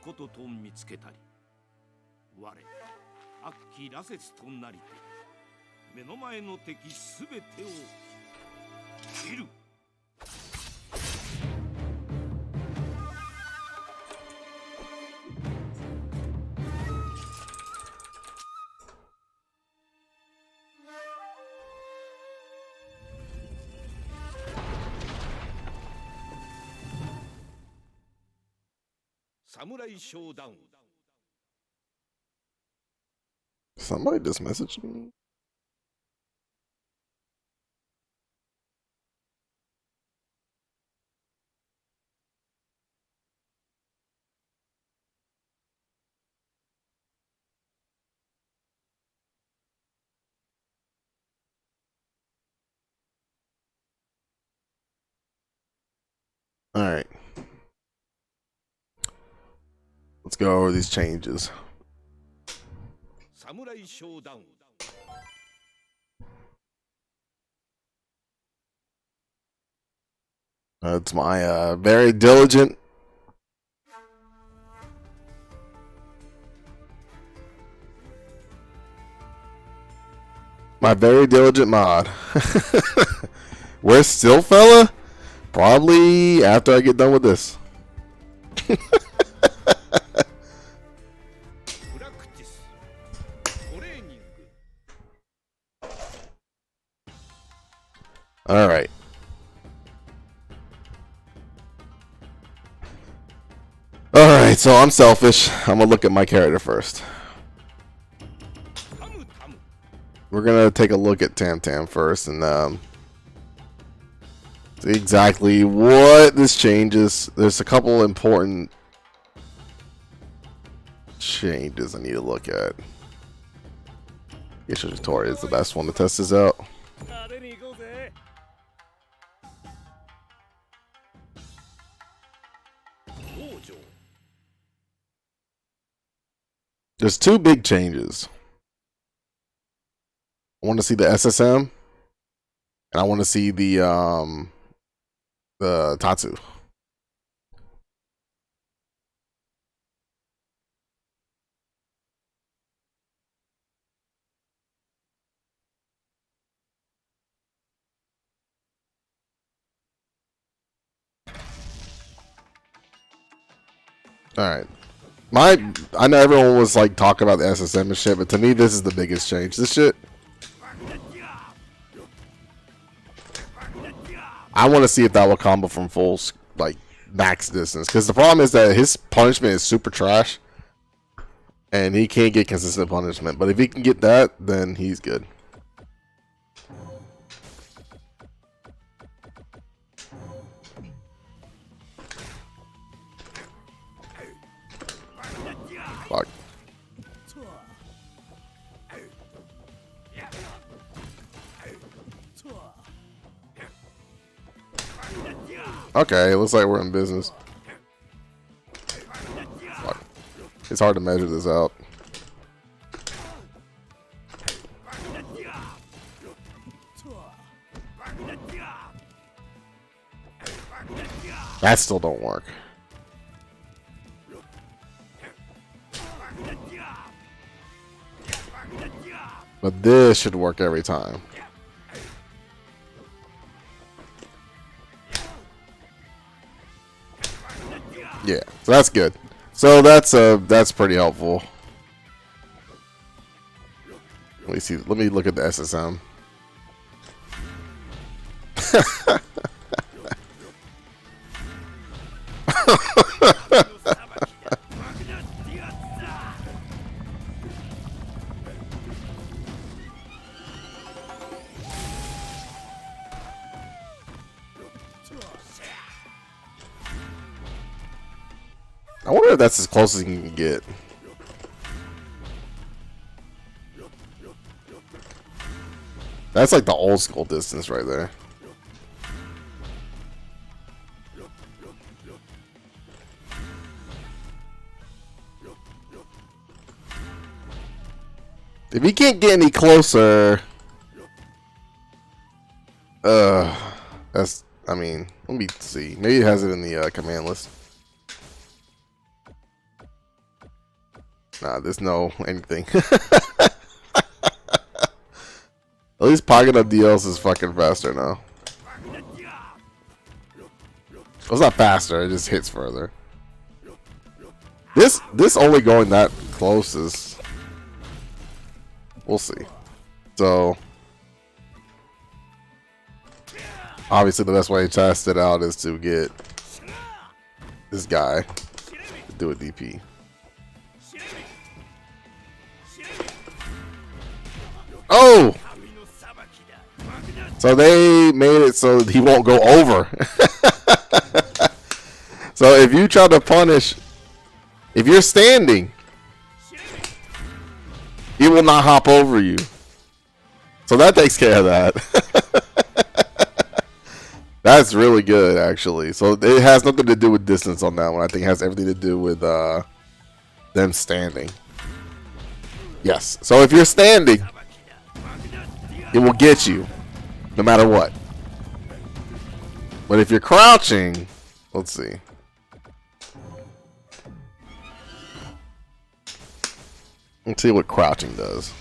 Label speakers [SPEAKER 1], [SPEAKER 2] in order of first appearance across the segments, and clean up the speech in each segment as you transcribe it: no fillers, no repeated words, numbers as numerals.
[SPEAKER 1] ことと見つけたり、我悪鬼羅刹となりて目の前の敵すべてを切る。侍Shodown.
[SPEAKER 2] Somebody just messaged me. All right. Let's go over these changes.
[SPEAKER 1] Samurai Shodown.
[SPEAKER 2] That's my very diligent. My very diligent mod. Where's still, fella? Probably after I get done with this. All right. All right, so I'm selfish. I'm gonna look at my character first. We're gonna take a look at Tam Tam first and see exactly what this changes. There's a couple important changes I need to look at. Kyoshiro is the best one to test this out. There's two big changes. I want to see the SSM, and I want to see the Tatsu. All right. I know everyone was like talking about the SSM and shit, but to me this is the biggest change. This shit, I want to see if that will combo from full like max distance, because the problem is that his punishment is super trash, and he can't get consistent punishment. But if he can get that, then he's good. Fuck. Okay, it looks like we're in business. Fuck. It's hard to measure this out. That still don't work. But this should work every time. Yeah, so that's good. So that's pretty helpful. Let me see. Let me look at the SSM. I wonder if that's as close as you can get. That's like the old school distance right there. If he can't get any closer, that's, I mean, let me see. Maybe it has it in the command list. Nah, there's no anything. At least Pocket of DLs is fucking faster now. Well, it's not faster, it just hits further. This only going that close is... We'll see. So... Obviously the best way to test it out is to get this guy to do a DP. Oh! So they made it so he won't go over. So if you try to punish, if you're standing, he will not hop over you. So that takes care of that. That's really good, actually. So it has nothing to do with distance on that one. I think it has everything to do with them standing. Yes. So if you're standing, it will get you, no matter what. But if you're crouching, let's see. Let's see what crouching does.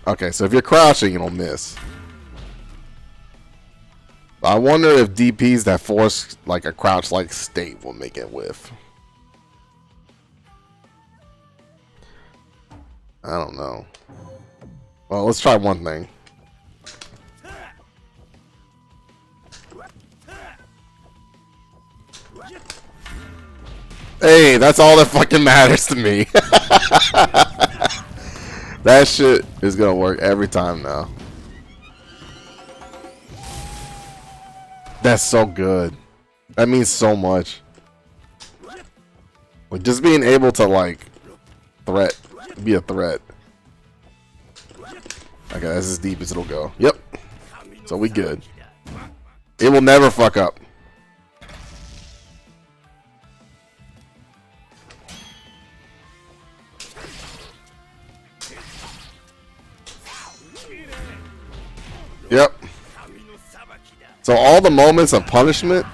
[SPEAKER 2] Okay, so if you're crouching, it'll miss. I wonder if DPs that force like a crouch-like state will make it whiff. I don't know. Well, let's try one thing. Hey, that's all that fucking matters to me. That shit is gonna work every time now. That's so good. That means so much. Like just being able to like be a threat. Okay, that's as deep as it'll go. Yep. So we good. It will never fuck up. Yep. So all the moments of punishment,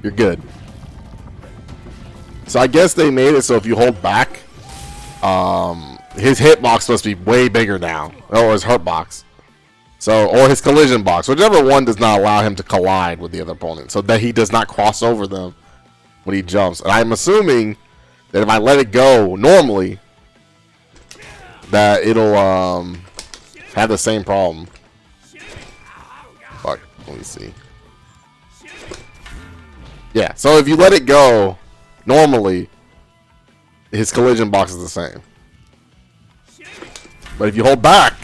[SPEAKER 2] you're good. So I guess they made it so if you hold back, his hitbox must be way bigger now, or his hurt box. So, or his collision box, whichever one does not allow him to collide with the other opponent, so that he does not cross over them when he jumps. And I'm assuming that if I let it go normally, that it'll have the same problem. Fuck, let me see. Yeah, so if you let it go normally, his collision box is the same. But if you hold back,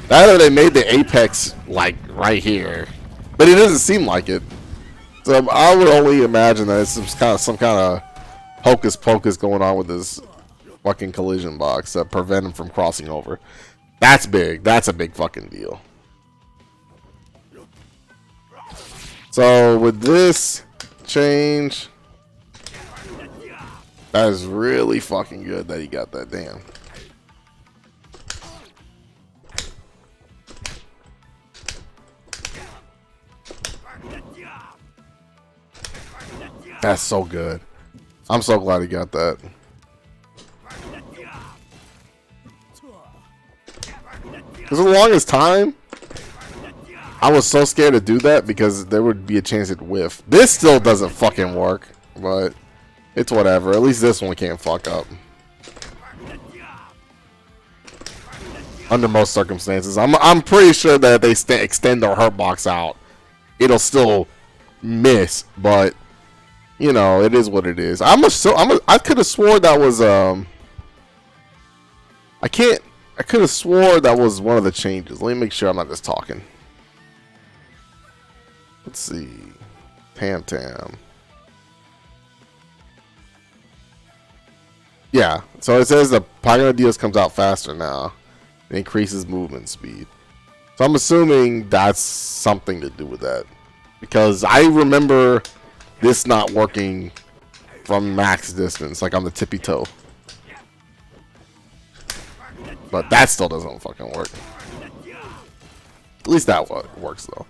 [SPEAKER 2] either they made the apex like right here, but it doesn't seem like it. So I would only imagine that it's some kind of hocus pocus going on with this fucking collision box that prevent him from crossing over. That's big. That's a big fucking deal. So with this change, that is really fucking good that he got that. Damn. That's so good. I'm so glad he got that. Because for the longest time, I was so scared to do that because there would be a chance it whiff. This still doesn't fucking work, but it's whatever. At least this one can't fuck up. Under most circumstances. I'm pretty sure that if they extend their hurt box out, it'll still miss, but you know, it is what it is. I could have swore that was I could have swore that was one of the changes. Let me make sure I'm not just talking. Let's see. Tam. Yeah, so it says the Bayonet Dios comes out faster now. It increases movement speed. So I'm assuming that's something to do with that. Because I remember this not working from max distance, like on the tippy toe. But that still doesn't fucking work. At least that works though.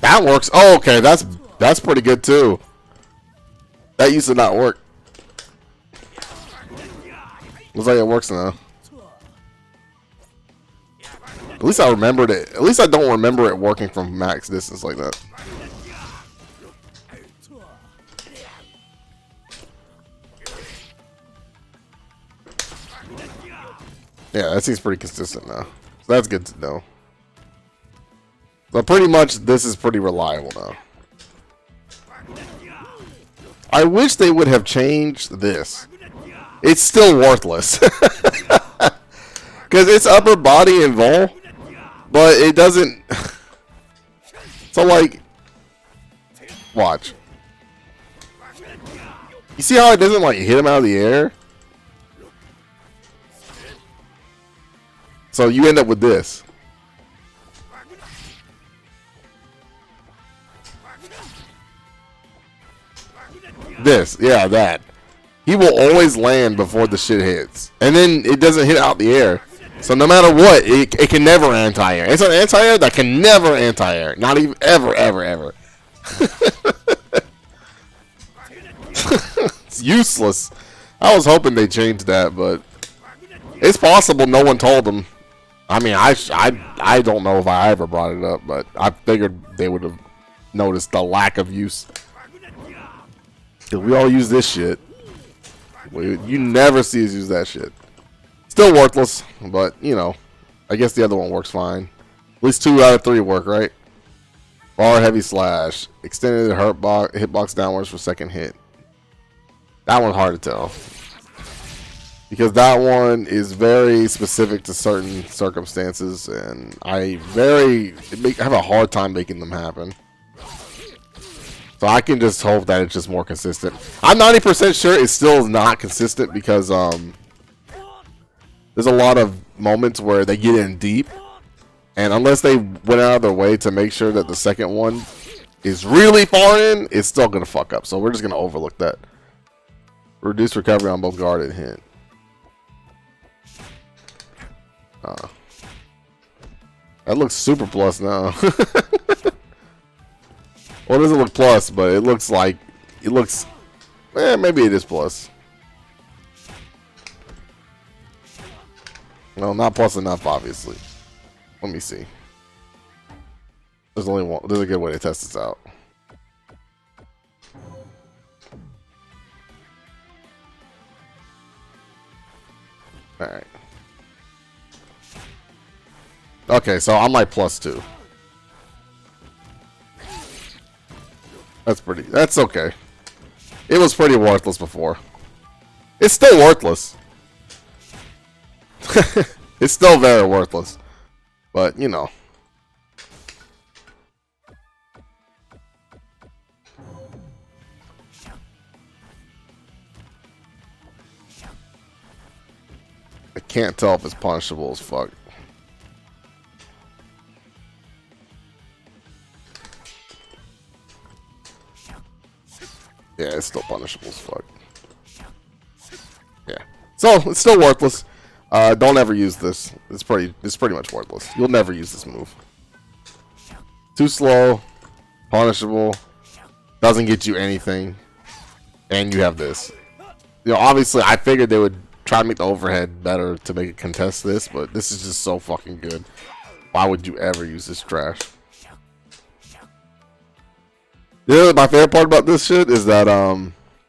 [SPEAKER 2] That works. Oh, okay, that's That's pretty good too. That used to not work. Looks like it works now. At least I remembered it. At least I don't remember it working from max distance like that. Yeah, that seems pretty consistent now. So that's good to know. So pretty much this is pretty reliable now. I wish they would have changed this. It's still worthless. Because it's upper body and vol, but it doesn't... So like... Watch. You see how it doesn't like hit him out of the air? So you end up with this. This, yeah, that. He will always land before the shit hits. And then it doesn't hit out the air. So no matter what, it can never anti-air. It's an anti-air that can never anti-air. Not even, ever, ever, ever. It's useless. I was hoping they changed that, but... It's possible no one told them. I mean, I don't know if I ever brought it up, but I figured they would have noticed the lack of use. Because we all use this shit. You never see us use that shit. Still worthless, but, you know, I guess the other one works fine. At least 2 out of 3 work, right? Bar heavy slash. Extended hitbox downwards for second hit. That one's hard to tell. Because that one is very specific to certain circumstances, and I have a hard time making them happen. So I can just hope that it's just more consistent. I'm 90% sure it still is not consistent because there's a lot of moments where they get in deep, and unless they went out of their way to make sure that the second one is really far in, it's still gonna fuck up. So we're just gonna overlook that. Reduce recovery on both guard and hit. That looks super plus now. Well, it doesn't look plus, but it looks like maybe it is plus. No, not plus enough, obviously. Let me see. There's only one. There's a good way to test this out. All right. Okay, so I'm like +2. That's okay. It was pretty worthless before. It's still worthless. It's still very worthless. But, you know. I can't tell if it's punishable as fuck. Yeah, it's still punishable as fuck. Yeah. So, it's still worthless. Don't ever use this. It's pretty much worthless. You'll never use this move. Too slow. Punishable. Doesn't get you anything. And you have this. You know, obviously, I figured they would try to make the overhead better to make it contest this, but this is just so fucking good. Why would you ever use this trash? Yeah, my favorite part about this shit is that,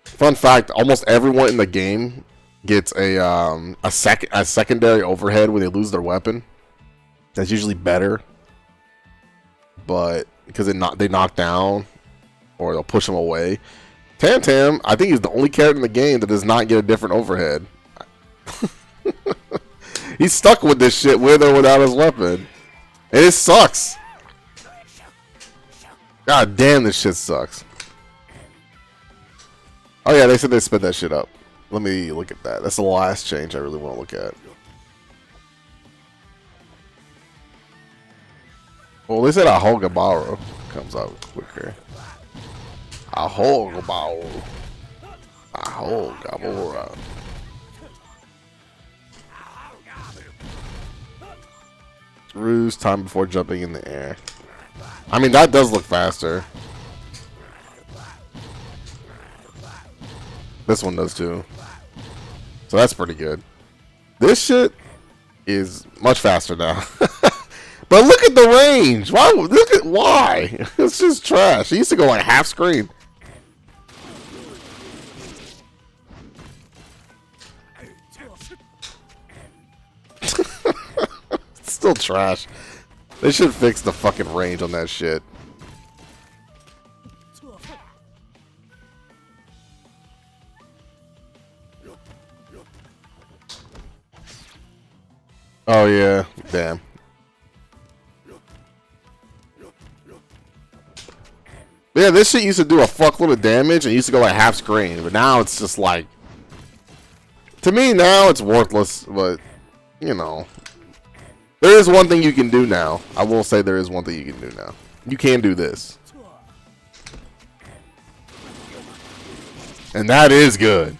[SPEAKER 2] fun fact, almost everyone in the game gets a secondary overhead when they lose their weapon. That's usually better, but because they knock down or they'll push them away. Tam, I think he's the only character in the game that does not get a different overhead. He's stuck with this shit with or without his weapon, and it sucks. God damn, this shit sucks. Oh yeah, they said they sped that shit up. Let me look at that. That's the last change I really want to look at. Well, they said Ahogabaru comes out quicker. Ahogabaru. Ahogabaru. Ruse time before jumping in the air. I mean, that does look faster. This one does too. So that's pretty good. This shit is much faster now. But look at the range. Why? Look at why. It's just trash. It used to go like half screen. It's still trash. They should fix the fucking range on that shit. Oh yeah, damn. Yeah, this shit used to do a fuckload of damage and used to go like half screen, but now it's just like, to me now it's worthless, but you know, there is one thing you can do now. I will say there is one thing you can do now. You can do this. And that is good.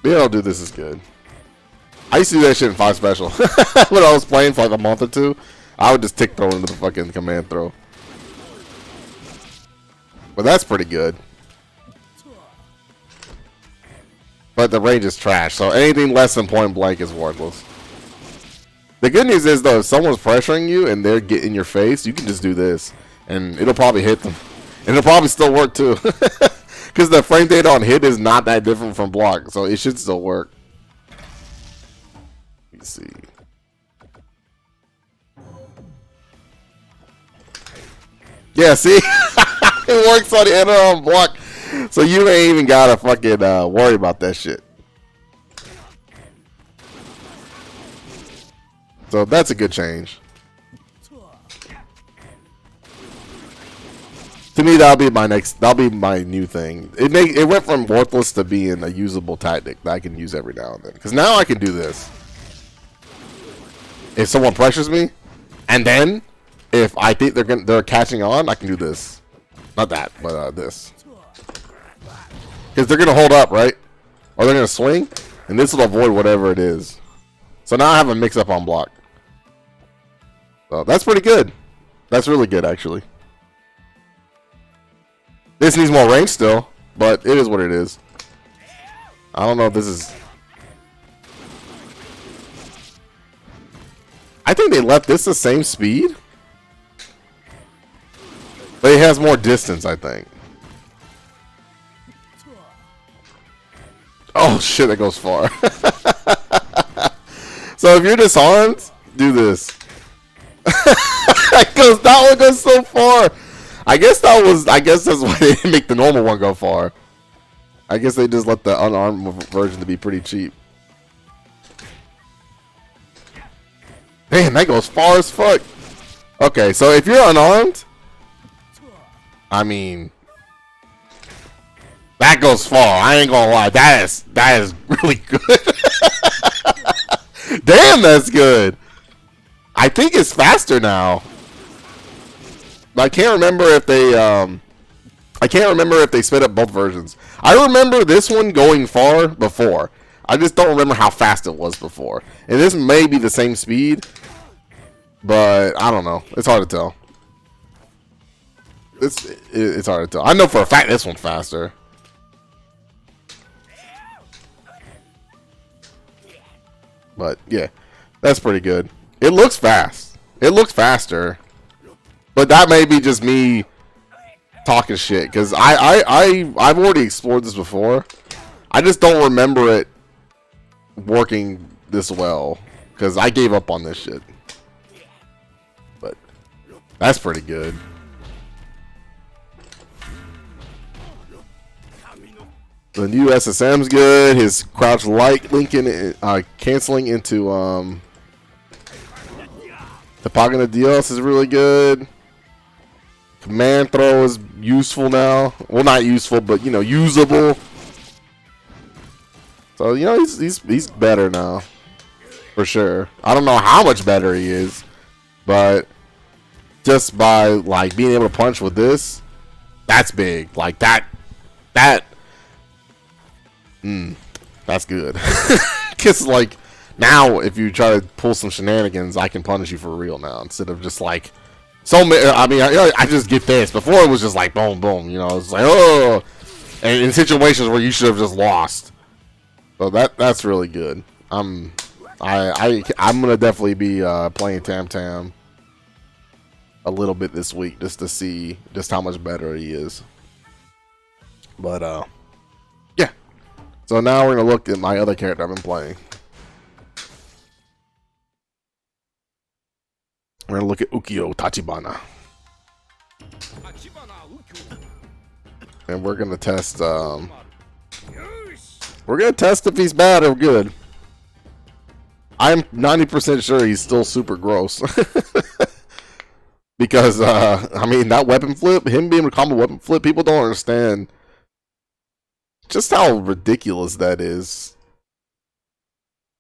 [SPEAKER 2] Being able to do this is good. I used to do that shit in 5 special. When I was playing for like a month or two, I would just tick throw into the fucking command throw. But that's pretty good. But the range is trash, so anything less than point blank is worthless. The good news is though, if someone's pressuring you and they're getting in your face, you can just do this. And it'll probably hit them. And it'll probably still work too. Because the frame data on hit is not that different from block, so it should still work. Let me see. Yeah, see? It works on the enter on block, so you ain't even gotta fucking worry about that shit. So that's a good change. To me, that'll be my new thing. It went from worthless to being a usable tactic that I can use every now and then. Because now I can do this. If someone pressures me, and then if I think they're catching on, I can do this. Not that, but this. Because they're gonna hold up, right? Or they're gonna swing, and this will avoid whatever it is. So now I have a mix-up on block. So that's pretty good. That's really good, actually. This needs more range still, but it is what it is. I don't know if this is... I think they left this the same speed. But it has more distance, I think. Oh shit, that goes far. So if you're disarmed, do this. That one goes so far. I guess that's why they didn't make the normal one go far. I guess they just let the unarmed version to be pretty cheap. Damn, that goes far as fuck. Okay, so if you're unarmed, I mean, that goes far. I ain't gonna lie. That is really good. Damn, that's good. I think it's faster now. I can't remember if they sped up both versions. I remember this one going far before. I just don't remember how fast it was before. And this may be the same speed, but I don't know. It's hard to tell. It's hard to tell. I know for a fact this one's faster. But yeah, that's pretty good. It looks fast. It looks faster. But that may be just me talking shit, because I've already explored this before. I just don't remember it working this well, because I gave up on this shit. But that's pretty good. The new SSM's good. His crouch light linking, canceling into the Pagana Dios is really good. Command throw is useful now. Well, not useful, but you know, usable. So you know, he's better now, for sure. I don't know how much better he is, but just by like being able to punch with this, that's big. Like that. That's good. Because, like, now if you try to pull some shenanigans, I can punish you for real now. Instead of just, like, so many. I mean, I just get pissed. Before it was just like, boom, boom. You know, it's like, oh. And in situations where you should have just lost. So that's really good. I'm gonna definitely be playing Tam Tam a little bit this week just to see just how much better he is. But yeah. So now we're gonna look at my other character I've been playing. We're gonna look at Ukyo Tachibana. And we're gonna test if he's bad or good. I'm 90% sure he's still super gross. Because I mean, that weapon flip, him being a combo weapon flip, people don't understand just how ridiculous that is.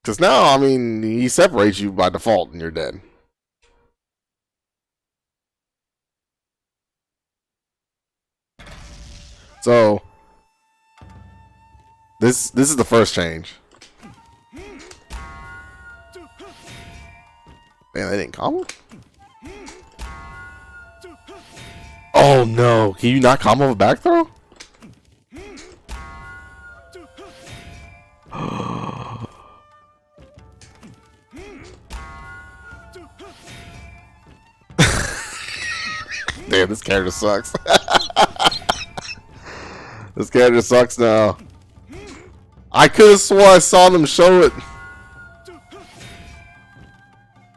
[SPEAKER 2] Because now, I mean, he separates you by default and you're dead. So this is the first change. Man, they didn't combo? Oh no, can you not combo a back throw? Damn, this character sucks. This character sucks now. I could have swore I saw them show it.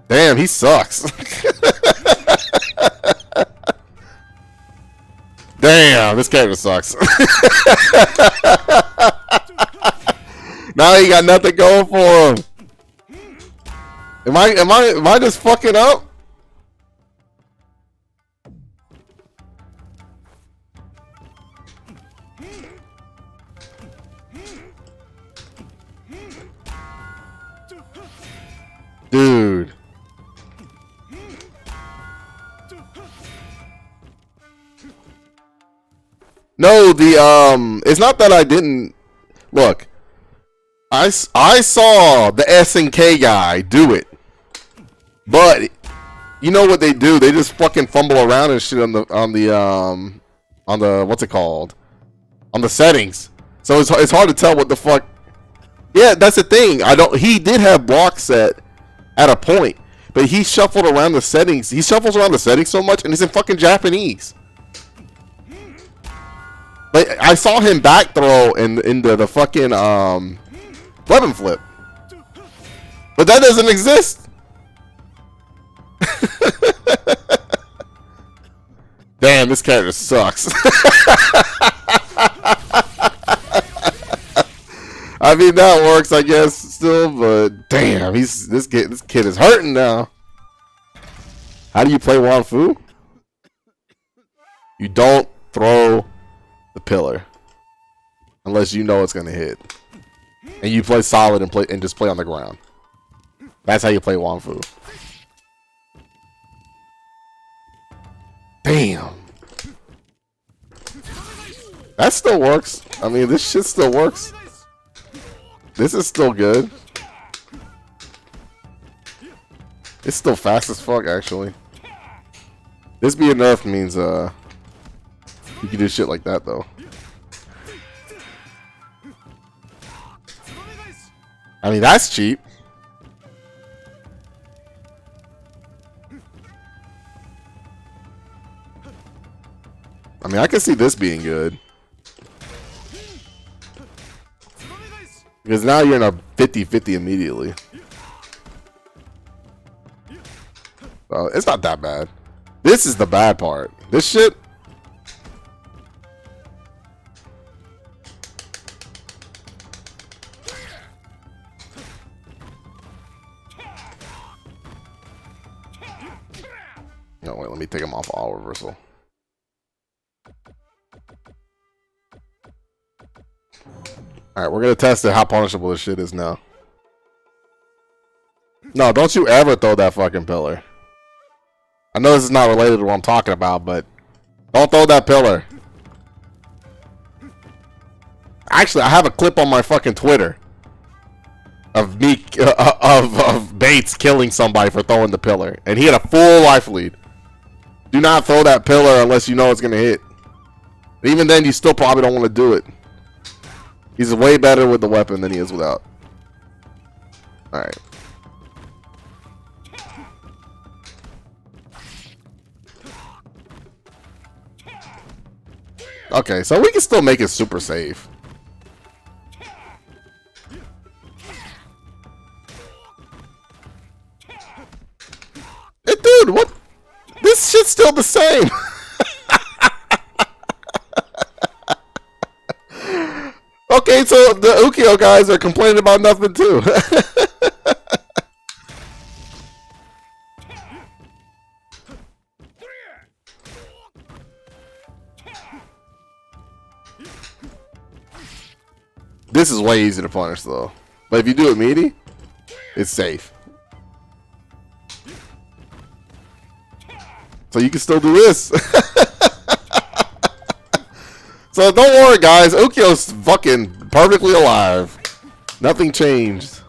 [SPEAKER 2] Damn, he sucks. Damn, this character sucks. Now he got nothing going for him. Am I just fucking up? Dude. No, it's not that I didn't look. I saw the SNK guy do it, but you know what they do? They just fucking fumble around and shit on the what's it called? On the settings. So it's hard to tell what the fuck. Yeah, that's the thing. He did have block set at a point, but he shuffled around the settings. He shuffles around the settings so much, and he's in fucking Japanese. Like, I saw him back throw into the fucking weapon flip, but that doesn't exist. Damn, this character sucks. I mean, that works, I guess, still, but damn, this kid is hurting now. How do you play Wanfu? You don't throw the pillar unless you know it's gonna hit, and you play solid and just play on the ground. That's how you play Wanfu. Damn, that still works. I mean, this shit still works. This is still good. It's still fast as fuck, actually. This being nerfed means you can do shit like that, though. I mean, that's cheap. I mean, I can see this being good. Because now you're in a 50-50 immediately. So it's not that bad. This is the bad part. This shit. No, wait, let me take him off all reversal. Alright, we're gonna test it how punishable this shit is now. No, don't you ever throw that fucking pillar. I know this is not related to what I'm talking about, but don't throw that pillar. Actually, I have a clip on my fucking Twitter of me of Bates killing somebody for throwing the pillar, and he had a full life lead. Do not throw that pillar unless you know it's gonna hit. Even then, you still probably don't want to do it. He's way better with the weapon than he is without. All right. Okay, so we can still make it super safe. Hey, dude, what? This shit's still the same. Okay, so the Ukiyo guys are complaining about nothing too. This is way easier to punish though. But if you do it meaty, it's safe. So you can still do this. So don't worry guys, Ukiyo's fucking perfectly alive. Nothing changed.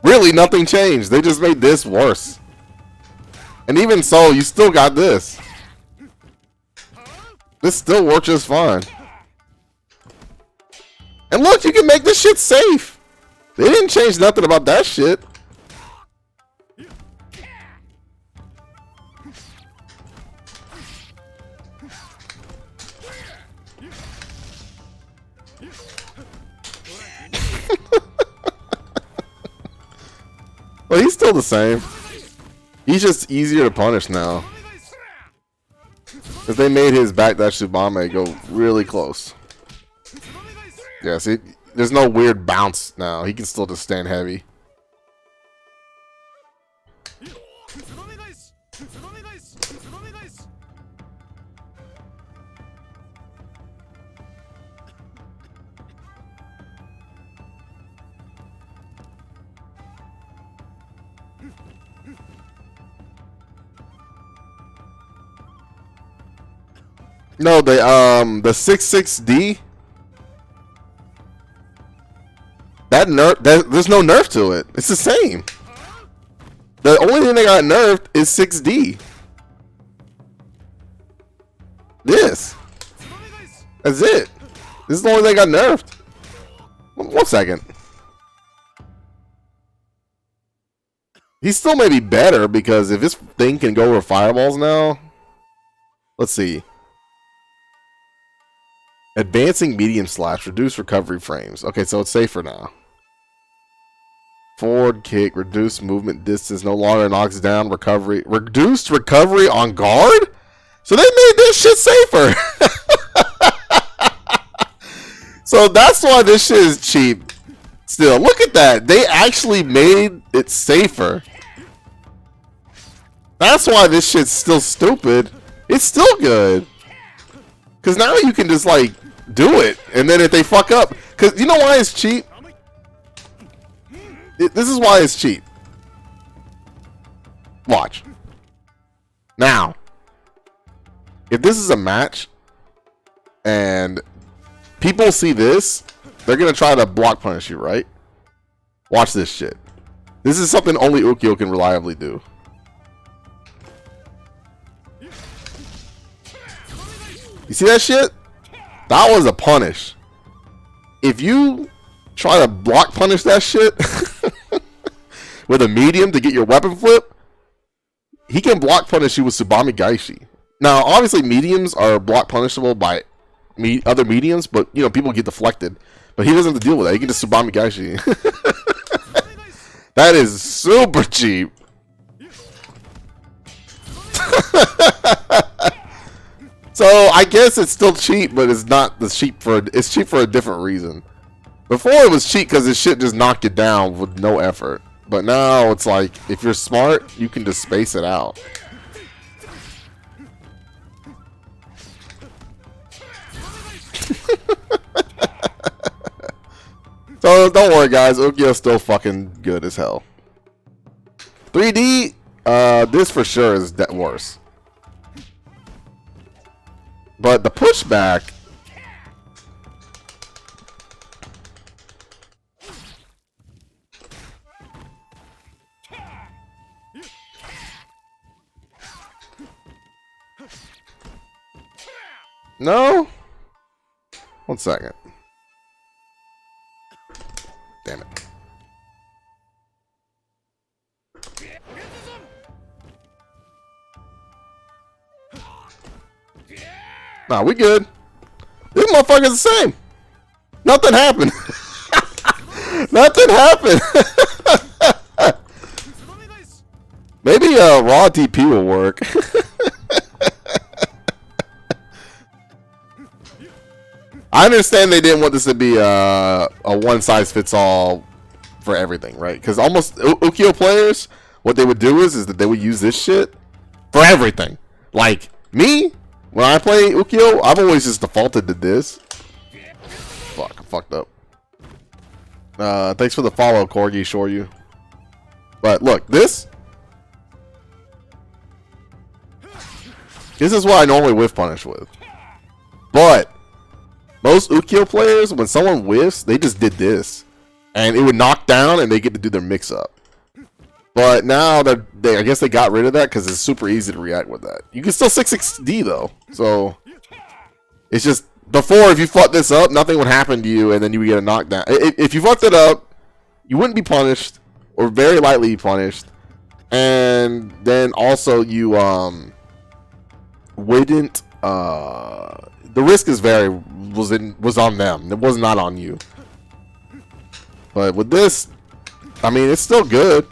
[SPEAKER 2] Really, nothing changed. They just made this worse. And even so, you still got this. This still works just fine. And look, you can make this shit safe. They didn't change nothing about that shit. Well, he's still the same. He's just easier to punish now. Because they made his backdash Tsubame go really close. Yeah, see, there's no weird bounce now. He can still just stand heavy. No, the 6-6D. That nerf, there's no nerf to it. It's the same. The only thing they got nerfed is 6D. This. That's it. This is the only thing that got nerfed. One second. He's still maybe better because if this thing can go over fireballs now. Let's see. Advancing medium slash, reduce recovery frames. Okay, so it's safer now. Forward kick, reduce movement distance, no longer knocks down recovery. Reduced recovery on guard? So they made this shit safer. So that's why this shit is cheap. Still, look at that. They actually made it safer. That's why this shit's still stupid. It's still good. Because now you can just, like, do it. And then if they fuck up... Because you know why it's cheap? This is why it's cheap. Watch. Now. If this is a match... And... people see this... They're going to try to block punish you, right? Watch this shit. This is something only Ukiyo can reliably do. You see that shit? That was a punish. If you try to block punish that shit with a medium to get your weapon flip, he can block punish you with Tsubame Gaishi. Now, obviously, mediums are block punishable by other mediums, but you know people get deflected. But he doesn't have to deal with that. He can just Tsubame Gaishi. That is super cheap. So I guess it's still cheap, but it's not the cheap for it's cheap for a different reason. Before it was cheap because this shit just knocked it down with no effort. But now it's like if you're smart, you can just space it out. So don't worry guys, Ukiyo's still fucking good as hell. 3D, this for sure is worse. But the pushback... No? 1 second. Damn it. Nah, we good. This motherfucker's the same. Nothing happened. Nothing happened. Maybe raw DP will work. I understand they didn't want this to be a one-size-fits-all for everything, right? Because almost Ukiyo players, what they would do is that they would use this shit for everything. Like me, when I play Ukiyo, I've always just defaulted to this. Fuck, I fucked up. Thanks for the follow, Corgi Shoryu. But look, this is what I normally whiff punish with. But most Ukiyo players, when someone whiffs, they just did this. And it would knock down and they get to do their mix up. But now that I guess they got rid of that because it's super easy to react with that. You can still 6-6D though. So it's just before, if you fucked this up, nothing would happen to you and then you would get a knockdown. If you fucked it up, you wouldn't be punished or very lightly punished. And then also you wouldn't the risk is was on them. It was not on you. But with this, I mean, it's still good.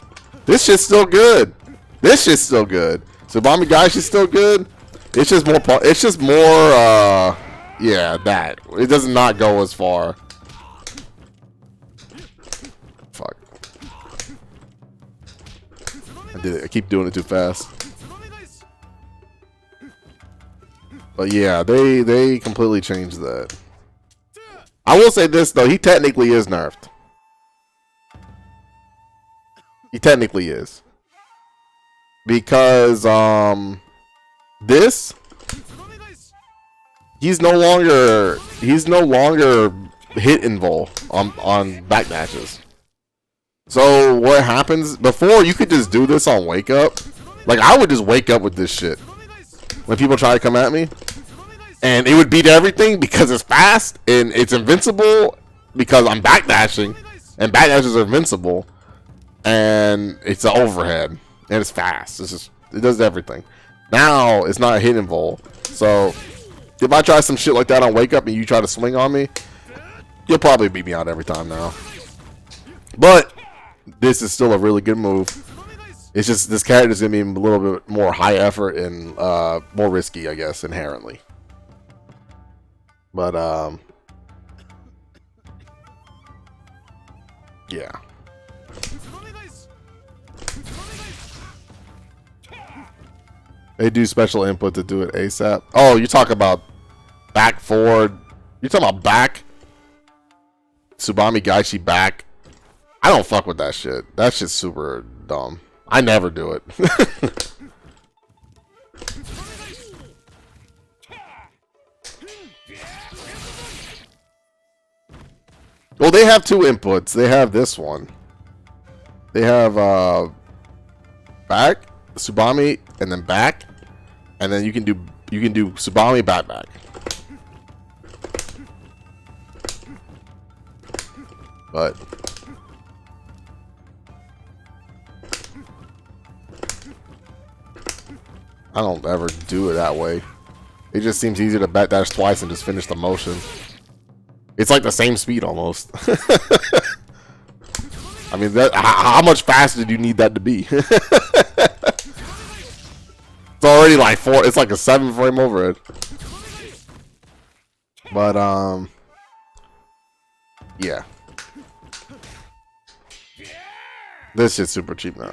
[SPEAKER 2] This shit's still good. This shit's still good. Tsubami Gaishi still good. It's just more. It's just more. Yeah, that it does not go as far. Fuck. I did it. I keep doing it too fast. But yeah, they completely changed that. I will say this though, he technically is nerfed. He technically is. Because this he's no longer hit invul on backdashes. So what happens before, you could just do this on wake up. Like I would just wake up with this shit when people try to come at me, and it would beat everything because it's fast and it's invincible because I'm backdashing, and backdashes are invincible, and it's an overhead and it's fast. It's just, it does everything. Now it's not a hit invul. So if I try some shit like that on wake up and you try to swing on me, you'll probably beat me out every time now. But this is still a really good move. It's just this character's gonna be a little bit more high effort and more risky, I guess, inherently. But yeah. They do special input to do it ASAP. Oh, you talk about back forward. You're talking about back. Tsubami Gaishi back. I don't fuck with that shit. That shit's super dumb. I never do it. Well, they have two inputs. They have this one. They have back, Tsubami, and then back, and then you can do Tsubami back. But I don't ever do it that way. It just seems easier to backdash twice and just finish the motion. It's like the same speed almost. I mean, how much faster do you need that to be? It's already like 4. It's like a 7-frame overhead. But yeah. This shit's super cheap now.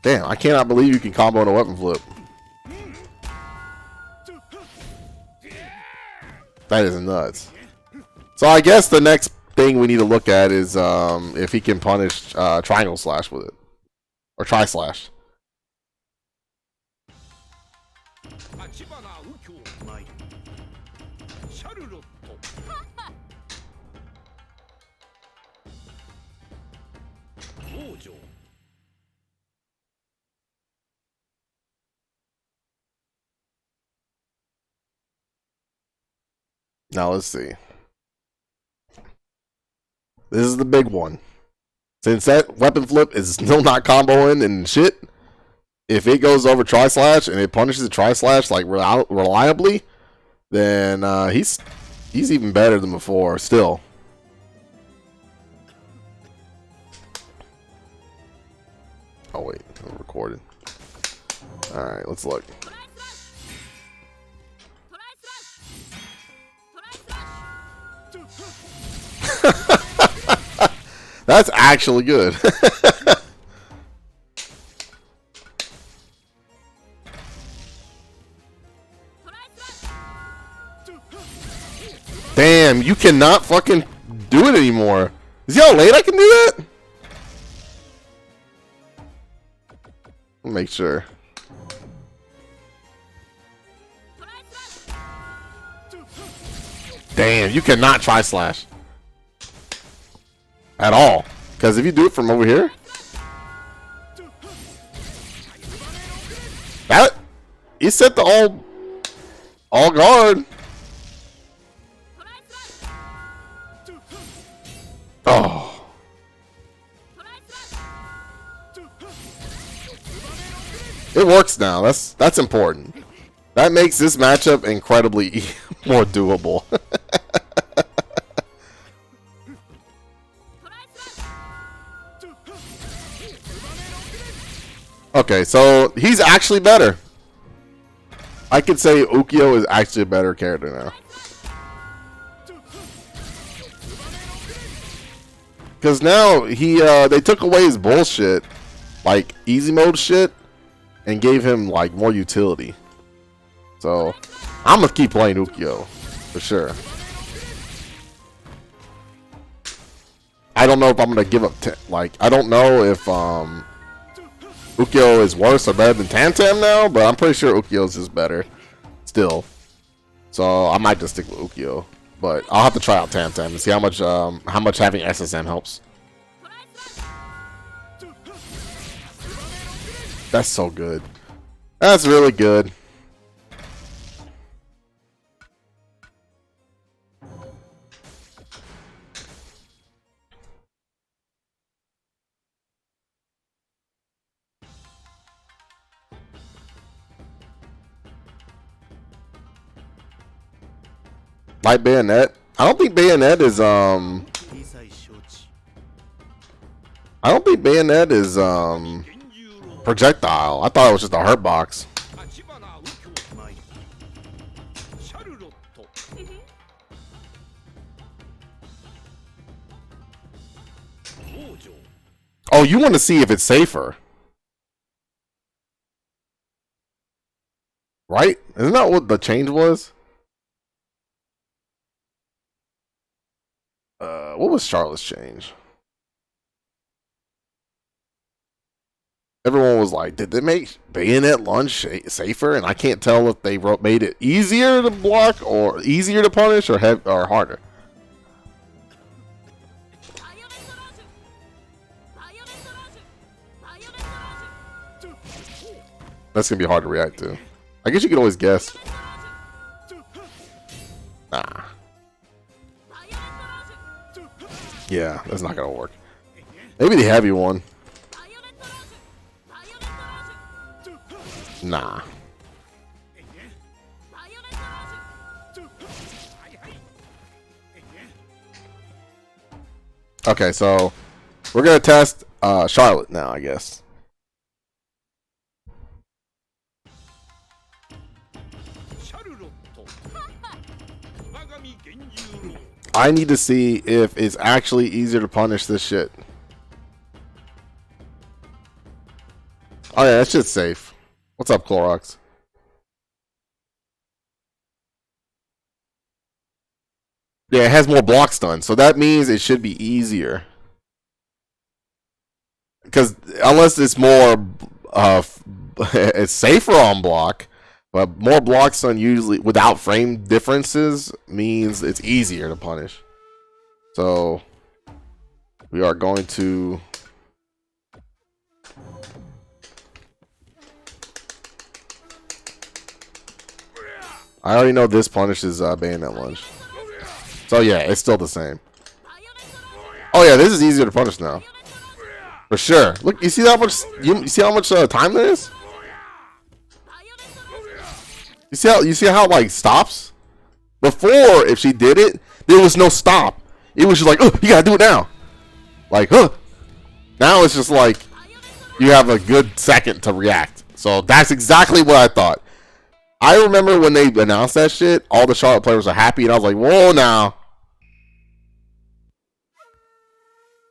[SPEAKER 2] Damn, I cannot believe you can combo in a weapon flip. That is nuts. So I guess the next thing we need to look at is if he can punish triangle slash with it. Or tri-slash. Now let's see. This is the big one. Since that weapon flip is still not comboing and shit, if it goes over tri-slash and it punishes the tri-slash like reliably, then he's even better than before still. Oh wait, I'm recording. Alright, let's look. That's actually good. Damn, you cannot fucking do it anymore. See how late I can do that? I'll make sure. Damn, you cannot try slash at all. Because if you do it from over here, that you set the all guard. Oh. It works now. That's important. That makes this matchup incredibly more doable. Okay, so he's actually better. I could say Ukyo is actually a better character now. Because now they took away his bullshit, like easy mode shit, and gave him like more utility. So I'm gonna keep playing Ukyo for sure. I don't know if I'm gonna give up. I don't know if Ukyo is worse or better than Tantam now, but I'm pretty sure Ukyo's is better still. So I might just stick with Ukyo. But I'll have to try out Tantam and see how much having SSM helps. That's so good. That's really good. Like Bayonet? I don't think Bayonet is projectile. I thought it was just a hurt box. Oh, you want to see if it's safer, right? Isn't that what the change was? What was Charlotte's change? Everyone was like, did they make Bayonet lunge safer? And I can't tell if they made it easier to block or easier to punish or harder. That's gonna be hard to react to. I guess you could always guess. Nah. Yeah, that's not gonna work. Maybe the heavy one. Nah. Okay, so we're gonna test Charlotte now, I guess. I need to see if it's actually easier to punish this shit. Oh yeah, that shit's safe. What's up, Clorox? Yeah, it has more block stun, so that means it should be easier. Because unless it's more, it's safer on block, but more block stun usually without frame differences means it's easier to punish. So we are going to. I already know this punishes Bayonet lunge. So yeah, it's still the same. Oh yeah, this is easier to punish now. For sure. Look, you see how much you see how much time there is? You see how like stops? Before, if she did it, there was no stop. It was just like, oh, you gotta do it now. Like, now it's just like you have a good second to react. So that's exactly what I thought. I remember when they announced that shit, all the Charlotte players were happy, and I was like, whoa, now.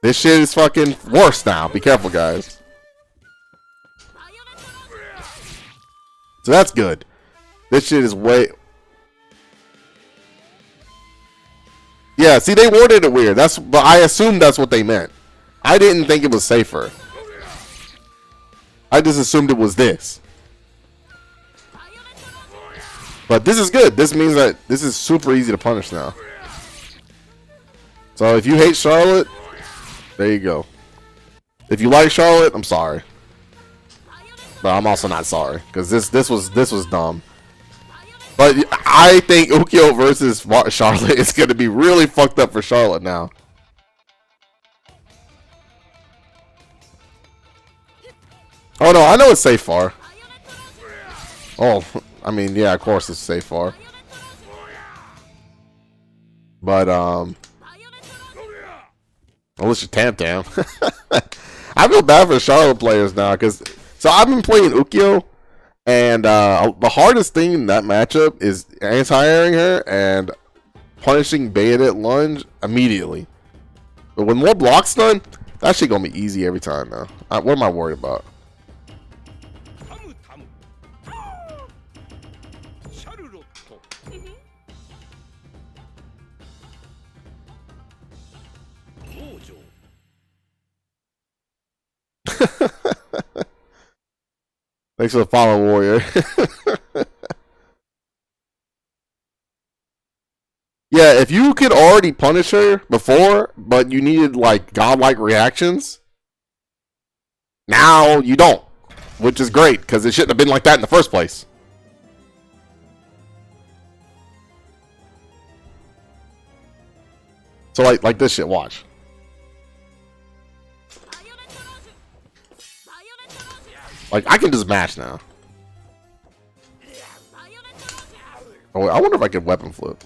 [SPEAKER 2] This shit is fucking worse now. Be careful, guys. So that's good. This shit is way... Yeah, see, they worded it weird. But I assumed that's what they meant. I didn't think it was safer. I just assumed it was this. But this is good. This means that this is super easy to punish now. So if you hate Charlotte, there you go. If you like Charlotte, I'm sorry. But I'm also not sorry, because this was dumb. But I think Ukyo versus Charlotte is going to be really fucked up for Charlotte now. Oh no, I know it's safe far. Oh, I mean, yeah, of course it's safe far. But unless you're Tam Tam. I feel bad for the Charlotte players now, because so I've been playing Ukyo, and the hardest thing in that matchup is anti-airing her and punishing Bayonet lunge immediately. But when more blocks done, that shit gonna be easy every time now. What am I worried about? Thanks for the follow, Warrior. Yeah, if you could already punish her before, but you needed like godlike reactions, now you don't, which is great because it shouldn't have been like that in the first place. So like this shit, watch. Like, I can just mash now. Oh, I wonder if I could weapon flip.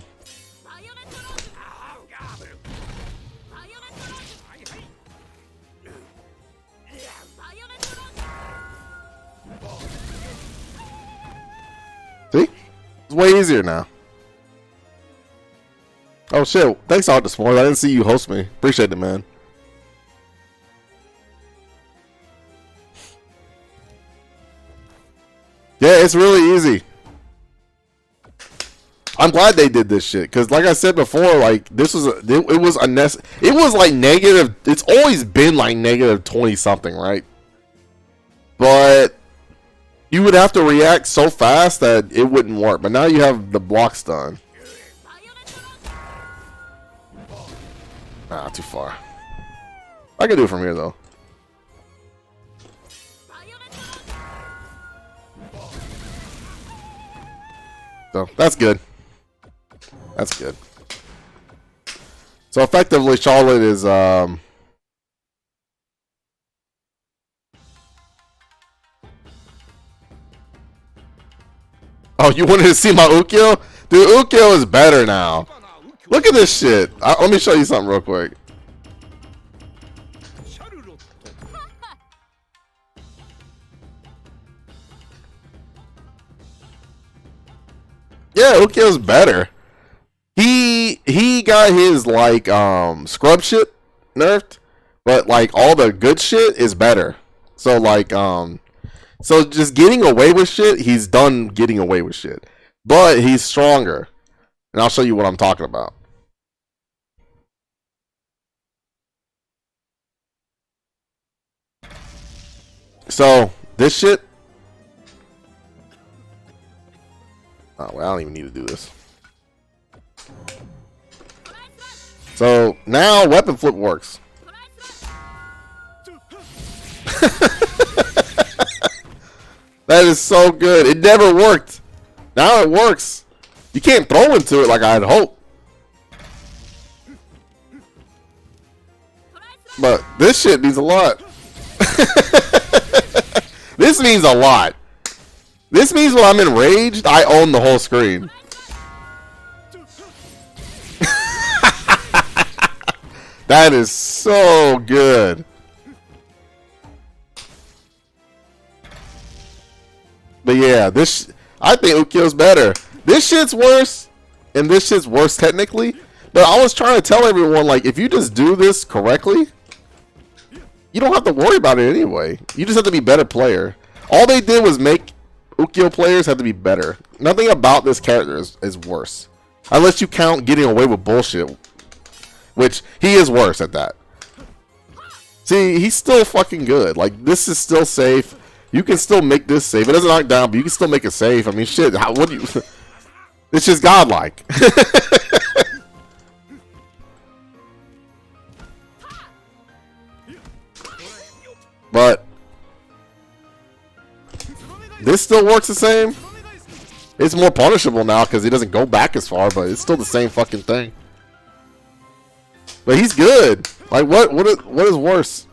[SPEAKER 2] See? It's way easier now. Oh shit, thanks all this morning. I didn't see you host me. Appreciate it, man. Yeah, it's really easy. I'm glad they did this shit, because like I said before, like this was it was unnecessary. It was like negative. It's always been like negative 20 something, right? But you would have to react so fast that it wouldn't work. But now you have the blocks done. Ah, too far. I can do it from here though. So that's good. That's good. So effectively, Charlotte is oh, you wanted to see my Ukyo? Dude, Ukyo is better now. Look at this shit. Let me show you something real quick. Yeah, Ukyo's better. He got his like scrub shit nerfed, but like all the good shit is better. So like so just getting away with shit, he's done getting away with shit. But he's stronger. And I'll show you what I'm talking about. So this shit. Oh, well, I don't even need to do this. So now weapon flip works. That is so good. It never worked. Now it works. You can't throw into it like I'd hope. But this shit means a lot. This means a lot. This means when I'm enraged, I own the whole screen. That is so good. But yeah, I think Ukyo's better. This shit's worse, and this shit's worse technically. But I was trying to tell everyone, like, if you just do this correctly, you don't have to worry about it anyway. You just have to be a better player. All they did was make Ukyo players have to be better. Nothing about this character is worse. Unless you count getting away with bullshit. Which, he is worse at that. See, he's still fucking good. Like, this is still safe. You can still make this safe. It doesn't knock down, but you can still make it safe. I mean, shit, what do you... It's just godlike. But this still works the same. It's more punishable now because he doesn't go back as far, but it's still the same fucking thing. But he's good. Like, what is worse?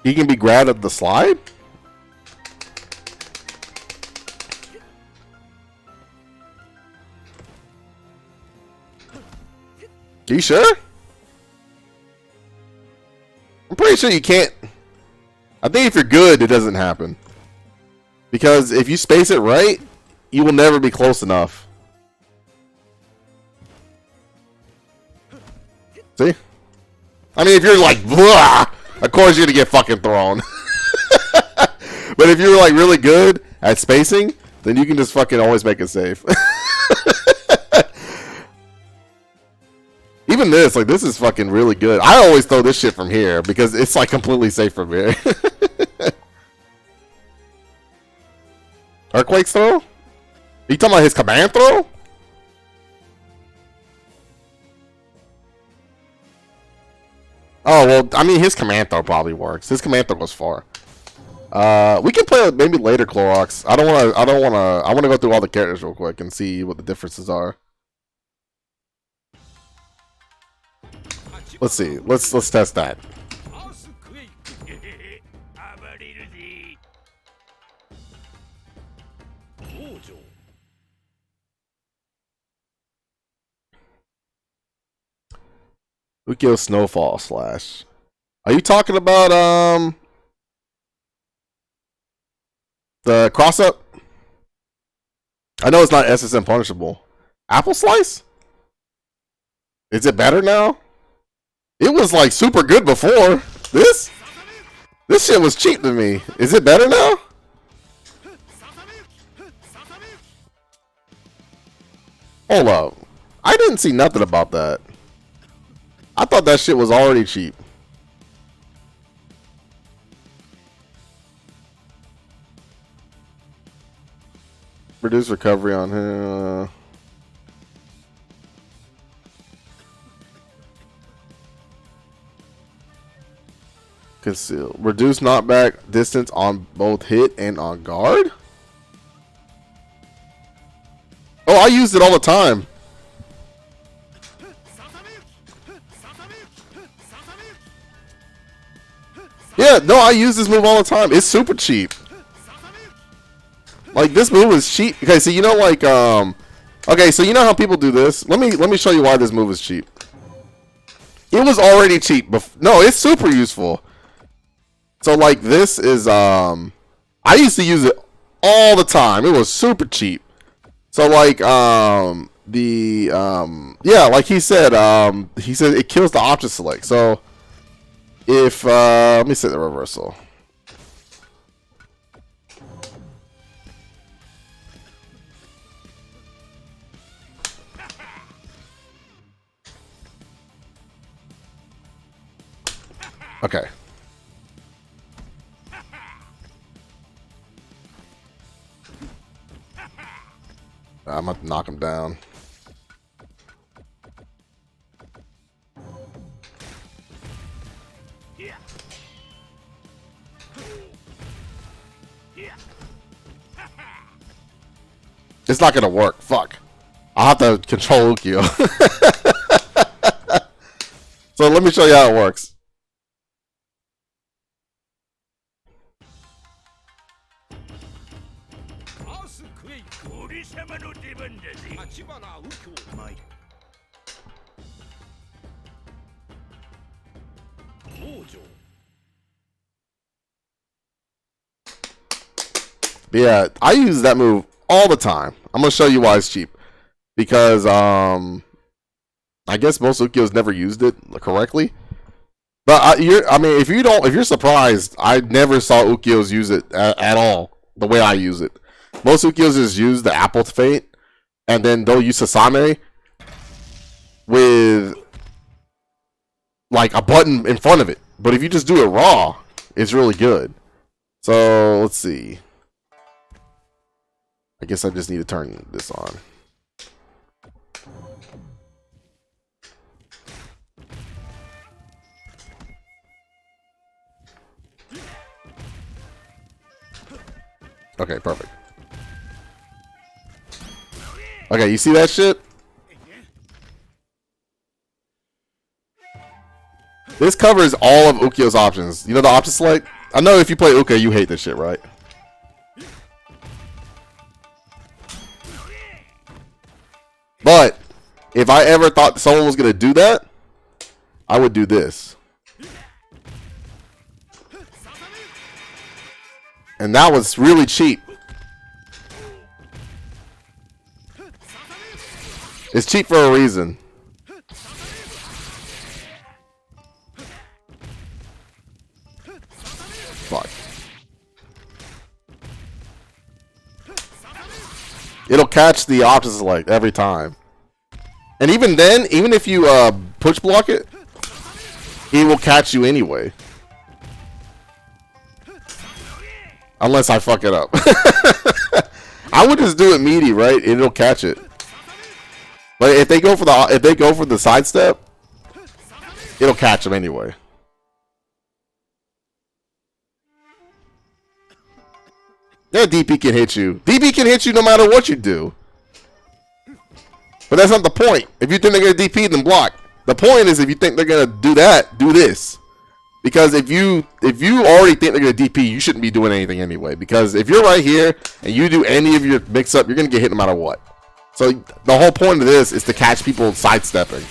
[SPEAKER 2] He can be grabbed at the slide? Are you sure? I'm pretty sure you can't. I think if you're good, it doesn't happen. Because if you space it right, you will never be close enough. See? I mean, if you're like, blah, of course you're gonna get fucking thrown. But if you're like really good at spacing, then you can just fucking always make it safe. Even this, like, this is fucking really good. I always throw this shit from here because it's like completely safe from here. Earthquake's throw? Are you talking about his command throw? Oh, well, I mean, his command throw probably works. His command throw goes far. We can play it maybe later, Clorox. I want to go through all the characters real quick and see what the differences are. Let's see. Let's test that. Ukyo Snowfall Slash. Are you talking about the cross up? I know it's not SSM punishable. Apple Slice? Is it better now? It was like super good before. This shit was cheap to me. Is it better now? Hold up. I didn't see nothing about that. I thought that shit was already cheap. Reduce recovery on him. Conceal. Reduce knockback distance on both hit and on guard? Oh, I used it all the time. Yeah, no, I use this move all the time. It's super cheap. Like, this move is cheap. Okay, so you know, like, okay, so you know how people do this? Let me show you why this move is cheap. It was already cheap. No, it's super useful. So, like, this is, I used to use it all the time. It was super cheap. So, like, yeah, like he said it kills the option select. So, if, let me set the reversal. Okay. I'm gonna knock him down. It's not gonna work. Fuck. I'll have to control Ukyo. So let me show you how it works. Yeah, I use that move all the time. I'm gonna show you why it's cheap. Because I guess most Ukyos never used it correctly. But if you're surprised, I never saw Ukyos use it at all the way I use it. Most Ukyos just use the Apple Fate, and then they'll use Sasame with like a button in front of it. But if you just do it raw, it's really good. So let's see. I guess I just need to turn this on. Okay, perfect. Okay, you see that shit? This covers all of Ukyo's options. You know the option select? I know if you play Ukyo, you hate this shit, right? But if I ever thought someone was going to do that, I would do this. And that was really cheap. It's cheap for a reason. Fuck. It'll catch the option select every time. And even then, even if you push block it, it will catch you anyway. Unless I fuck it up. I would just do it meaty, right? It'll catch it. But if they go for the sidestep, it'll catch them anyway. Yeah, DP can hit you. DP can hit you no matter what you do. But that's not the point. If you think they're gonna DP, then block. The point is if you think they're gonna do that, do this. Because if you already think they're gonna DP, you shouldn't be doing anything anyway. Because if you're right here and you do any of your mix up, you're gonna get hit no matter what. So the whole point of this is to catch people sidestepping.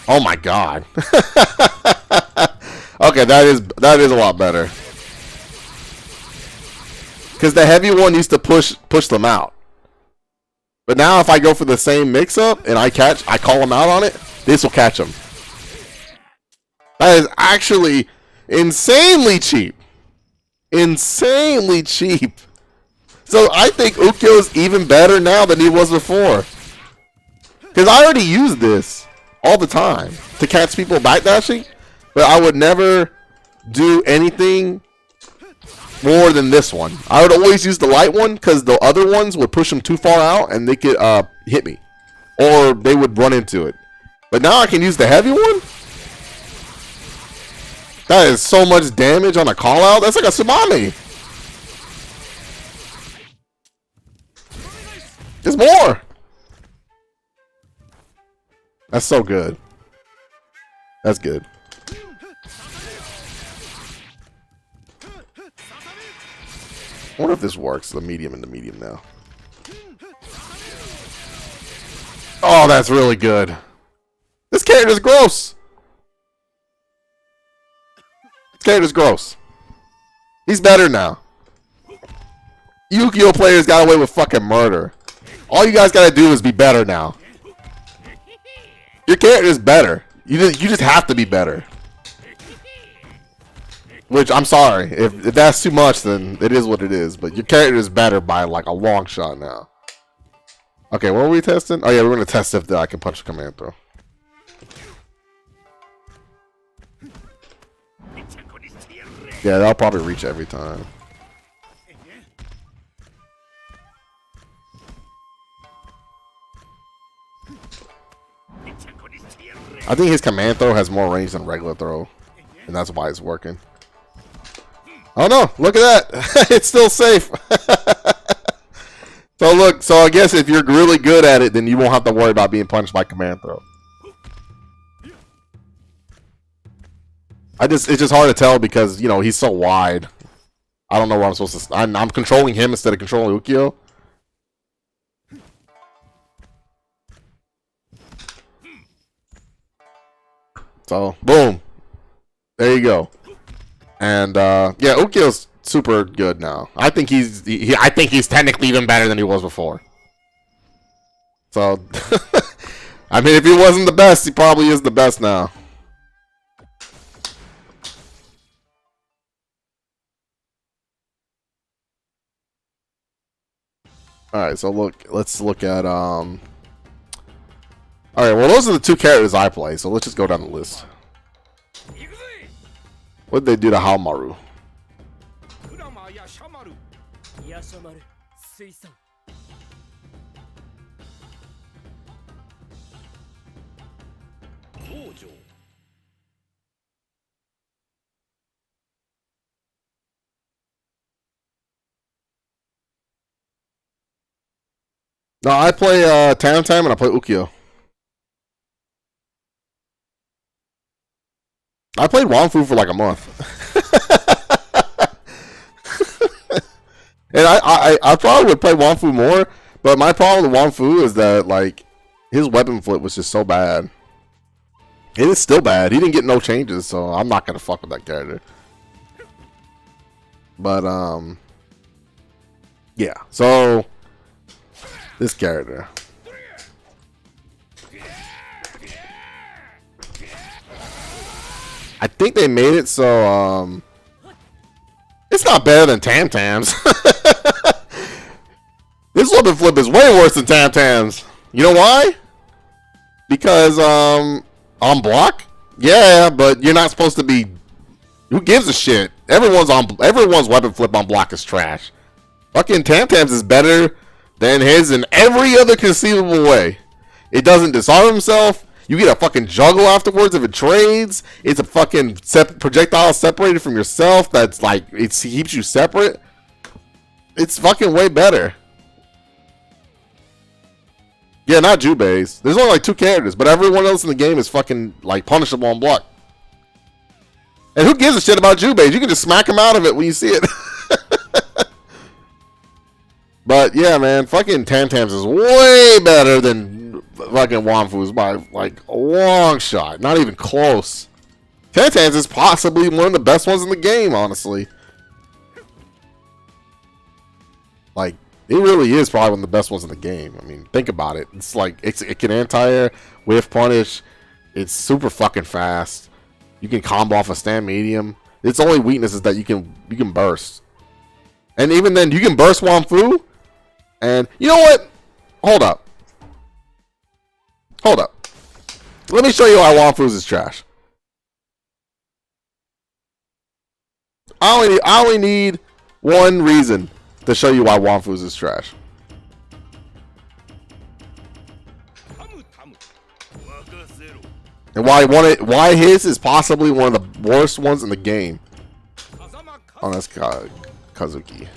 [SPEAKER 2] Oh my god. Okay, that is a lot better. Because the heavy one used to push them out. But now if I go for the same mix-up and I call them out on it, this will catch them. That is actually insanely cheap. Insanely cheap. So I think Ukyo is even better now than he was before. Because I already use this all the time to catch people backdashing. But I would never do anything more than this one. I would always use the light one because the other ones would push them too far out and they could hit me. Or they would run into it. But now I can use the heavy one? That is so much damage on a call out. That's like a tsunami. There's more. That's so good. That's good. I wonder if this works. The medium and the medium now. Oh, that's really good. This character's gross. This character's gross. He's better now. Yu-Gi-Oh players got away with fucking murder. All you guys gotta do is be better now. Your character's better. You just have to be better. Which, I'm sorry. If that's too much, then it is what it is. But your character is better by, like, a long shot now. Okay, what were we testing? Oh, yeah, we're going to test if I can punch the command throw. Yeah, that'll probably reach every time. I think his command throw has more range than regular throw. And that's why it's working. Oh no, look at that. It's still safe. So look, so I guess if you're really good at it, then you won't have to worry about being punished by command throw. It's just hard to tell because, you know, he's so wide. I don't know where I'm supposed to... I'm controlling him instead of controlling Ukyo. So, boom. There you go. And, yeah, Ukyo's super good now. I think I think he's technically even better than he was before. So, I mean, if he wasn't the best, he probably is the best now. Alright, so let's look at, alright, well, those are the two characters I play, so let's just go down the list. What did they do to Haomaru? No, I play Tam Tam and I play Ukyo. I played Wanfu for like a month. And I probably would play Wanfu more, but my problem with Wanfu is that, like, his weapon flip was just so bad. It is still bad. He didn't get no changes, so I'm not gonna fuck with that character. But yeah. So this character. I think they made it so it's not better than Tam Tam's. This weapon flip is way worse than Tam Tam's. You know why? Because on block? Yeah, but you're not supposed to be. Who gives a shit? Everyone's weapon flip on block is trash. Fucking Tam Tam's is better than his in every other conceivable way. It doesn't disarm himself. You get a fucking juggle afterwards if it trades. It's a fucking projectile separated from yourself. That's like, it keeps you separate. It's fucking way better. Yeah, not Jubei's. There's only like 2 characters, but everyone else in the game is fucking like punishable on block. And who gives a shit about Jubei's? You can just smack him out of it when you see it. But yeah, man, fucking Tam Tam's is way better than fucking Wanfu's by like a long shot. Not even close. Tam Tam's is possibly one of the best ones in the game, honestly. Like, it really is probably one of the best ones in the game. I mean, think about it. It's like, it can anti-air, whiff punish. It's super fucking fast. You can combo off a stand medium. Its only weakness is that you can burst. And even then, you can burst Wanfu. And you know what? Hold up. Hold up. Let me show you why Wanfu's is trash. I only need one reason to show you why Wanfu's is trash. And why his is possibly one of the worst ones in the game. Oh, that's Kazuki.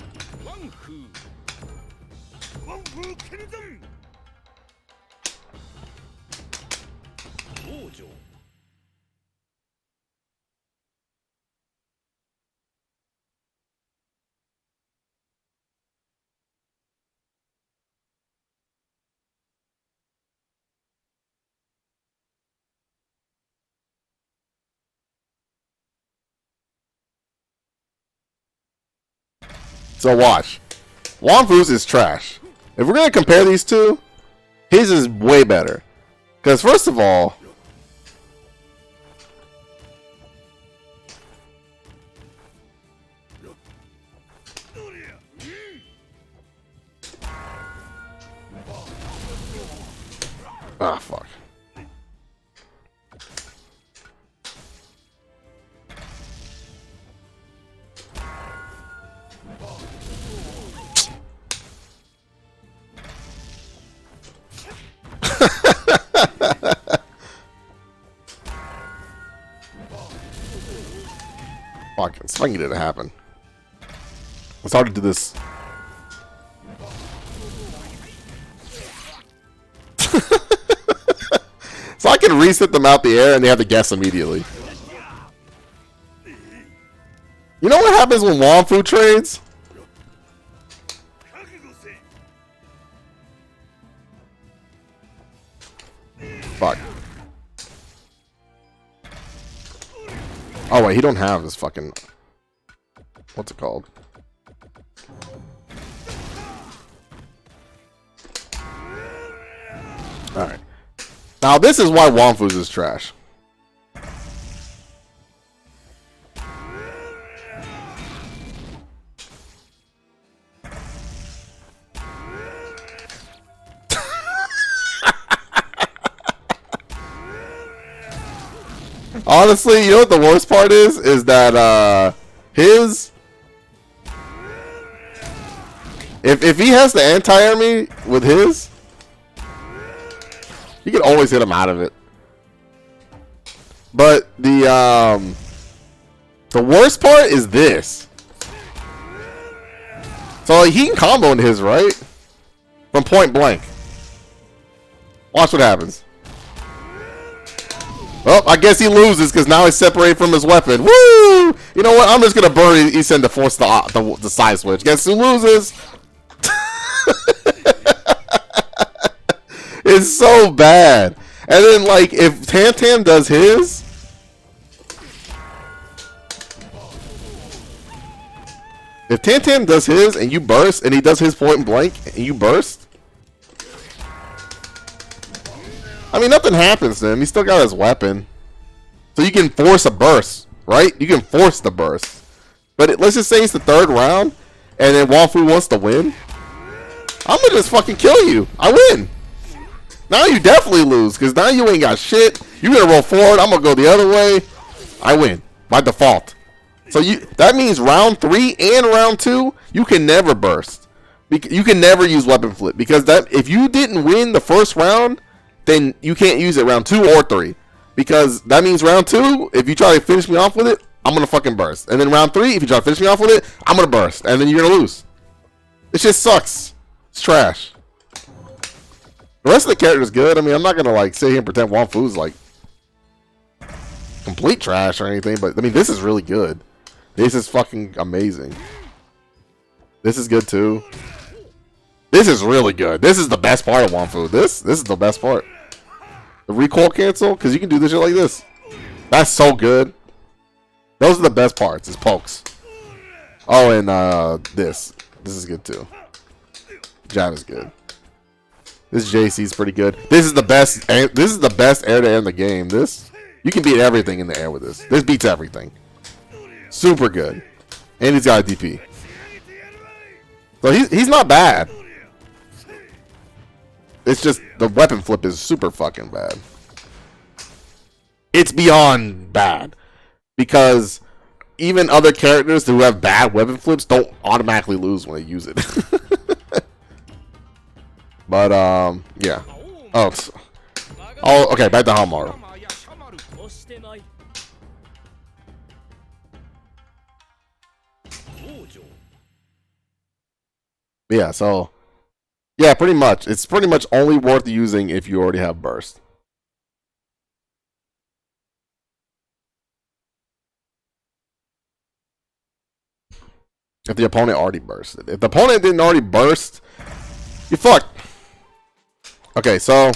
[SPEAKER 2] So watch. Wanfu's is trash. If we're going to compare these two, his is way better. Because first of all, ah, fuck. Fucking swing it to happen. It's hard to do this. So I can reset them out the air and they have to guess immediately. You know what happens when Wanfu trades? Fuck. Oh wait, he don't have this fucking... What's it called? Alright. Now this is why Wanfu's is trash. Honestly, you know what the worst part is? Is that his... If he has the anti-air me with his, you can always hit him out of it. But the worst part is this. So like, he can combo in his, right? From point blank. Watch what happens. Well, I guess he loses because now he's separated from his weapon. Woo! You know what? I'm just gonna burn Isen to force the side switch. Guess who loses? It's so bad. And then, like, if Tantan does his, and you burst, and he does his point blank, and you burst, I mean, nothing happens to him. He still got his weapon. So you can force a burst, right? You can force the burst. But let's just say it's the third round, and then Wanfu wants to win. I'm going to just fucking kill you. I win. Now you definitely lose, because now you ain't got shit. You're going to roll forward. I'm going to go the other way. I win. By default. So that means round 3 and round 2, you can never burst. You can never use weapon flip. Because if you didn't win the first round, then you can't use it round 2 or 3. Because that means round 2, if you try to finish me off with it, I'm going to fucking burst. And then round 3, if you try to finish me off with it, I'm going to burst. And then you're going to lose. It just sucks. It's trash. The rest of the character is good. I mean, I'm not going to like sit here and pretend Wanfu's like complete trash or anything. But I mean, this is really good. This is fucking amazing. This is good too. This is really good. This is the best part of Wanfu. This is the best part. The recoil cancel, because you can do this shit like this. That's so good. Those are the best parts, is pokes. Oh, and this. This is good too. Jab is good. This JC is pretty good. This is the best. This is the best air to air in the game. This, you can beat everything in the air with this. This beats everything. Super good. And he's got a DP. So he's not bad. It's just the weapon flip is super fucking bad. It's beyond bad. Because even other characters who have bad weapon flips don't automatically lose when they use it. But, yeah. Oh, okay, back to Hamaru. Yeah, so... Yeah, pretty much. It's pretty much only worth using if you already have burst. If the opponent already bursted. If the opponent didn't already burst, you fucked. Okay, so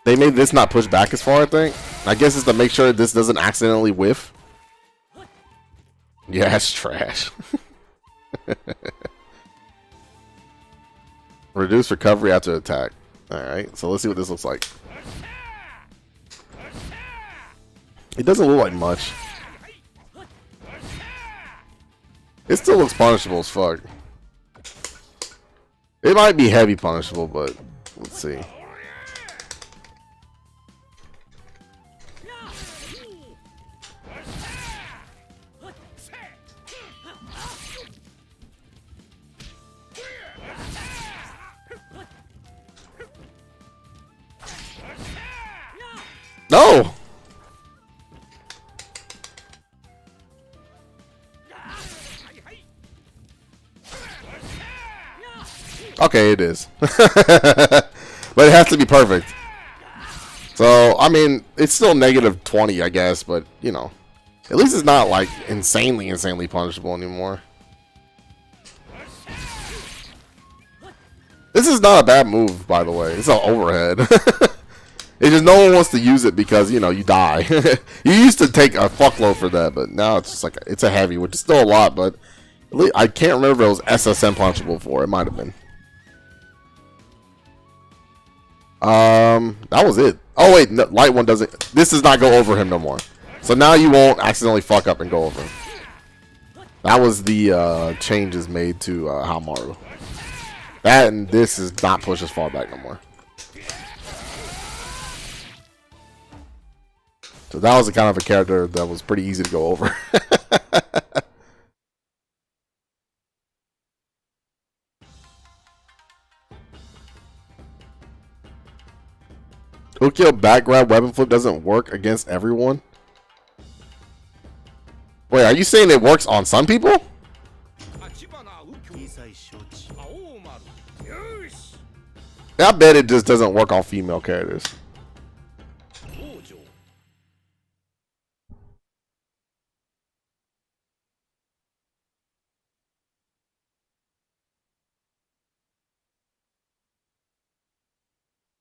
[SPEAKER 2] they made this not push back as far, I think. I guess it's to make sure this doesn't accidentally whiff. Yeah, it's trash. Reduce recovery after attack. Alright, so let's see what this looks like. It doesn't look like much. It still looks punishable as fuck. It might be heavy punishable, but let's see. No! Okay, it is. But it has to be perfect. So, I mean, it's still negative 20, I guess, but, you know. At least it's not, like, insanely punishable anymore. This is not a bad move, by the way. It's an overhead. It's just no one wants to use it because, you know, you die. You used to take a fuckload for that, but now it's just like, it's a heavy, which is still a lot, but I can't remember if it was SSM punchable before. It might have been. That was it. Oh wait, no, light one doesn't. This does not go over him no more. So now you won't accidentally fuck up and go over him. That was the changes made to Hamaru. That and this is not push as far back no more. So that was the kind of a character that was pretty easy to go over. Ukyo back grab weapon flip doesn't work against everyone? Wait, are you saying it works on some people? I bet it just doesn't work on female characters.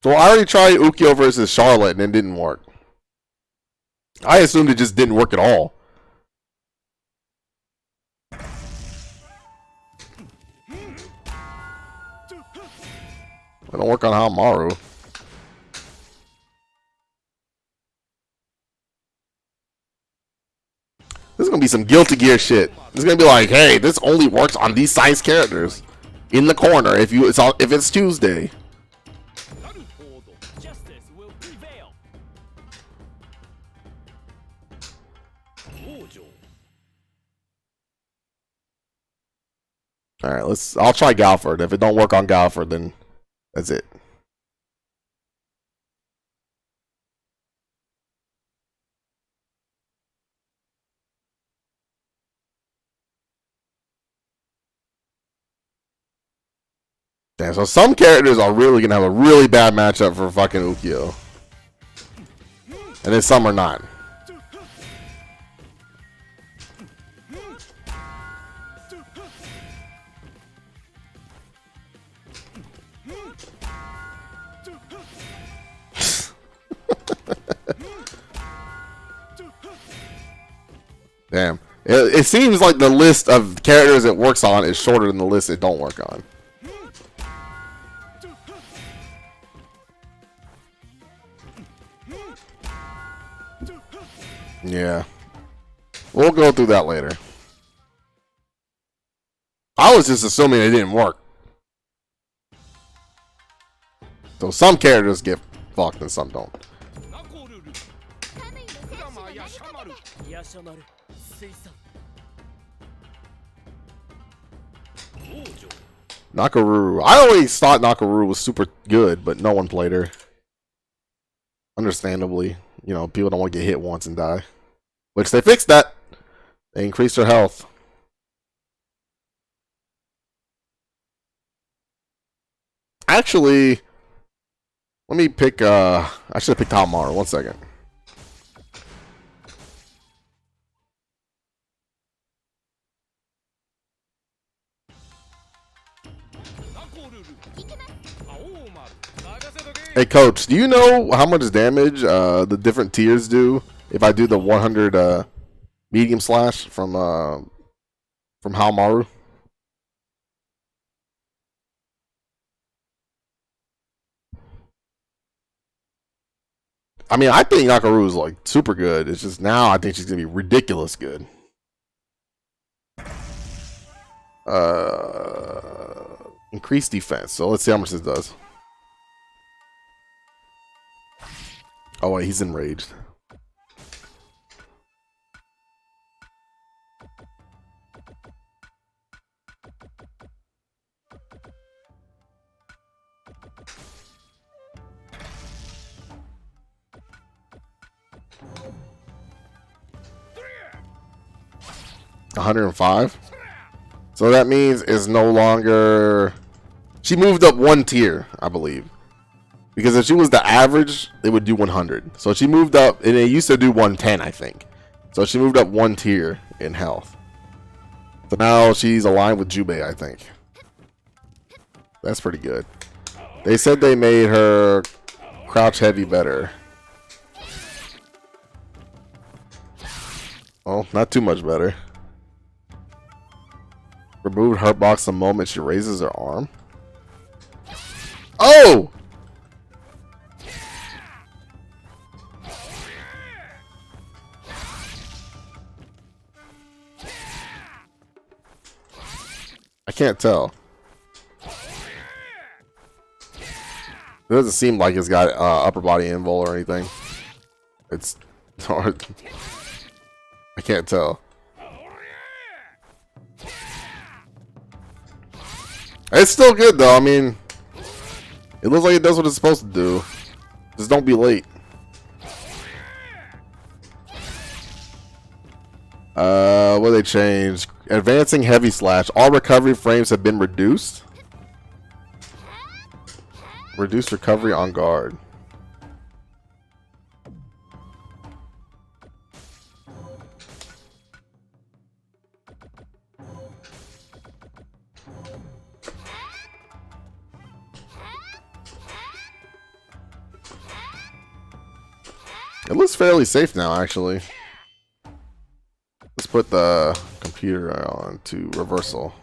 [SPEAKER 2] So I already tried Ukyo versus Charlotte and it didn't work. I assumed it just didn't work at all. It don't work on Hamaru. This is gonna be some Guilty Gear shit. It's gonna be like, hey, this only works on these size characters in the corner if it's Tuesday. All right, I'll try Gaffur. If it don't work on Gaffur, then that's it. Damn, so some characters are really gonna have a really bad matchup for fucking Ukyo, and then some are not. Damn. It seems like the list of characters it works on is shorter than the list it don't work on. Yeah. We'll go through that later. I was just assuming it didn't work. So some characters get fucked and some don't. Naka Roo. I always thought Naka Roo was super good, but no one played her. Understandably. You know, people don't want to get hit once and die. Which they fixed that. They increased her health. Actually, let me pick, I should have picked Hamaru. 1 second. Hey coach, do you know how much damage the different tiers do if I do the 100 medium slash from Hamaru? I mean, I think Naka Roo is like super good. It's just now I think she's gonna be ridiculous good. Increased defense. So let's see how much this does. Oh wait, he's enraged. $105. So that means it's no longer She moved up 1 tier, I believe. Because if she was the average, it would do 100. So she moved up, and it used to do 110, I think. So she moved up 1 tier in health. So now she's aligned with Jubei, I think. That's pretty good. They said they made her crouch heavy better. Oh, not too much better. Remove hurt box the moment she raises her arm. Oh! I can't tell. It doesn't seem like it's got upper body invul or anything. It's hard. I can't tell. It's still good though. I mean, it looks like it does what it's supposed to do. Just don't be late. What they changed? Advancing heavy slash. All recovery frames have been reduced. Reduced recovery on guard. It looks fairly safe now, actually. Let's put the computer on to reversal.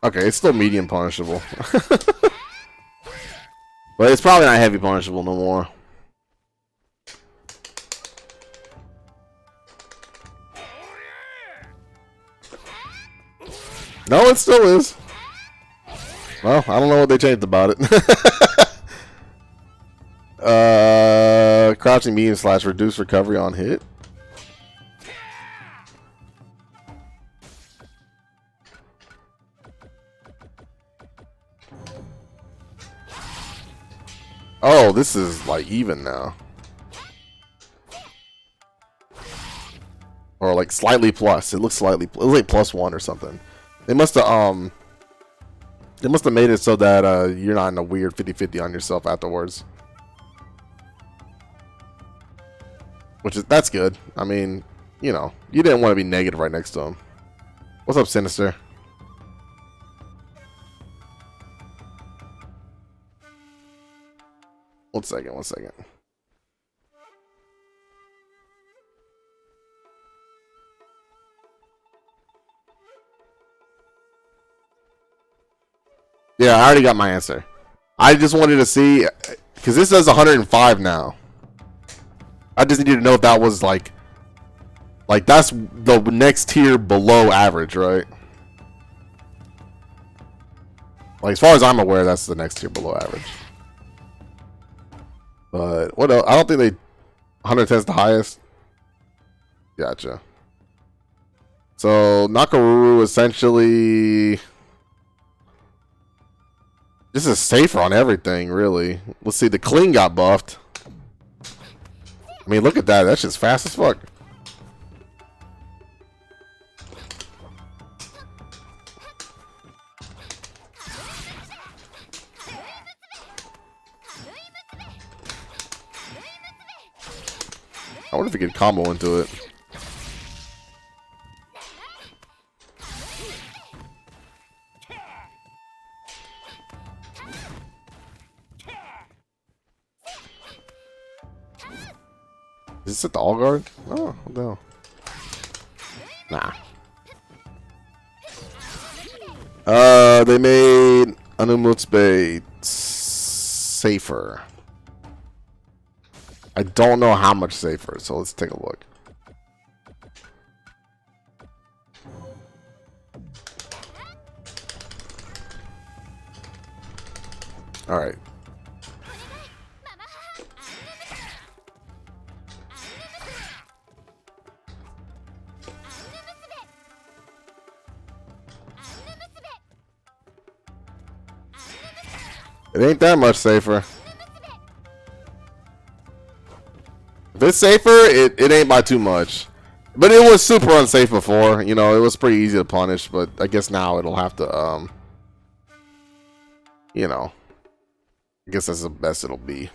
[SPEAKER 2] Okay, it's still medium punishable. But it's probably not heavy punishable no more. No, it still is. Well, I don't know what they changed about it. Crouching medium slash reduce recovery on hit. Oh, this is like even now. Or like slightly plus. It looks slightly, it was like +1 or something. They must have made it so that you're not in a weird 50-50 on yourself afterwards. That's good. I mean, you know, you didn't want to be negative right next to him. What's up, Sinister? One second. Yeah, I already got my answer. I just wanted to see, because this says 105 now. I just needed to know if that was like that's the next tier below average, right? Like, as far as I'm aware, that's the next tier below average. But what else? I don't think they 110 is the highest. Gotcha. So Naka Roo essentially this is safer on everything, really. Let's see, the clean got buffed. I mean, look at that. That's just fast as fuck. I wonder if we could combo into it. Is this at the all guard? Oh, no. Nah. They made Anumutsube safer. I don't know how much safer, so let's take a look. Alright. It ain't that much safer. If it's safer, it ain't by too much. But it was super unsafe before. You know, it was pretty easy to punish. But I guess now it'll have to, you know, I guess that's the best it'll be.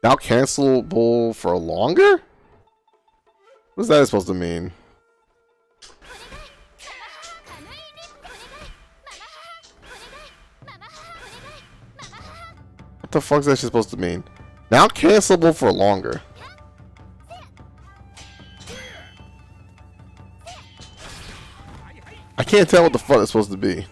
[SPEAKER 2] Now cancelable for longer? What is that supposed to mean? What the fuck is that supposed to mean? Now cancelable for longer. I can't tell what the fuck it's supposed to be.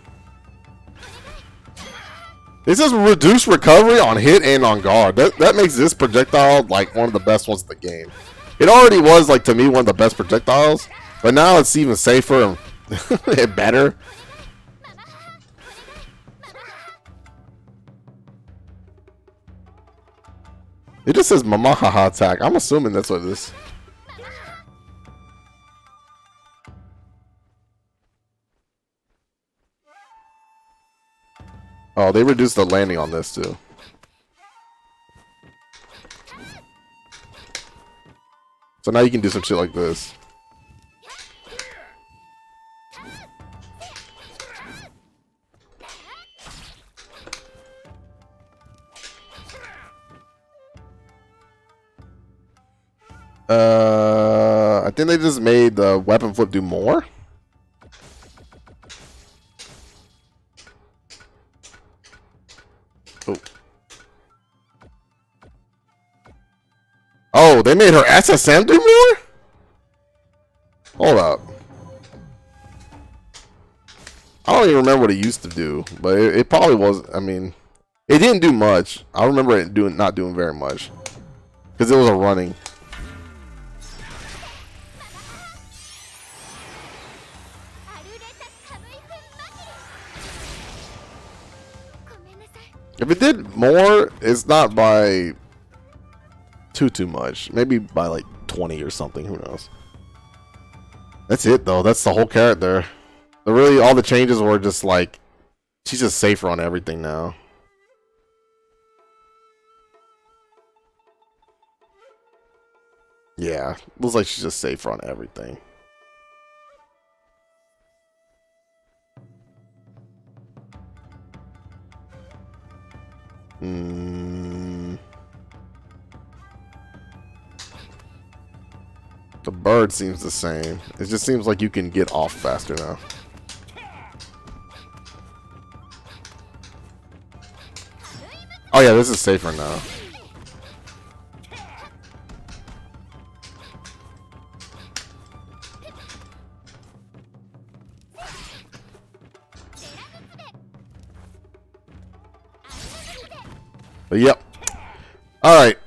[SPEAKER 2] It says reduce recovery on hit and on guard. That makes this projectile like one of the best ones in the game. It already was like to me one of the best projectiles, but now it's even safer and better. It just says Mamahaha attack. I'm assuming that's what it is. Oh, they reduced the landing on this too. So now you can do some shit like this. I think they just made the weapon flip do more. Oh. Oh, they made her SSM do more? Hold up. I don't even remember what it used to do, but it probably was. I mean, it didn't do much. I remember it not doing very much because it was a running. If it did more, it's not by too much. Maybe by like 20 or something. Who knows? That's it though. That's the whole character. But really, all the changes were just like she's just safer on everything now. Yeah, looks like she's just safer on everything. The bird seems the same. It just seems like you can get off faster now. Oh yeah, this is safer now. But yep. Alright.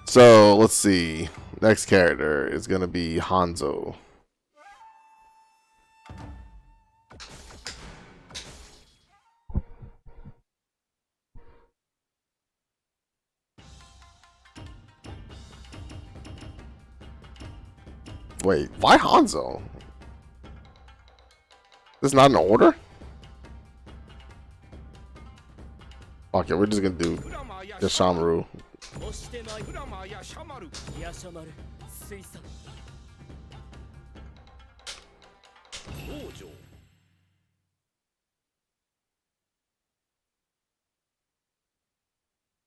[SPEAKER 2] So, let's see. Next character is going to be Hanzo. Wait, why Hanzo? This is not an order? Okay, we're just going to do Kyoshiro.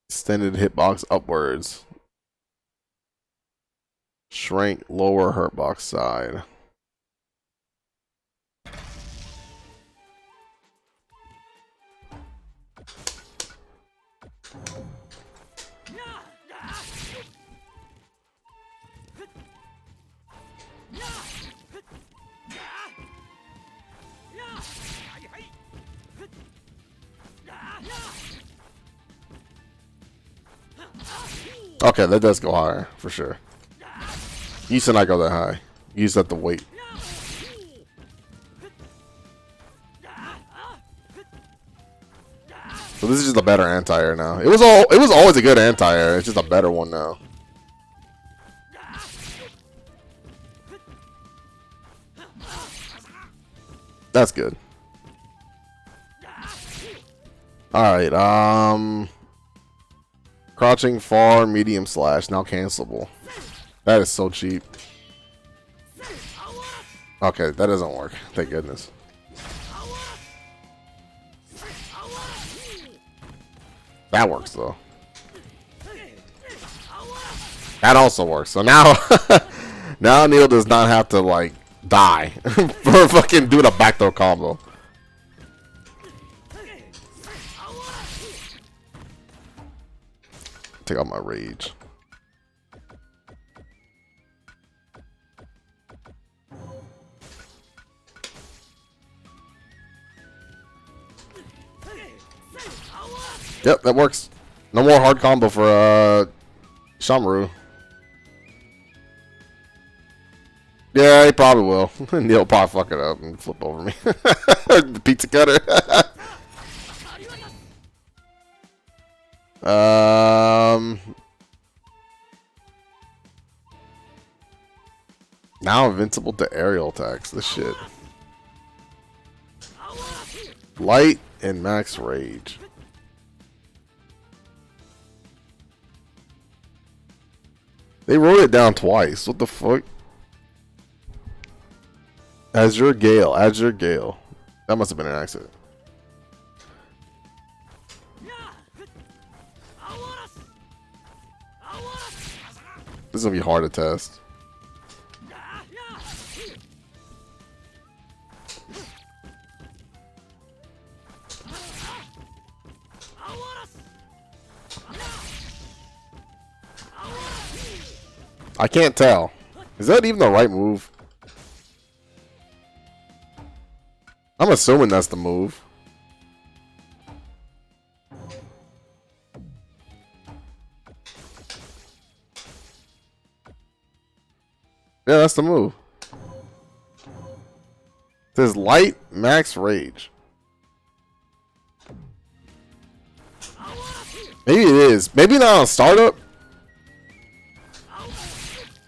[SPEAKER 2] Extended hitbox upwards. Shrink lower hurtbox side. Okay, that does go higher for sure. Used to not go that high. Used to have to wait. So this is just a better anti-air now. It was always a good anti-air. It's just a better one now. That's good. Alright, crouching far, medium slash, now cancelable. That is so cheap. Okay, that doesn't work. Thank goodness. That works though. That also works. So now, now Neil does not have to like die for fucking doing a backdoor combo. Take out my rage. Yep, that works. No more hard combo for Shamaru. Yeah, he probably will. Neil probably fuck it up and flip over me. The pizza cutter. Now invincible to aerial attacks. This shit. Light and max rage. They wrote it down twice. What the fuck? Azure Gale. Azure Gale. That must have been an accident. This is gonna be hard to test. I can't tell. Is that even the right move? I'm assuming that's the move. Yeah, that's the move. It says light max rage. Maybe it is. Maybe not on startup.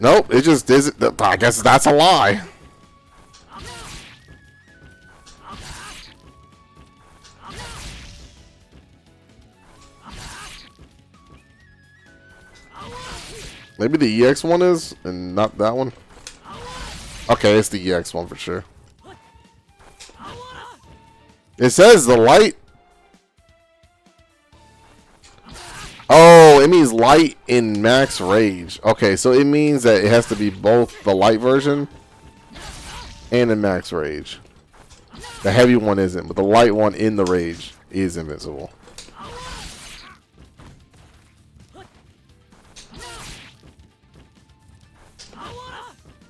[SPEAKER 2] Nope, it just isn't. I guess that's a lie. Maybe the EX one is, and not that one. Okay, it's the EX one for sure. It says the light. Oh, it means light in max rage. Okay, so it means that it has to be both the light version and in max rage. The heavy one isn't, but the light one in the rage is invincible.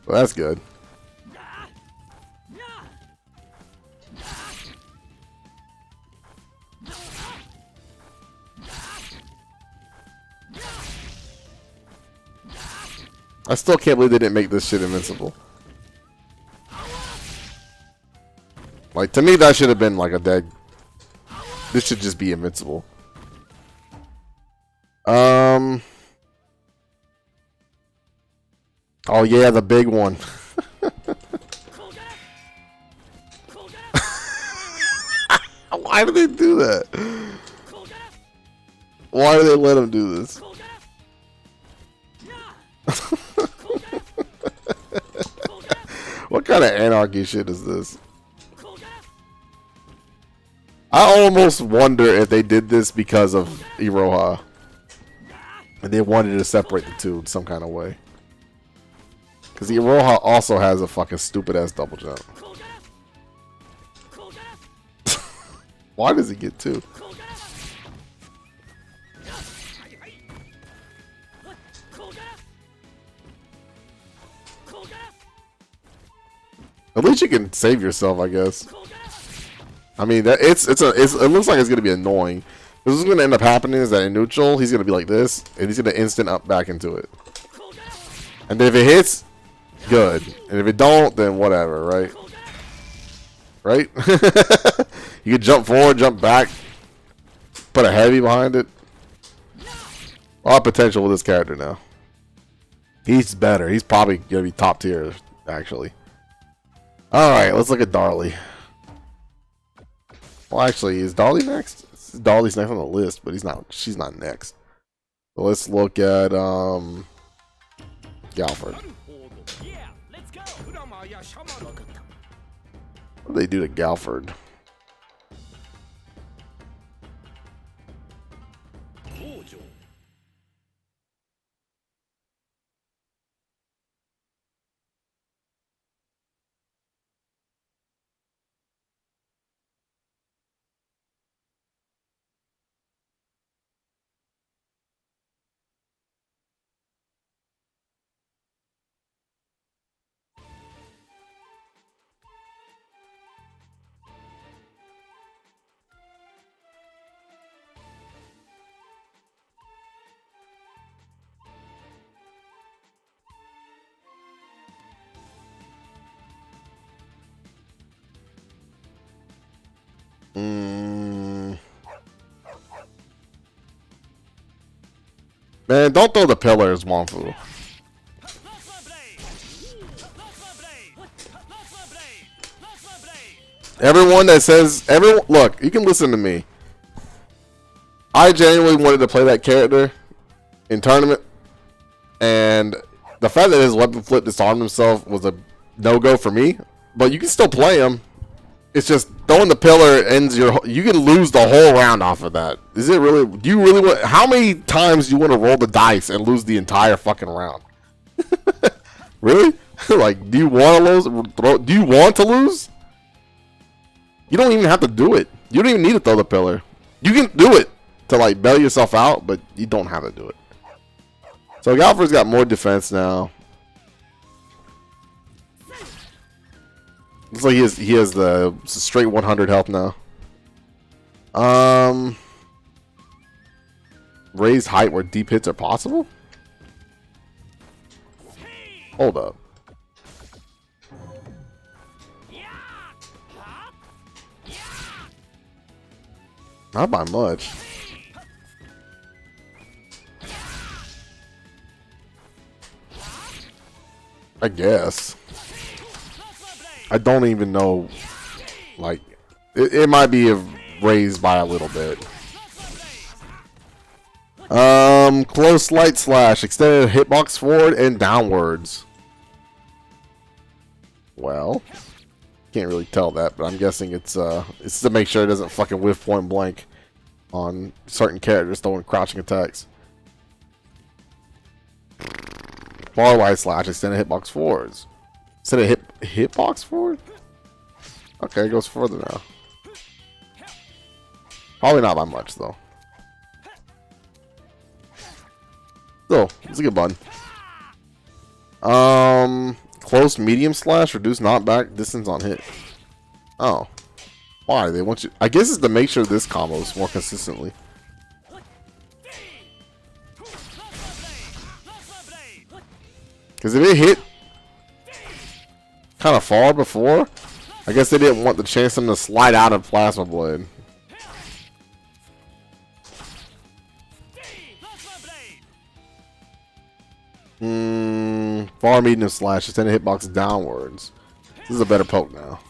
[SPEAKER 2] Well, that's good. I still can't believe they didn't make this shit invincible. Like, to me, that should have been like a dead. This should just be invincible. Oh yeah, the big one. Why do they do that? Why do they let him do this? What kind of anarchy shit is this? I almost wonder if they did this because of Iroha. And they wanted to separate the two in some kind of way. Because Iroha also has a fucking stupid ass double jump. Why does he get two? At least you can save yourself, I guess. I mean, that it looks like it's gonna be annoying. This is gonna end up happening is that in neutral, he's gonna be like this, and he's gonna instant up back into it. And then if it hits, good. And if it don't, then whatever, right? Right? You can jump forward, jump back, put a heavy behind it. A lot of potential with this character now. He's better. He's probably gonna be top tier, actually. Alright, let's look at Dali. Well, actually, is Dali next? Dali's next on the list, but she's not next. So let's look at Gaffur. What do they do to Gaffur? Man, don't throw the pillars, Wonfu. Everyone that says, look, you can listen to me. I genuinely wanted to play that character in tournament, and the fact that his weapon flip disarmed himself was a no-go for me. But you can still play him. It's just throwing the pillar ends you can lose the whole round off of that. Is it really? Do you really want? How many times do you want to roll the dice and lose the entire fucking round? Really? Like, do you want to lose? Do you want to lose? You don't even have to do it. You don't even need to throw the pillar. You can do it to like bail yourself out, but you don't have to do it. So Gaffur's got more defense now. Looks like he has the straight 100 health now. Raise height where deep hits are possible? Hold up. Not by much. I guess. I don't even know. Like, it might be raised by a little bit. Close light slash, extended hitbox forward and downwards. Well, can't really tell that, but I'm guessing it's to make sure it doesn't fucking whiff point blank on certain characters throwing crouching attacks. Bar wide slash, extended hitbox forwards. Extended hitbox forward? Okay, it goes further now. Probably not by much though. Still, it's a good button. Close medium slash, reduce knockback distance on hit. Oh. Why? They want you... I guess it's to make sure this combos more consistently. Because if it hit kind of far before, I guess they didn't want the chance them to slide out of Plasma Blade. Far medium slash, extended hitbox downwards. This is a better poke now.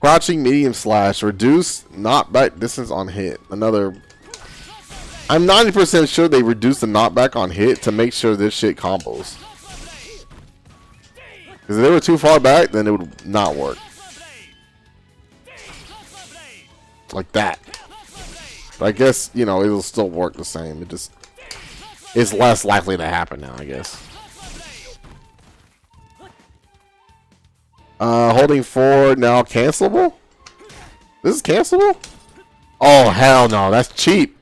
[SPEAKER 2] Crouching medium slash, reduce knockback distance on hit. Another. I'm 90% sure they reduced the knockback on hit to make sure this shit combos. Because if they were too far back, then it would not work. Like that. But I guess, you know, it'll still work the same. It's less likely to happen now, I guess. Holding forward now cancelable? This is cancelable? Oh hell no, that's cheap.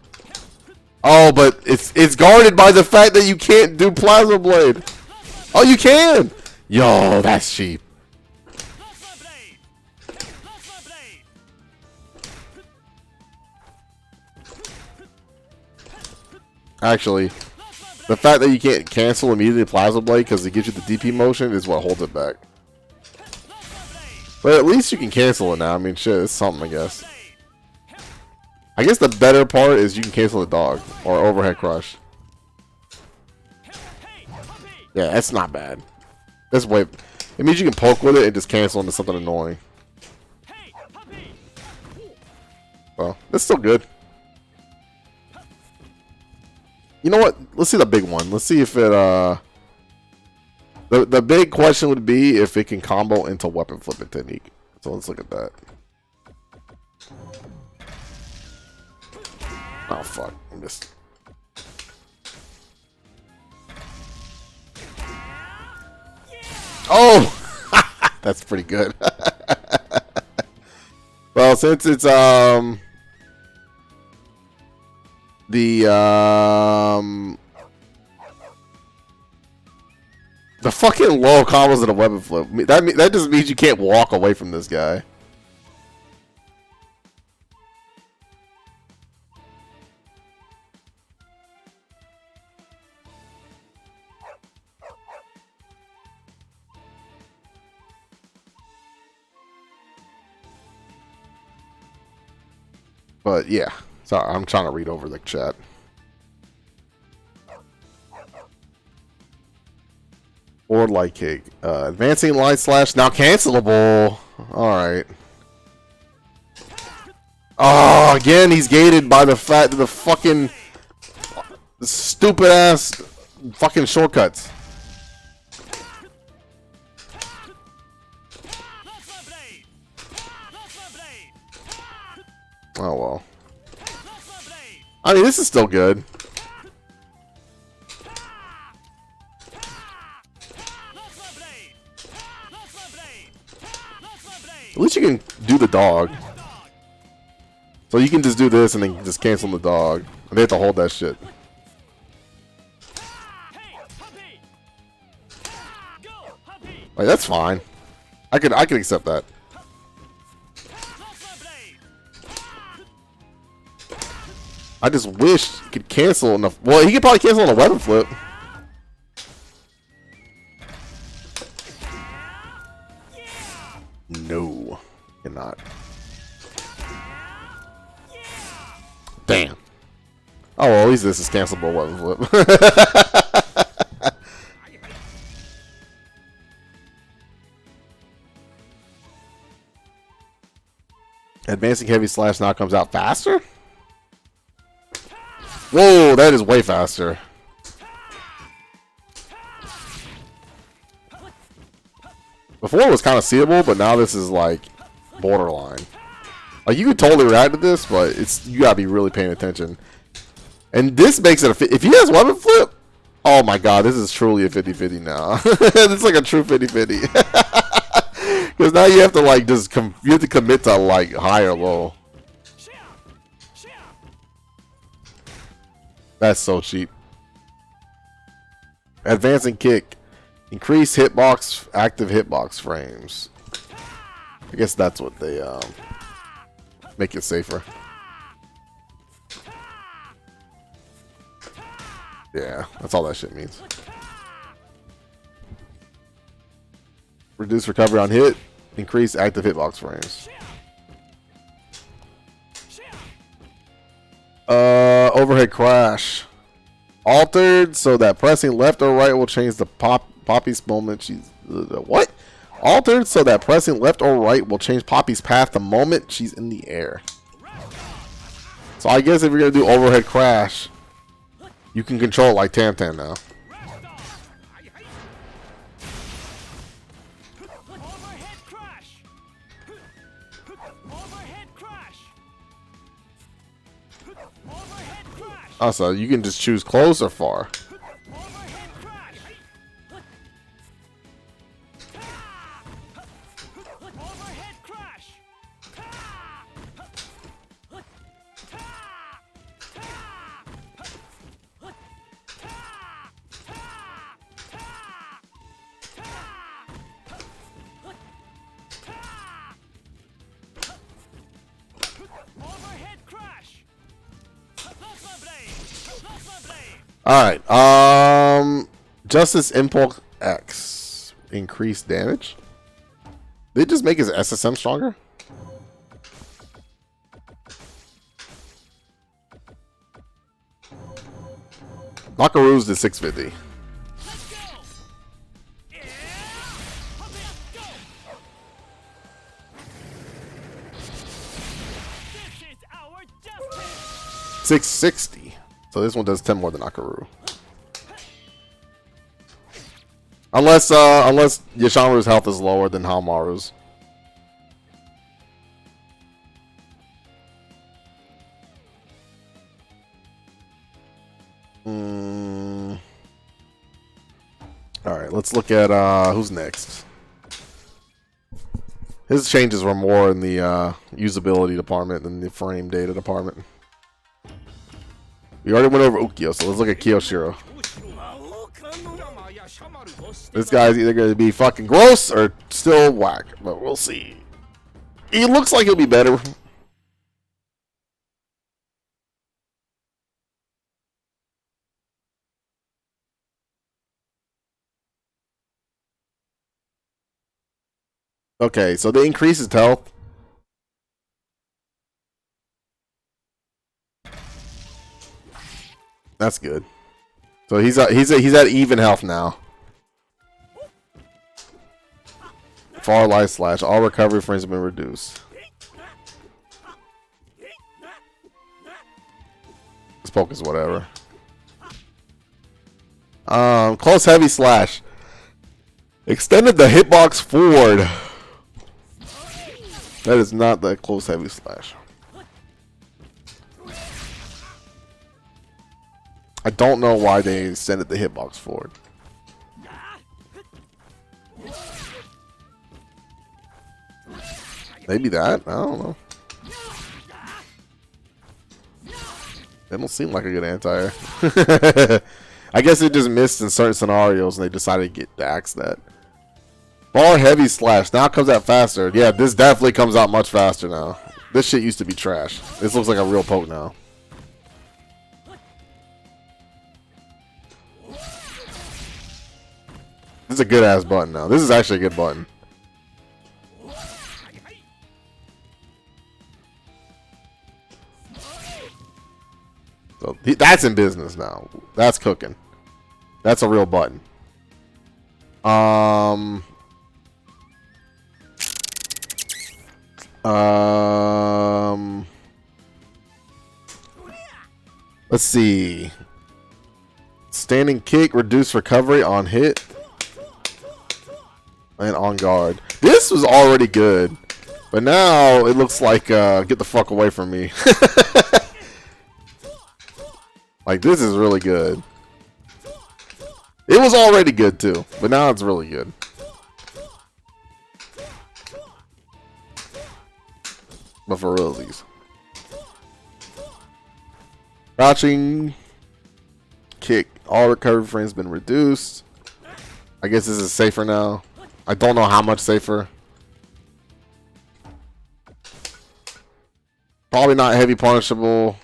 [SPEAKER 2] Oh, but it's guarded by the fact that you can't do Plasma Blade. Oh, you can! Yo, that's cheap. Actually, the fact that you can't cancel immediately Plasma Blade because it gives you the DP motion is what holds it back. But at least you can cancel it now. I mean, shit, it's something, I guess. I guess the better part is you can cancel the dog or overhead crush. Yeah, that's not bad. That's way. It means you can poke with it and just cancel into something annoying. So that's still good. You know what? Let's see the big one. Let's see if it the big question would be if it can combo into weapon flipping technique. So let's look at that. Oh fuck, I missed. Oh, that's pretty good. Well, since it's the fucking low combos of the weapon flip. That just means you can't walk away from this guy. But yeah, sorry, I'm trying to read over the chat. Or light kick. Advancing light slash, now cancelable. Alright. Oh, again, he's gated by the fact that the fucking stupid ass fucking shortcuts. Oh well. I mean, this is still good. At least you can do the dog. So you can just do this and then just cancel the dog. And they have to hold that shit. Like, that's fine. I could accept that. I just wish he could cancel enough. Well, he could probably cancel on a weapon flip. No, cannot. Damn. Oh, well, at least this is cancelable weapon flip. Advancing heavy slash now comes out faster? Whoa, that is way faster. Before it was kind of seeable, but now this is like borderline. Like you could totally react to this, but it's you gotta be really paying attention. And this makes it a if he has weapon flip, oh my god, this is truly a 50-50 now. It's like a true 50-50. Because now you have to like just you have to commit to like high or low. That's so cheap. Advancing kick. Increase hitbox, active hitbox frames. I guess that's what they make it safer. Yeah, that's all that shit means. Reduce recovery on hit. Increase active hitbox frames. Overhead crash. Altered so that pressing left or right will change the Poppy's moment she's what? Altered so that pressing left or right will change Poppy's path the moment she's in the air. So I guess if you're gonna do overhead crash, you can control it like Tam Tam now. Also, you can just choose close or far. Alright, Justice Impulse X. Increased damage? Did it just make his SSM stronger? Naka Roo's the 650.
[SPEAKER 3] This is our
[SPEAKER 2] 660. So this one does 10 more than Naka Roo. Unless Yoshimaru's health is lower than Haomaru's. Alright, let's look at who's next. His changes were more in the usability department than the frame data department. We already went over Ukyo, so let's look at Kyoshiro. This guy's either going to be fucking gross or still whack, but we'll see. He looks like he'll be better. Okay, so they increase his health. That's good. So he's at even health now. Far life slash. All recovery frames have been reduced. This poke is whatever. Close heavy slash. Extended the hitbox forward. That is not the close heavy slash. I don't know why they extended the hitbox forward. Maybe that? I don't know. They don't seem like a good anti-air. I guess it just missed in certain scenarios and they decided to axe that. Bar heavy slash. Now it comes out faster. Yeah, this definitely comes out much faster now. This shit used to be trash. This looks like a real poke now. This is a good ass button now. This is actually a good button. So that's in business now. That's cooking. That's a real button. Let's see. Standing kick, reduce recovery on hit and on guard. This was already good, but now it looks like get the fuck away from me. Like, this is really good. It was already good too, but now it's really good. But for realsies. Crouching kick. All recovery frames been reduced. I guess this is safer now. I don't know how much safer. Probably not heavy punishable.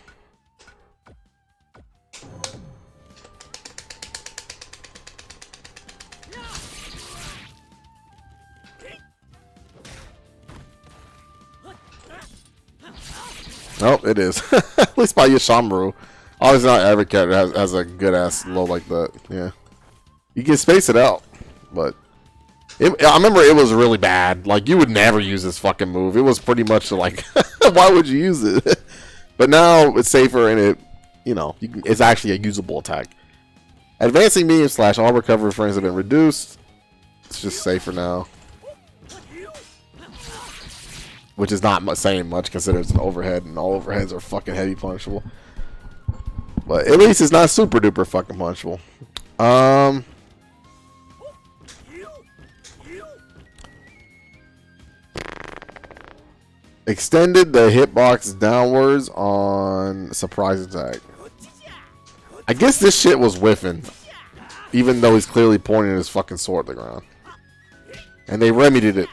[SPEAKER 2] Nope, it is. At least by Yoshimaru. Obviously not every character has a good ass low like that. Yeah. You can space it out. But I remember it was really bad. Like, you would never use this fucking move. It was pretty much like, why would you use it? But now it's safer and it, you know, it's actually a usable attack. Advancing medium slash. All recovery frames have been reduced. It's just safer now. Which is not saying much considering it's an overhead, and all overheads are fucking heavy punishable. But at least it's not super duper fucking punishable. Extended the hitbox downwards on surprise attack. I guess this shit was whiffing, even though he's clearly pointing his fucking sword at the ground. And they remedied it,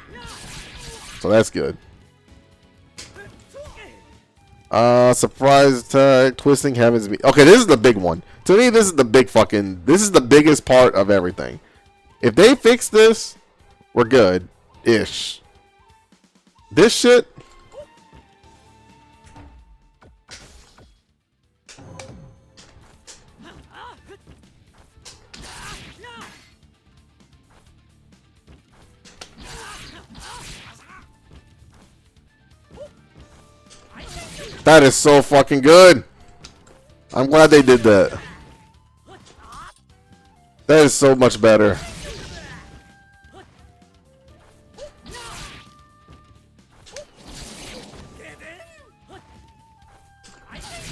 [SPEAKER 2] so that's good. Surprise attack, twisting heavens. Okay, this is the big one. To me, this is the big fucking. This is the biggest part of everything. If they fix this, we're good. Ish. This shit. That is so fucking good. I'm glad they did that. That is so much better.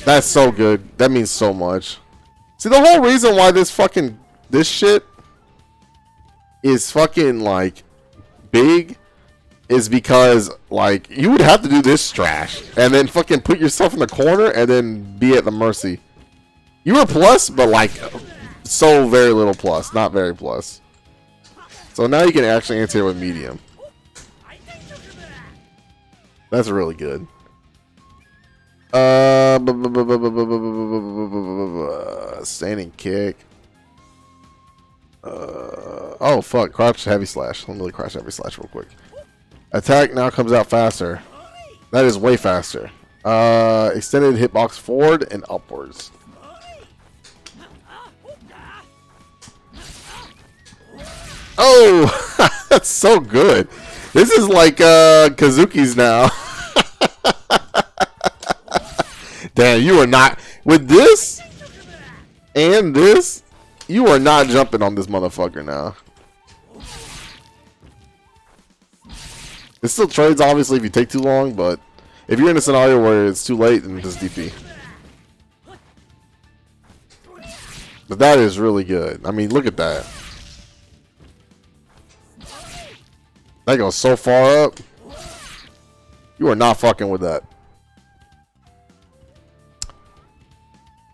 [SPEAKER 2] That's so good. That means so much. See, the whole reason why this shit is fucking like big is because like you would have to do this trash and then fucking put yourself in the corner and then be at the mercy. You were plus, but like so very little plus, not very plus. So now you can actually answer it with medium. That's really good. Standing kick. Oh fuck, crouch heavy slash. Let me crouch heavy slash real quick. Attack now comes out faster. That is way faster. Extended hitbox forward and upwards. Oh, that's so good. This is like Kazuki's now. Damn, you are not with this and this. You are not jumping on this motherfucker now. It still trades obviously if you take too long, but if you're in a scenario where it's too late, then just DP. But that is really good. I mean, look at that. That goes so far up. You are not fucking with that.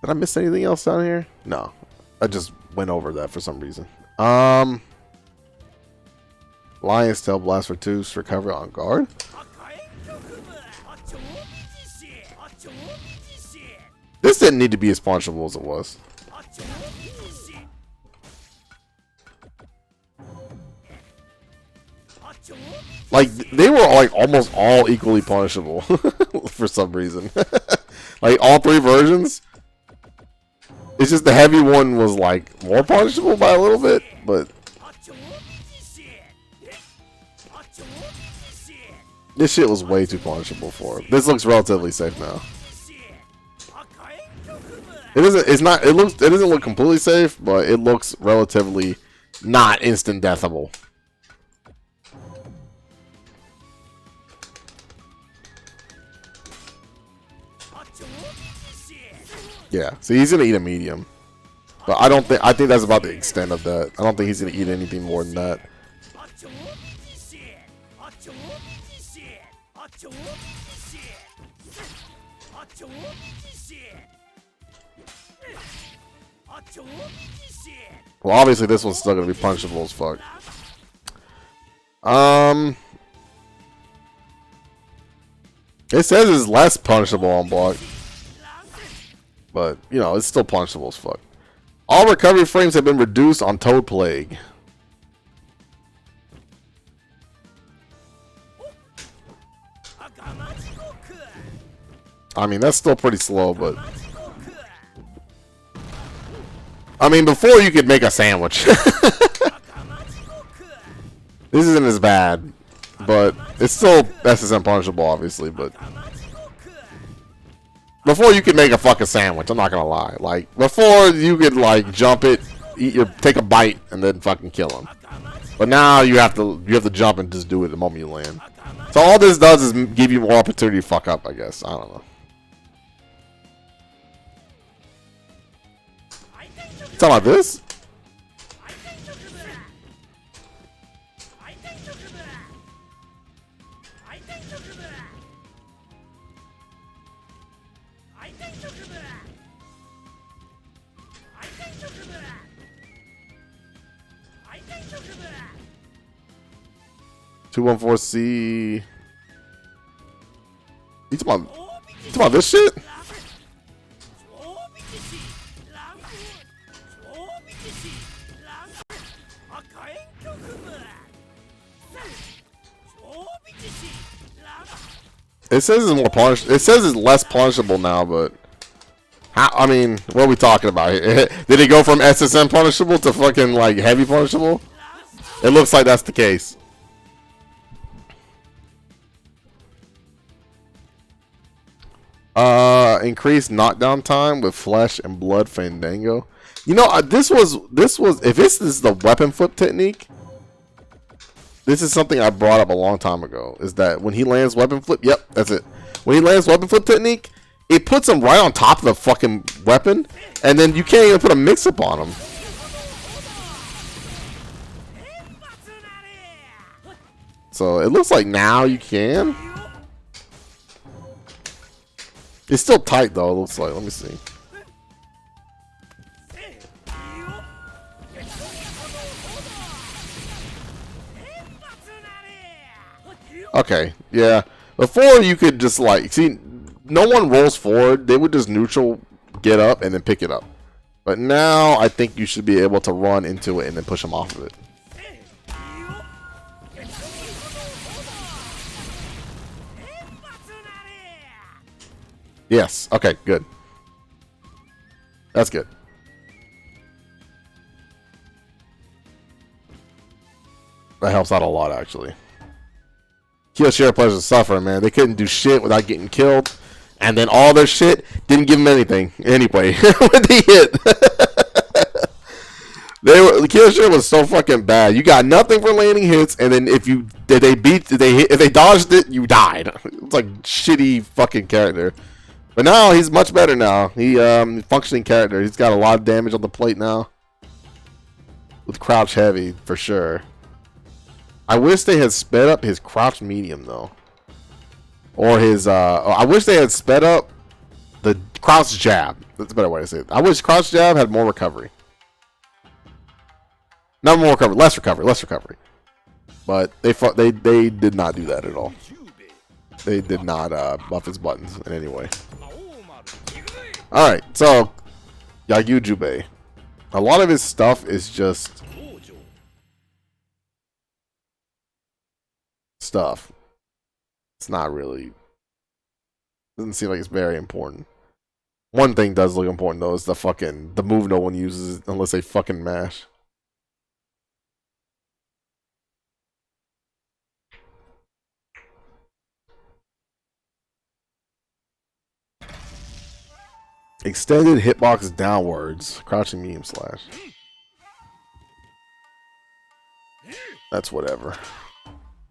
[SPEAKER 2] Did I miss anything else down here? No. I just went over that for some reason. Lion's Tail Blast for 2 to recover on guard. This didn't need to be as punchable as it was. Like, they were like almost all equally punishable for some reason. Like, all three versions. It's just the heavy one was like more punishable by a little bit, but this shit was way too punishable for it. This looks relatively safe now. It isn't. It's not. It looks. It doesn't look completely safe, but it looks relatively not instant deathable. Yeah, so he's gonna eat a medium, but I don't think. I think that's about the extent of that. I don't think he's gonna eat anything more than that. Well, obviously this one's still gonna be punchable as fuck. It says it's less punishable on block. But, you know, it's still punchable as fuck. All recovery frames have been reduced on Toad Plague. I mean, that's still pretty slow, but... I mean, before you could make a sandwich. This isn't as bad. But, it's still SSM punchable, obviously, but... Before you could make a fucking sandwich, I'm not gonna lie. Like, before you could, like, jump it, take a bite, and then fucking kill him. But now you have to jump and just do it the moment you land. So all this does is give you more opportunity to fuck up, I guess. I don't know. Talking about this? C. You talking about this shit? It says it's more punish. It says it's less punishable now, but how, I mean, what are we talking about here? Did it go from SSM punishable to fucking like heavy punishable? It looks like that's the case. Increased knockdown time with Flesh and Blood Fandango. You know, this was if this is the weapon flip technique, this is something I brought up a long time ago. Is that when he lands weapon flip? Yep, that's it. When he lands weapon flip technique, it puts him right on top of the fucking weapon, and then you can't even put a mix up on him. So it looks like now you can. It's still tight though, it looks like. Let me see. Okay, yeah. Before you could just like, see, no one rolls forward. They would just neutral, get up, and then pick it up. But now I think you should be able to run into it and then push them off of it. Yes. Okay, good. That's good. That helps out a lot, actually. Kyoshiro players are suffering, man. They couldn't do shit without getting killed. And then all their shit didn't give them anything. Anyway, when they hit. Kyoshiro was so fucking bad. You got nothing for landing hits, and then if they dodged it, you died. It's like shitty fucking character. But now he's much better now. He functioning character. He's got a lot of damage on the plate now. With crouch heavy, for sure. I wish they had sped up his crouch medium though. Or his I wish they had sped up the crouch jab. That's a better way to say it. I wish crouch jab had more recovery. Not more recovery, less recovery. But they did not do that at all. They did not buff his buttons in any way. Alright, so Yagyu Jubei. A lot of his stuff is just stuff. It's not really, doesn't seem like it's very important. One thing does look important though, is the move no one uses unless they fucking mash. Extended hitbox downwards, crouching medium slash. That's whatever.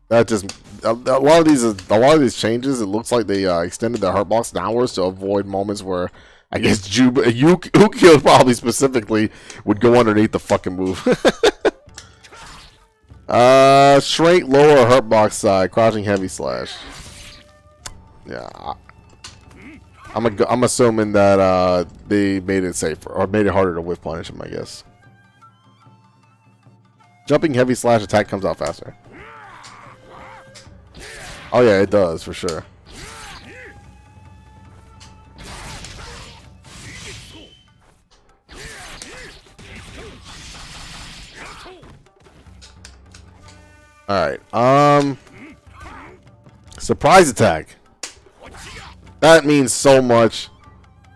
[SPEAKER 2] That just a lot of these changes. It looks like they extended the hitbox downwards to avoid moments where I guess Ukyo probably specifically would go underneath the fucking move. Shrink lower hitbox side, crouching heavy slash. Yeah. I'm assuming that they made it safer or made it harder to whiff punish him, I guess. Jumping heavy slash attack comes out faster. Oh yeah, it does for sure. All right. Surprise attack. That means so much.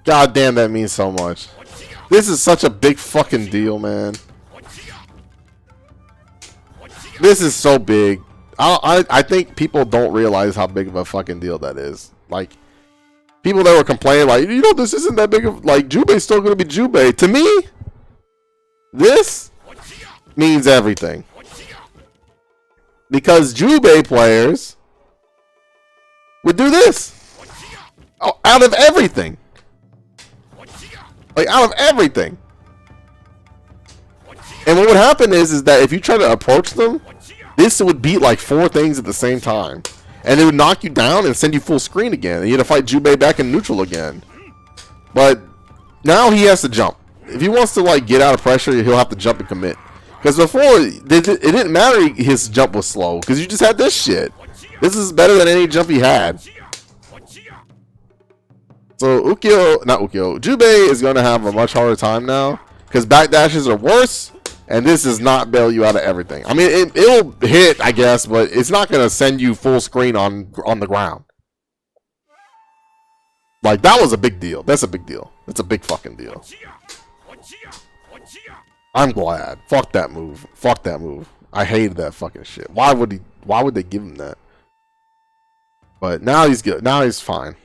[SPEAKER 2] God damn, that means so much. This is such a big fucking deal, man. This is so big. I think people don't realize how big of a fucking deal that is. Like, people that were complaining, like, you know, this isn't that big of, like, Jubei's still gonna be Jubei. To me, this means everything. Because Jubei players would do this. Oh, out of everything. Like, out of everything. And what would happen is that if you try to approach them, this would beat like 4 things at the same time. And it would knock you down and send you full screen again. And you had to fight Jubei back in neutral again. But now he has to jump. If he wants to like get out of pressure, he'll have to jump and commit. Because before, it didn't matter his jump was slow. Because you just had this shit. This is better than any jump he had. So Jubei is going to have a much harder time now. Because backdashes are worse. And this does not bail you out of everything. I mean, it'll hit, I guess, but it's not going to send you full screen on the ground. Like, that was a big deal. That's a big deal. That's a big fucking deal. I'm glad. Fuck that move. Fuck that move. I hated that fucking shit. Why would they give him that? But now he's good. Now he's fine.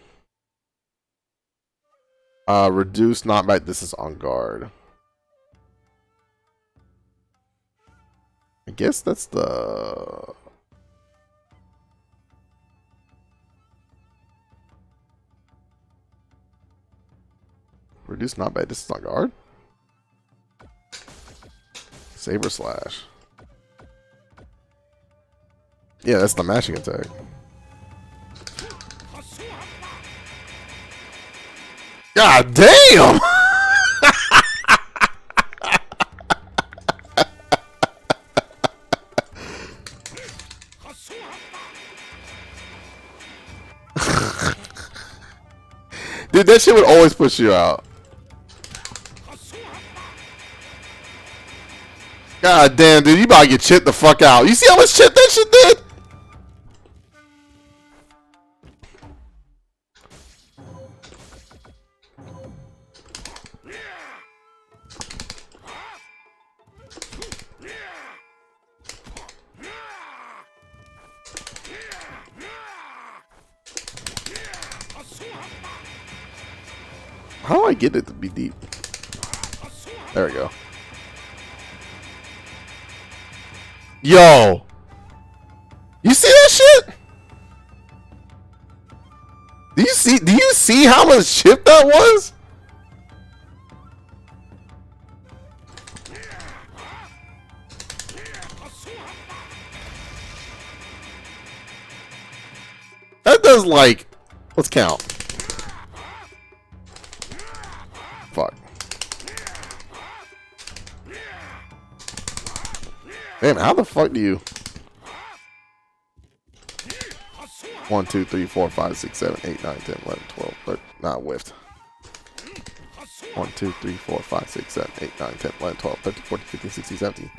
[SPEAKER 2] Reduce knockback. This is on guard. I guess that's the... Reduce knockback. This is on guard. Saber slash. Yeah, that's the mashing attack. God damn! Dude, that shit would always push you out. God damn, dude, you about to get chit the fuck out. You see how much chit that shit did? How do I get it to be deep? There we go. Yo! You see that shit? Do you see how much chip that was? That does like, let's count. Fuck. Damn, how the fuck do you? 1, 2, 3, 4, 5, 6, 7, 8, 9, 10, 11, 12, 13. Not whiffed. 1, 2, 3, 4, 5, 6, 7, 8, 9, 10, 11, 12, 13, 14, 15, 16, 17.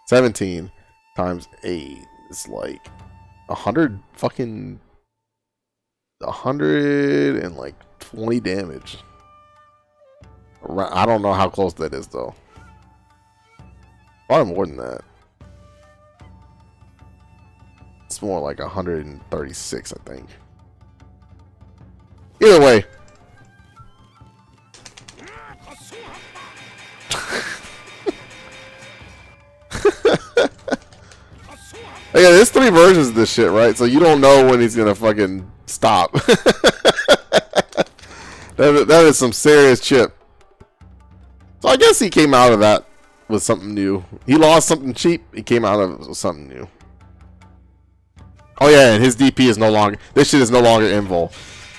[SPEAKER 2] 17 times 8 is like 100 fucking 120 damage. I don't know how close that is though. Probably more than that. It's more like 136, I think. Either way. Yeah, there's 3 versions of this shit, right? So you don't know when he's gonna fucking stop. That is some serious chip. So I guess he came out of that with something new. He lost something cheap. He came out of it with something new. Oh yeah, and his DP is no longer... This shit is no longer invul.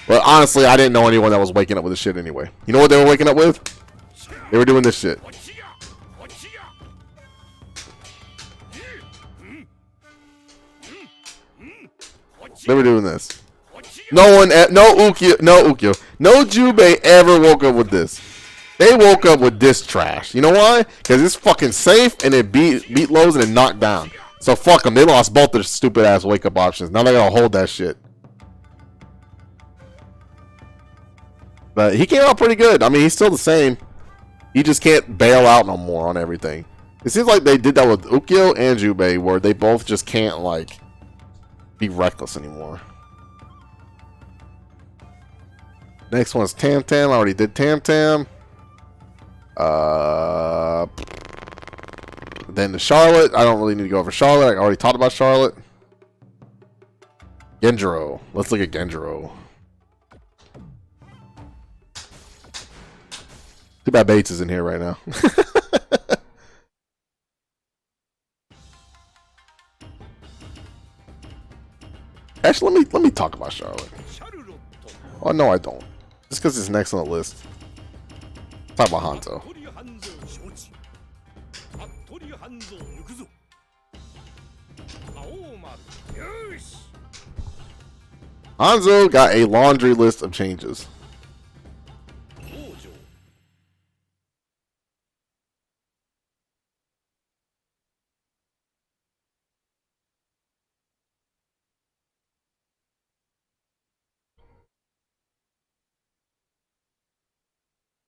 [SPEAKER 2] But honestly, I didn't know anyone that was waking up with this shit anyway. You know what they were waking up with? They were doing this shit. They were doing this. No one... No Ukyo. No Jubei ever woke up with this. They woke up with this trash. You know why? Because it's fucking safe and it beat lows and it knocked down. So fuck them. They lost both their stupid ass wake up options. Now they gotta hold that shit. But he came out pretty good. I mean, he's still the same. He just can't bail out no more on everything. It seems like they did that with Ukyo and Jubei, where they both just can't like be reckless anymore. Next one's Tam Tam. I already did Tam Tam. Then the Charlotte. I don't really need to go over Charlotte. I already talked about Charlotte. Genjiro. Let's look at Genjiro. Too bad Bates is in here right now. Actually, let me talk about Charlotte. Oh no, I don't. Just because it's next on the list. Talk about Hanzo. Hanzo got a laundry list of changes.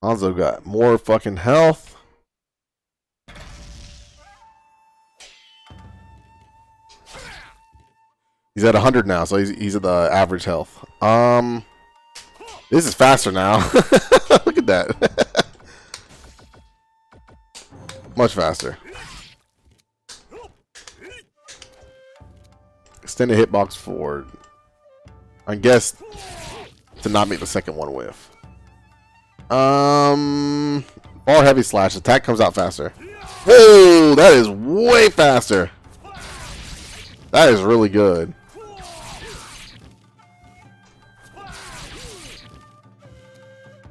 [SPEAKER 2] Hanzo got more fucking health. He's at 100 now, so he's at the average health. This is faster now. Look at at that. Much faster. Extend the hitbox forward. I guess to not make the second one whiff. Bar heavy slash. Attack comes out faster. Whoa, that is way faster. That is really good.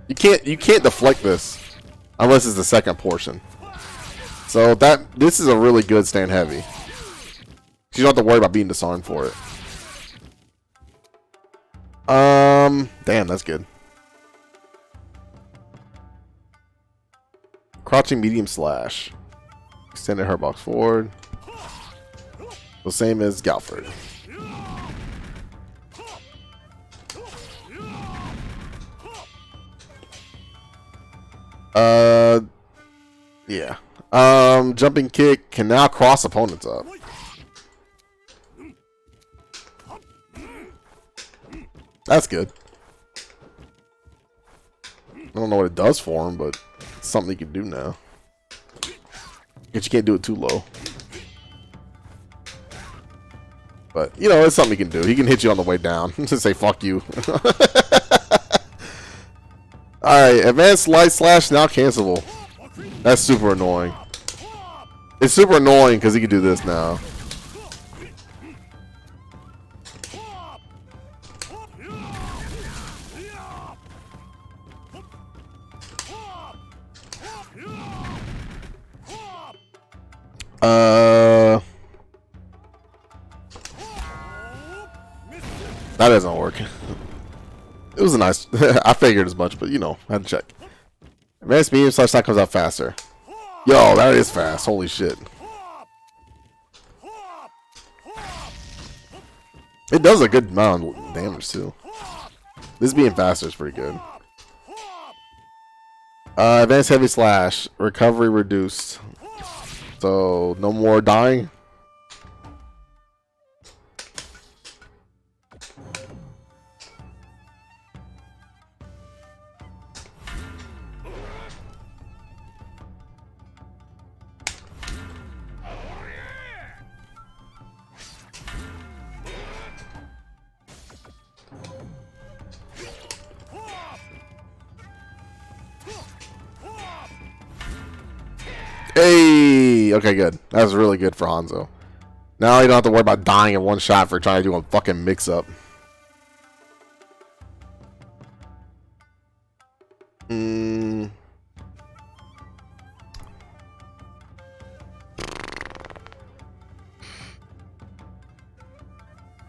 [SPEAKER 2] You can't deflect this unless it's the second portion. So this is a really good stand heavy. You don't have to worry about being disarmed for it. Damn, that's good. Crouching medium slash. Extended her box forward. The same as Gaffur. Yeah. Jumping kick can now cross opponents up. That's good. I don't know what it does for him, but it's something he can do now. Guess you can't do it too low. But, you know, it's something he can do. He can hit you on the way down. Just say, fuck you. Alright, advanced light slash now cancelable. That's super annoying. It's super annoying because he can do this now. That doesn't work. It was a nice. I figured as much, but you know, I had to check. Advanced medium slash that comes out faster. Yo, that is fast. Holy shit. It does a good amount of damage too. This being faster is pretty good. Advanced heavy slash. Recovery reduced. So, no more dying. Hey! Okay, good. That was really good for Hanzo. Now you don't have to worry about dying in one shot for trying to do a fucking mix-up.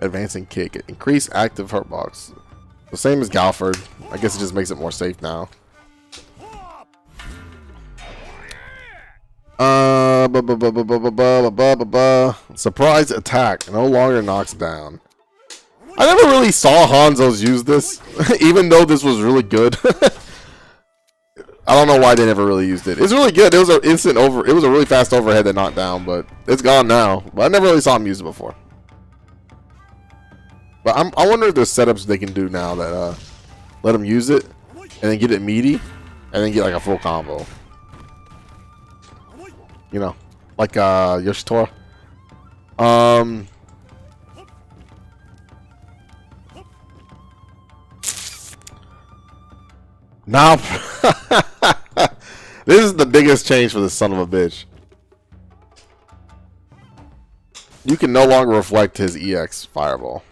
[SPEAKER 2] Advancing kick. Increase active hurt box. The same as Gaffur. I guess it just makes it more safe now. Surprise attack. No longer knocks down. I never really saw Hanzo's use this, even though this was really good. I don't know why they never really used it. It's really good. It was an instant over. It was a really fast overhead that knocked down, but it's gone now. But I never really saw him use it before. But I wonder if there's setups they can do now that let him use it and then get it meaty and then get like a full combo. You know, like Yoshitora. Now, this is the biggest change for this son of a bitch. You can no longer reflect his EX fireball.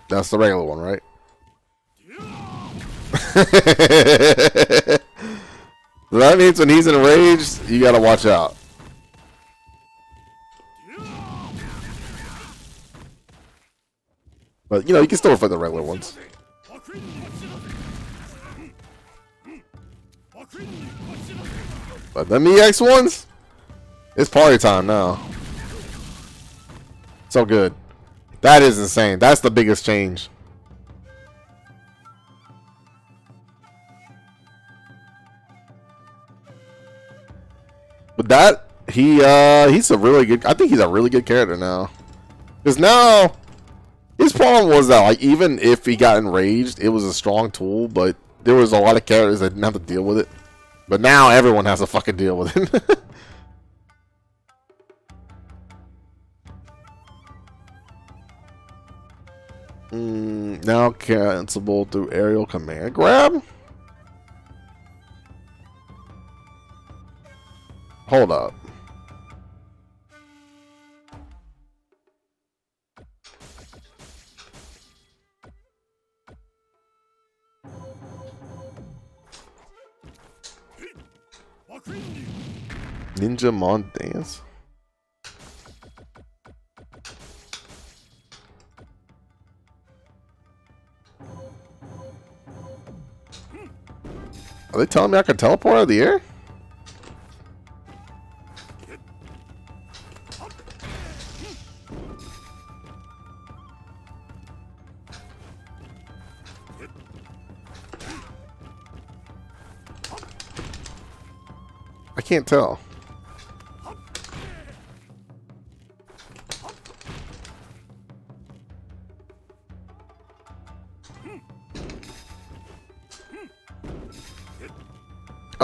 [SPEAKER 2] That's the regular one, right? So that means when he's enraged, you gotta watch out. But you know, you can still reflect the regular ones. But them EX ones, it's party time now. So good. That is insane. That's the biggest change. But that he's a really good. I think he's a really good character now. Because now, his problem was that, like, even if he got enraged, it was a strong tool, but there was a lot of characters that didn't have to deal with it. But now everyone has to fucking deal with it. Now cancelable through aerial command grab? Hold up. Ninja Mon Dance? Are they telling me I can teleport out of the air? I can't tell.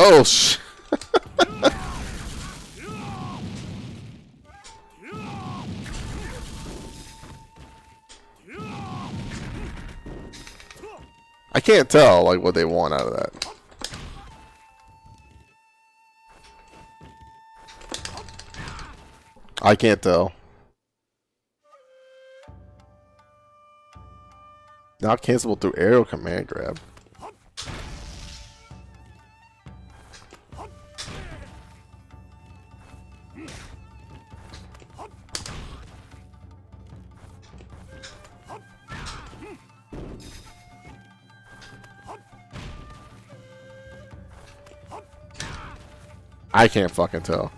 [SPEAKER 2] Oh, I can't tell, like, what they want out of that. I can't tell. Not cancelable through aerial command grab. I can't fucking tell.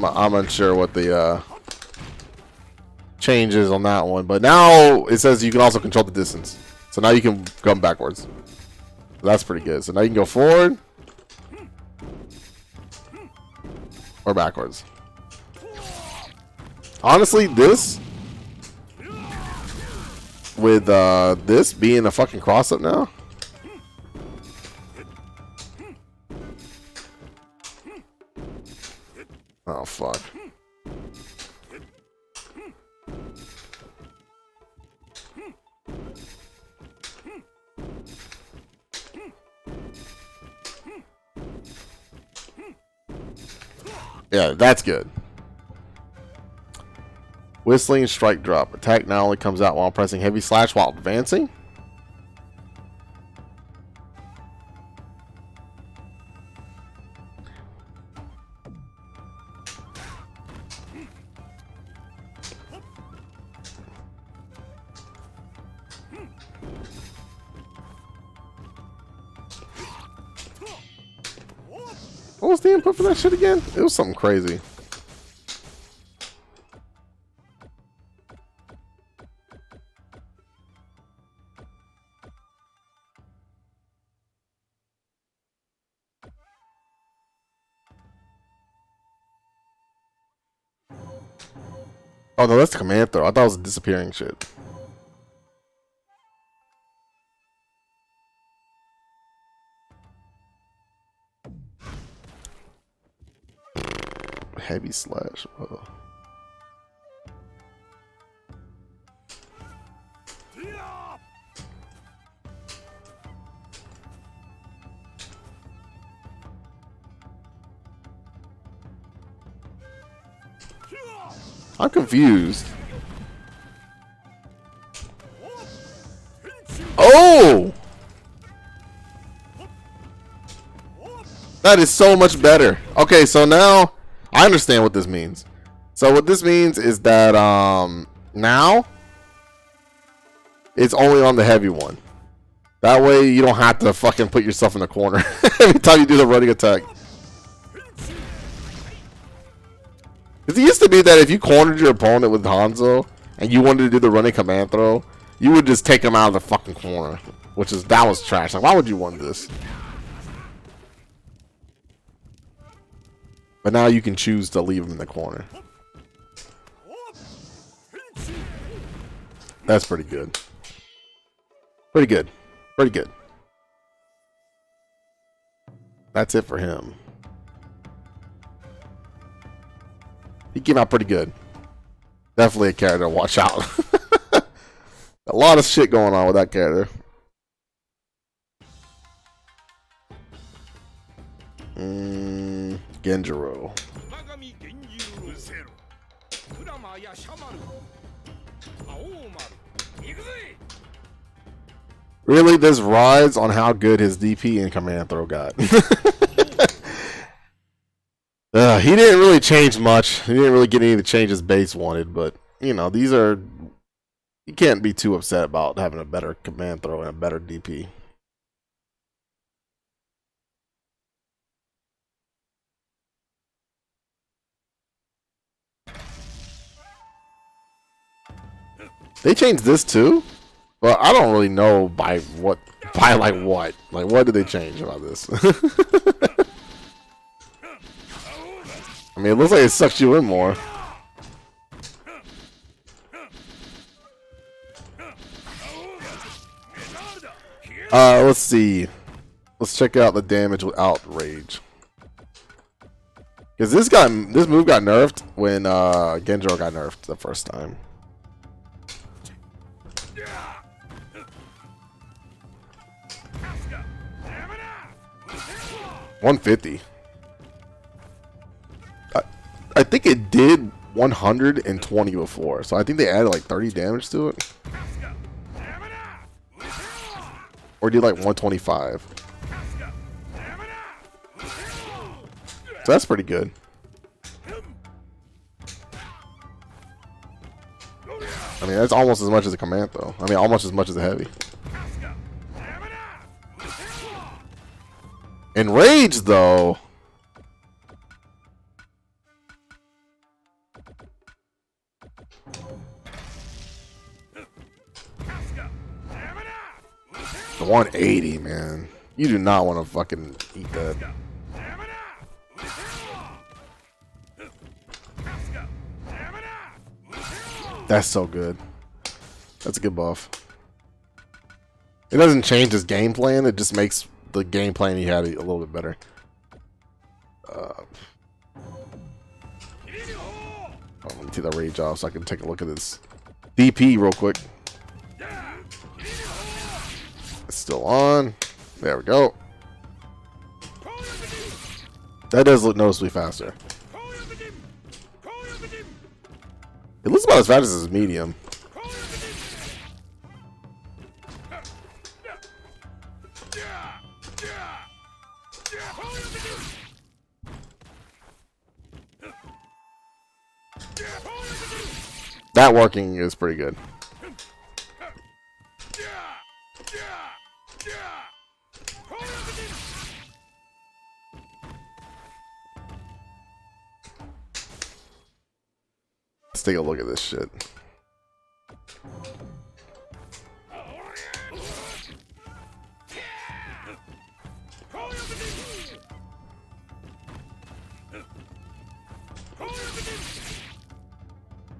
[SPEAKER 2] I'm unsure what the change is on that one, but now it says you can also control the distance. So now you can come backwards. That's pretty good. So now you can go forward or backwards. Honestly, this with this being a fucking cross up now. Oh, fuck. Yeah, that's good. Whistling strike drop. Attack not only comes out while pressing heavy slash while advancing. What was the input for that shit again? It was something crazy. Oh no, that's the command throw. I thought it was disappearing shit. Heavy slash. Whoa. I'm confused. Oh! That is so much better. Okay, so now I understand what this means. So what this means is that now it's only on the heavy one. That way you don't have to fucking put yourself in the corner every time you do the running attack. Because it used to be that if you cornered your opponent with Hanzo and you wanted to do the running command throw, you would just take him out of the fucking corner. That was trash. Like, why would you want this? But now you can choose to leave him in the corner. That's pretty good. Pretty good. Pretty good. That's it for him. He came out pretty good. Definitely a character to watch out. A lot of shit going on with that character. Genjiro. Really, this rides on how good his DP and command throw got. He didn't really change much. He didn't really get any of the changes base wanted, but you know, these are, you can't be too upset about having a better command throw and a better DP. They changed this too, but I don't really know by what, like what did they change about this? I mean, it looks like it sucks you in more. Let's see. Let's check out the damage without rage. Because this move got nerfed when Genjiro got nerfed the first time. 150. I think it did 120 before, so I think they added like 30 damage to it. Or did like 125. So that's pretty good. I mean, that's almost as much as a command, though. I mean, almost as much as a heavy. Enrage, though. The 180, man. You do not want to fucking eat that. That's so good. That's a good buff. It doesn't change his game plan, it just makes the game plan he had a little bit better. Let me take that rage off so I can take a look at this DP real quick. It's still on. There we go. That does look noticeably faster. It looks about as fast as his medium. That working is pretty good. Let's take a look at this shit.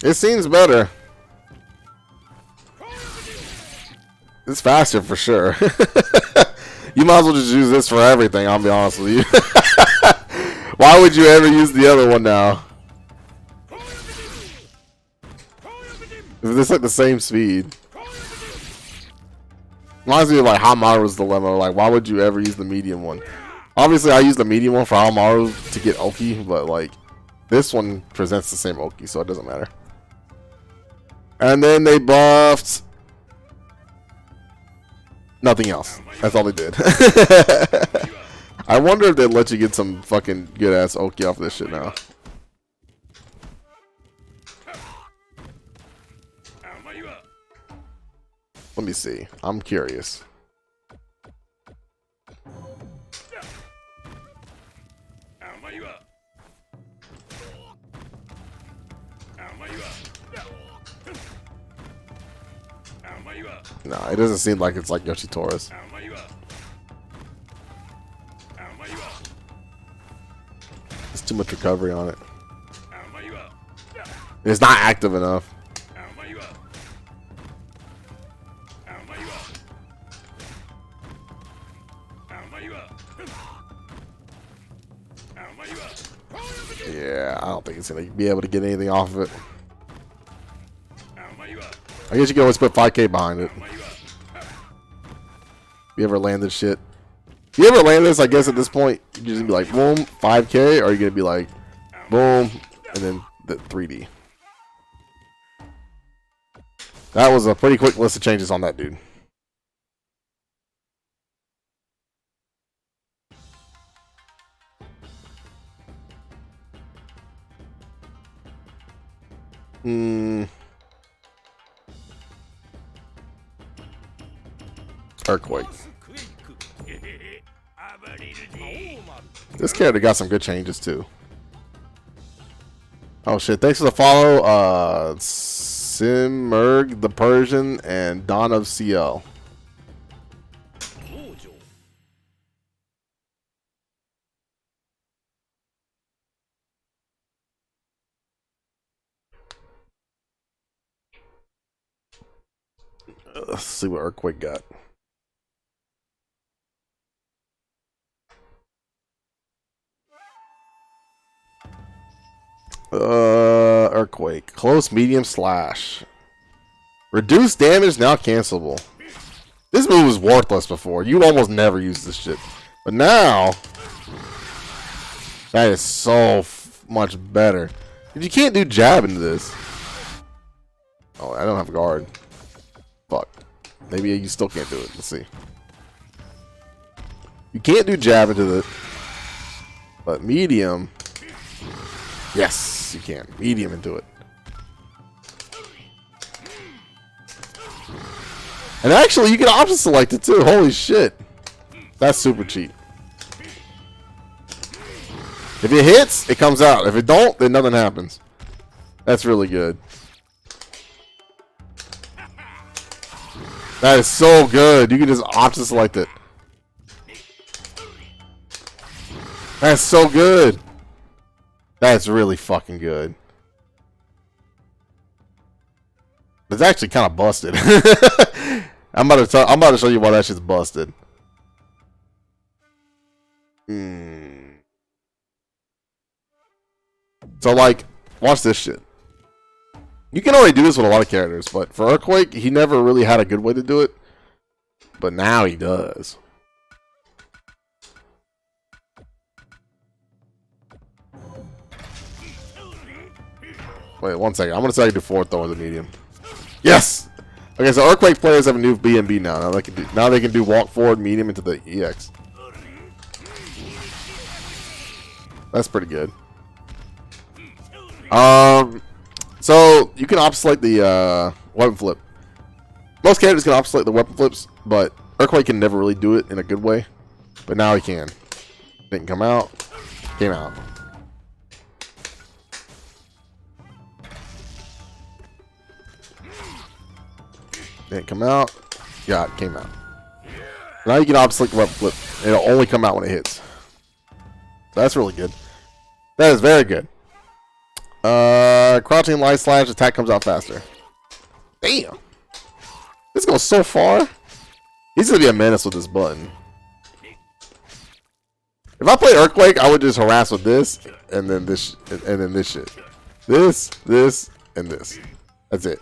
[SPEAKER 2] It seems better. It's faster for sure. You might as well just use this for everything, I'll be honest with you. Why would you ever use the other one now? If it's like the same speed. Reminds me of like Hamaru's dilemma. Like, why would you ever use the medium one? Obviously, I use the medium one for Hamaru to get Oki, but like, this one presents the same Oki, so it doesn't matter. And then they buffed nothing else. That's all they did. I wonder if they'd let you get some fucking good ass Oki off this shit now. Let me see. I'm curious. No, it doesn't seem like it's like Yoshitora's. There's too much recovery on it. It's not active enough. Yeah, I don't think it's gonna be able to get anything off of it. I guess you can always put 5K behind it. You ever land this shit? You ever land this? I guess at this point, you're just gonna be like, boom, 5K, or are you gonna be like, boom, and then the 3D? That was a pretty quick list of changes on that dude. Earthquake. This character got some good changes too. Oh shit, thanks for the follow, Simmerg the Persian and Dawn of CL. Let's see what Earthquake got. Earthquake. Close, medium, slash. Reduce damage, now cancelable. This move was worthless before. You almost never used this shit. But now, that is so much better. You can't do jab into this. Oh, I don't have guard. Fuck. Maybe you still can't do it. Let's see. You can't do jab into the... But medium... Yes, you can. Medium into it. And actually, you can option select it too. Holy shit. That's super cheap. If it hits, it comes out. If it don't, then nothing happens. That's really good. That is so good. You can just option select it. That's so good. That's really fucking good. It's actually kind of busted. I'm about to show you why that shit's busted. So like, watch this shit. You can already do this with a lot of characters, but for Earthquake, he never really had a good way to do it. But now he does. Wait, 1 second. I'm gonna tell you to forward throw with a medium. Yes. Okay, so Earthquake players have a new B&B now. Now they can do walk forward medium into the EX. That's pretty good. So you can obsolete the weapon flip. Most characters can obsolete the weapon flips, but Earthquake can never really do it in a good way. But now he can. Didn't come out. Came out. Didn't come out. Yeah, it came out. Now you can obsolete the weapon flip. It'll only come out when it hits. So that's really good. That is very good. Crouching light slash attack comes out faster. Damn. This goes so far. He's gonna be a menace with this button. If I play Earthquake, I would just harass with this and then this and then this shit. This, and this. That's it.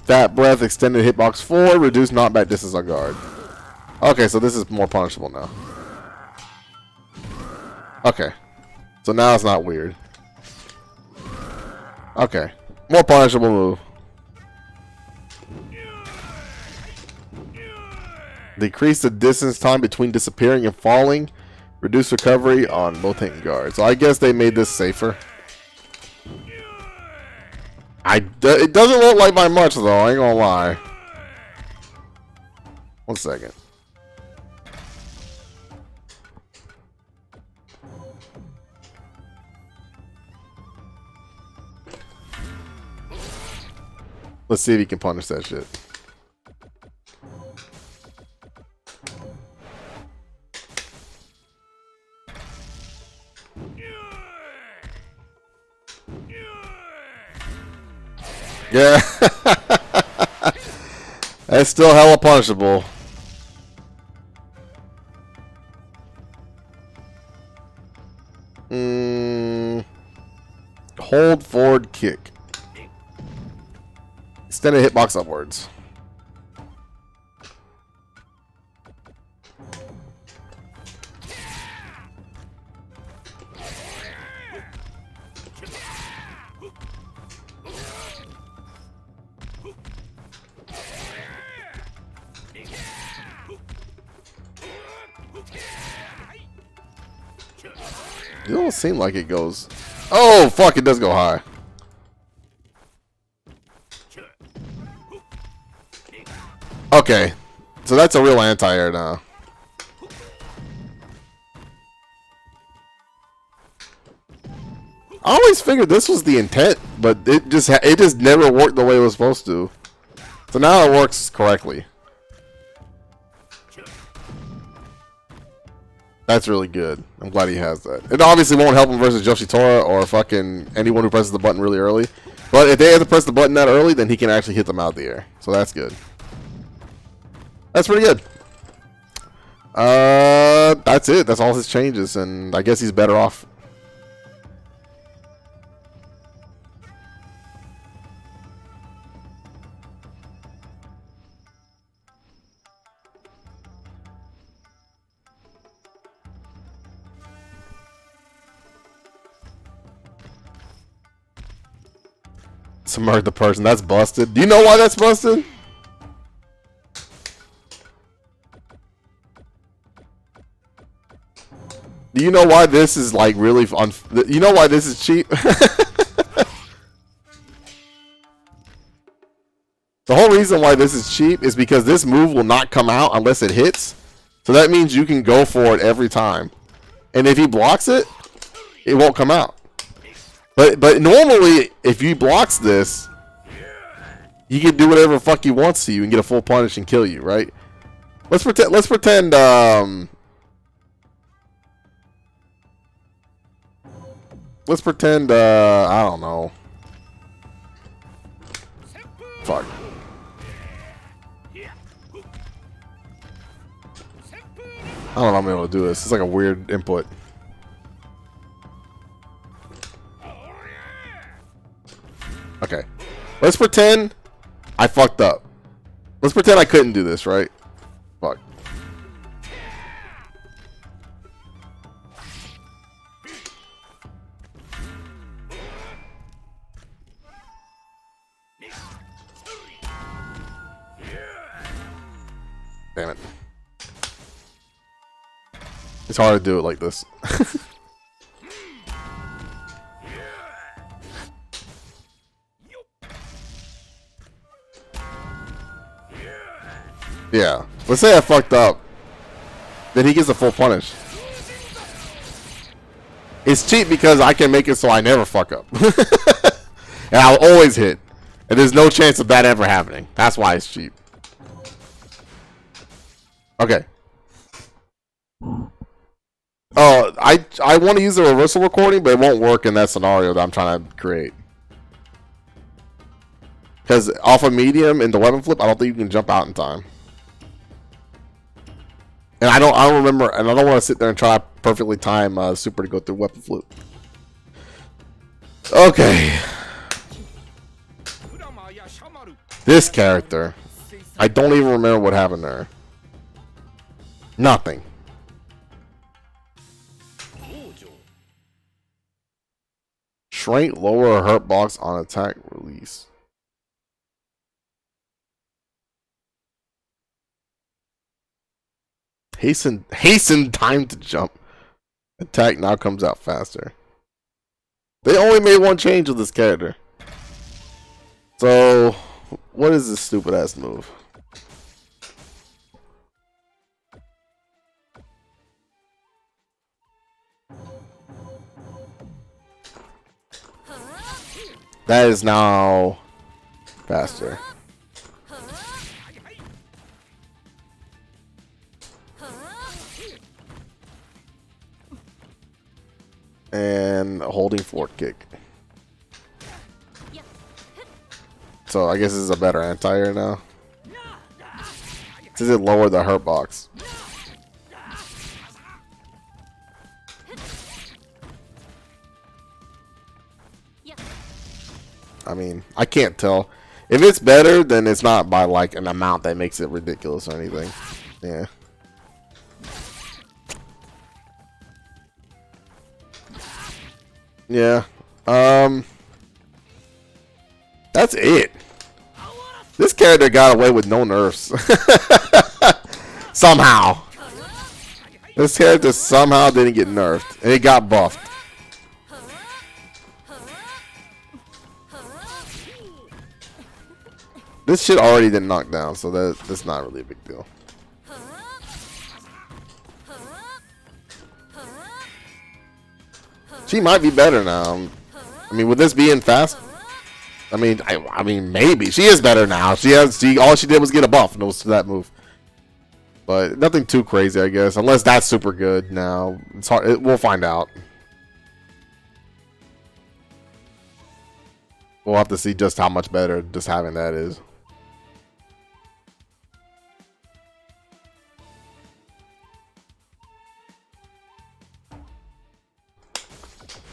[SPEAKER 2] That breath, extended hitbox 4, reduce knockback distance on guard. Okay, so this is more punishable now. Okay. So now it's not weird. Okay. More punishable move. Decrease the distance time between disappearing and falling. Reduce recovery on both hit and guard. So I guess they made this safer. It doesn't look like by much though, I ain't gonna lie. 1 second. Let's see if he can punish that shit. Yeah. That's still hella punishable. Hold forward kick. Extend a hitbox upwards. It don't seem like it goes. Oh fuck! It does go high. Okay, so that's a real anti-air now. I always figured this was the intent, but it just never worked the way it was supposed to. So now it works correctly. That's really good. I'm glad he has that. It obviously won't help him versus Yoshitora or fucking anyone who presses the button really early. But if they have to press the button that early, then he can actually hit them out of the air. So that's good. That's pretty good. That's it. That's all his changes, and I guess he's better off. Submerge the person. That's busted. Do you know why that's busted? Do you know why this is like really you know why this is cheap? The whole reason why this is cheap is because this move will not come out unless it hits. So that means you can go for it every time. And if he blocks it, it won't come out. But normally, if he blocks this, he can do whatever the fuck he wants to you and get a full punish and kill you, right? Let's pretend let's pretend I don't know. Fuck. I don't know if I'm able to do this. It's like a weird input. Okay. Let's pretend I fucked up. Let's pretend I couldn't do this, right? Fuck. Damn it. It's hard to do it like this. Yeah. Let's say I fucked up. Then he gets a full punish. It's cheap because I can make it so I never fuck up. And I'll always hit. And there's no chance of that ever happening. That's why it's cheap. Okay. Oh, I want to use the reversal recording, but it won't work in that scenario that I'm trying to create. Because off a medium in the weapon flip, I don't think you can jump out in time. And I don't remember, and I don't want to sit there and try to perfectly time super to go through weapon flip. Okay. This character, I don't even remember what happened there. Nothing. Shrink, lower hurt box on attack release. Hasten time to jump. Attack now comes out faster. They only made one change with this character. So, what is this stupid ass move? That is now faster. And holding forward kick. So I guess this is a better anti-air now. Does it lower the hurt box? I mean, I can't tell. If it's better, then it's not by like an amount that makes it ridiculous or anything. Yeah. Yeah. That's it. This character got away with no nerfs. Somehow. This character somehow didn't get nerfed. And it got buffed. This shit already didn't knock down, so that's not really a big deal. She might be better now. I mean, with this being fast, I mean, maybe she is better now. All she did was get a buff, and it was that move. But nothing too crazy, I guess. Unless that's super good. Now it's hard. We'll find out. We'll have to see just how much better just having that is.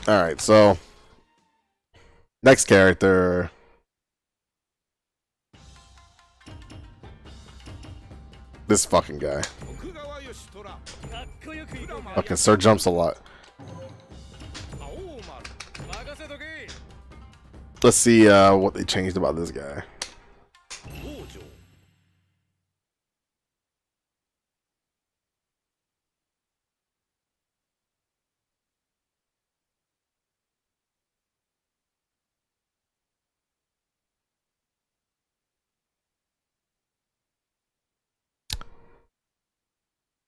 [SPEAKER 2] Alright, so next character. This fucking guy. Fucking Sir jumps a lot. Let's see what they changed about this guy.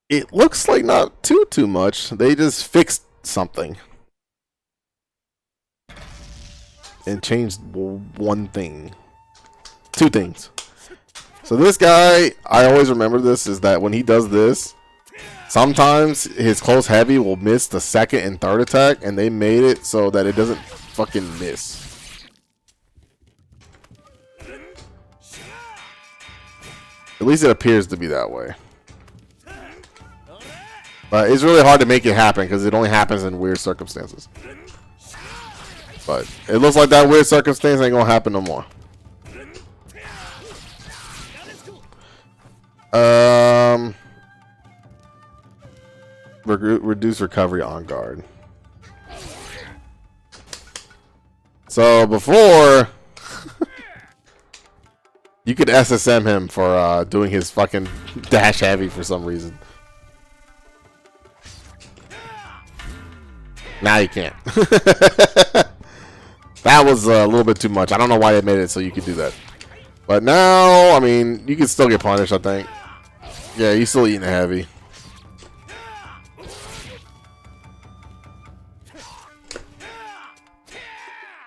[SPEAKER 2] It looks like not too much. They just fixed something and changed one thing, two things. So this guy, I always remember this, is that when he does this, sometimes his close heavy will miss the second and third attack, and they made it so that it doesn't fucking miss. At least it appears to be that way. But it's really hard to make it happen because it only happens in weird circumstances. But it looks like that weird circumstance ain't gonna happen no more. Reduce recovery on guard. So before you could SSM him for doing his fucking dash heavy for some reason. Now you can't. That was a little bit too much. I don't know why they made it so you could do that. But now, I mean, you can still get punished, I think. Yeah, you're still eating heavy.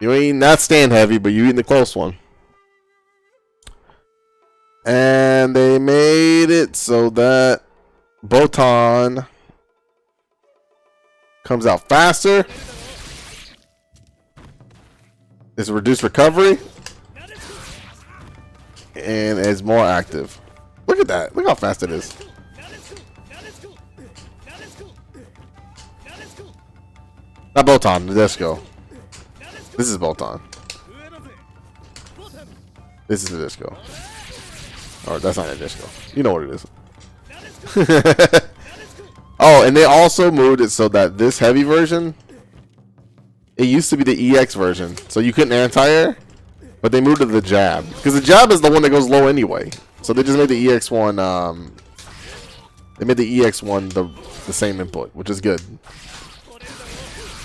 [SPEAKER 2] You ain't eating that stand heavy, but you eating the close one. And they made it so that Botan comes out faster. It's a reduced recovery. And is more active. Look at that. Look how fast it is. Not Botan, the disco. This is Botan. This is the disco. Or that's not a disco. You know what it is. Oh, and they also moved it so that this heavy version, it used to be the EX version, so you couldn't anti-air, but they moved to the jab. Because the jab is the one that goes low anyway. So they just made the EX one, they made the EX one the same input, which is good.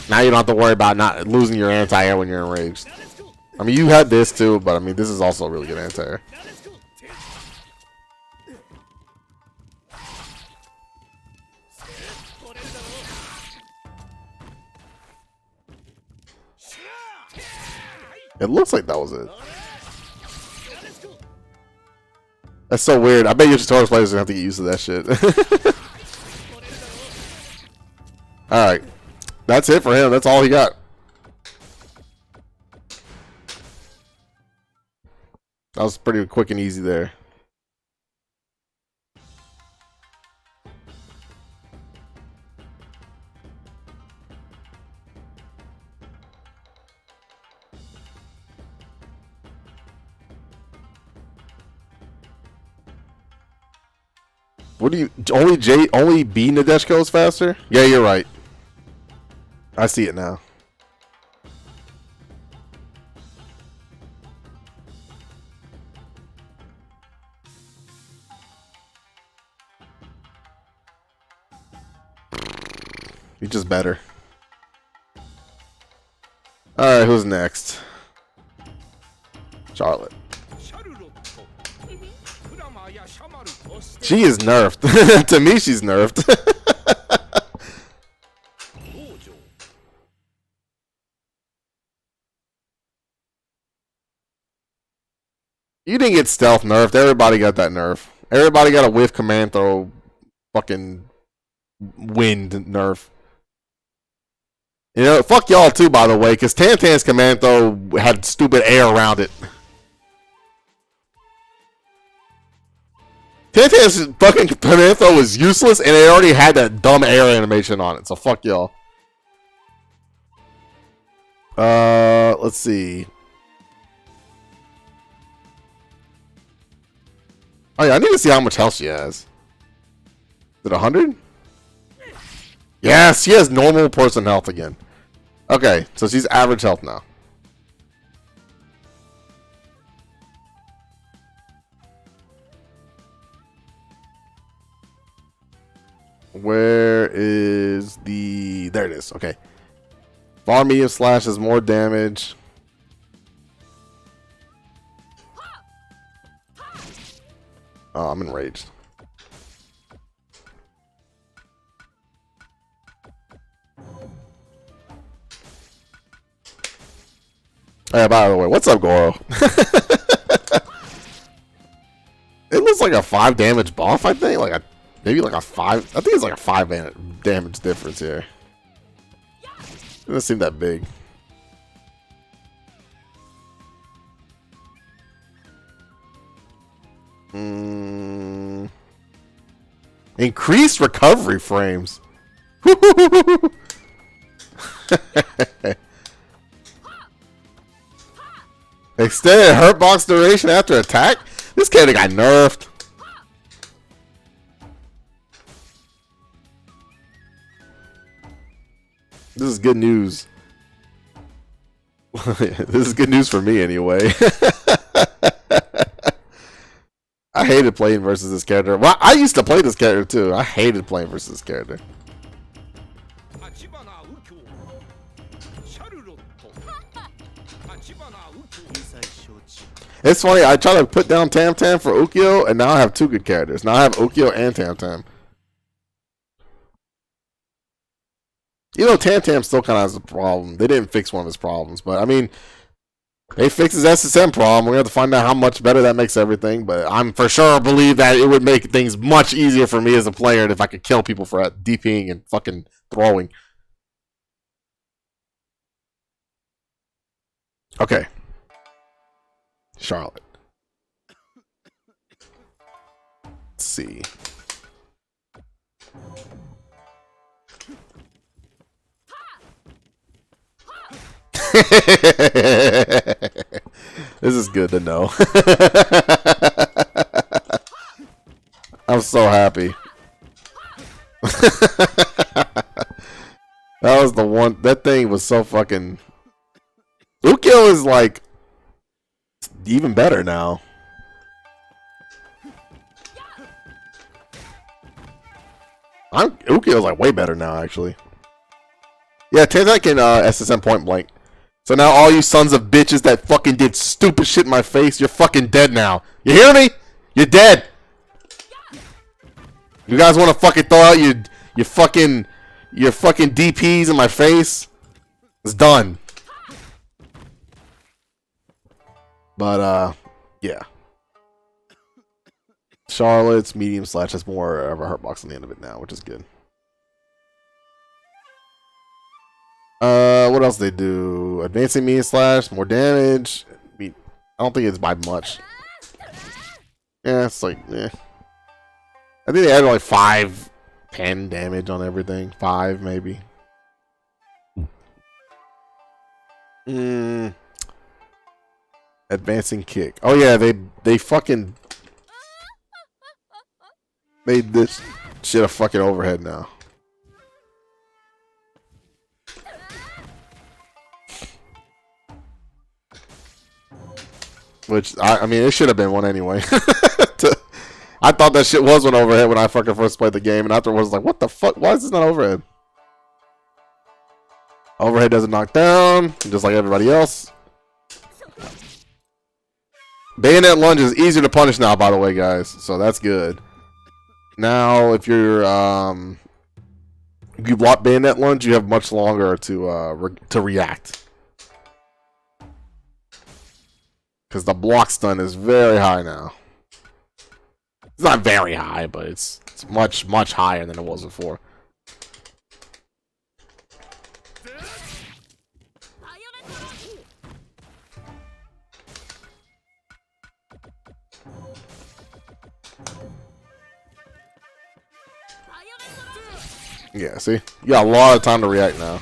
[SPEAKER 2] Now you don't have to worry about not losing your anti-air when you're enraged. I mean, you had this too, but I mean, this is also a really good anti-air. It looks like that was it. That's so weird. I bet your tutorial players are going to have to get used to that shit. Alright. That's it for him. That's all he got. That was pretty quick and easy there. What do you only B Nadeshko is faster? Yeah, you're right. I see it now. He's just better. Alright, who's next? Charlotte. She is nerfed. To me, she's nerfed. You didn't get stealth nerfed. Everybody got that nerf. Everybody got a whiff command throw fucking wind nerf. You know, fuck y'all too, by the way, because Tantan's command throw had stupid air around it. Tantan's fucking command throw was useless, and it already had that dumb air animation on it, so fuck y'all. Let's see. Oh yeah, I need to see how much health she has. Is it 100? Yes, she has normal person health again. Okay, so she's average health now. Where is the... There it is, okay. Far medium slash is more damage. Oh, I'm enraged. Yeah, by the way, what's up, Goro? It looks like a 5 damage buff, I think. Like a maybe like a 5. I think it's like a 5 damage difference here. It doesn't seem that big. Increased recovery frames. Extended hurt box duration after attack? This character got nerfed. This is good news. This is good news for me anyway. I hated playing versus this character. Well, I used to play this character too. I hated playing versus this character. It's funny, I try to put down Tam Tam for Ukyo, and now I have 2 good characters. Now I have Ukyo and Tam Tam. You know, Tam Tam still kind of has a problem. They didn't fix one of his problems, but I mean, they fixed his SSM problem. We're going to have to find out how much better that makes everything, but I'm for sure believe that it would make things much easier for me as a player if I could kill people for DPing and fucking throwing. Okay. Charlotte. Let's see. This is good to know. I'm so happy. That was the one. That thing was so fucking. Ukyo is like even better now. Ukyo's like way better now, actually. Yeah, Tanzak can SSM point blank. So now all you sons of bitches that fucking did stupid shit in my face, you're fucking dead now. You hear me? You're dead. You guys want to fucking throw out your fucking DPs in my face? It's done. But yeah. Charlotte's medium slash has more of a hurt box on the end of it now, which is good. What else they do? Advancing medium slash, more damage. I don't think it's by much. Yeah, it's like, I think they added like 5, 10 damage on everything. 5 maybe. Advancing kick. Oh yeah, they fucking. Made this shit a fucking overhead now. Which, I mean, it should have been one anyway. I thought that shit was one overhead when I fucking first played the game, and afterwards I was like, what the fuck? Why is this not overhead? Overhead doesn't knock down, just like everybody else. Bayonet lunge is easier to punish now, by the way, guys. So that's good. Now, if you're if you block bayonet lunge, you have much longer to react. Because the block stun is very high now. It's not very high, but it's much, much higher than it was before. Yeah, see? You got a lot of time to react now.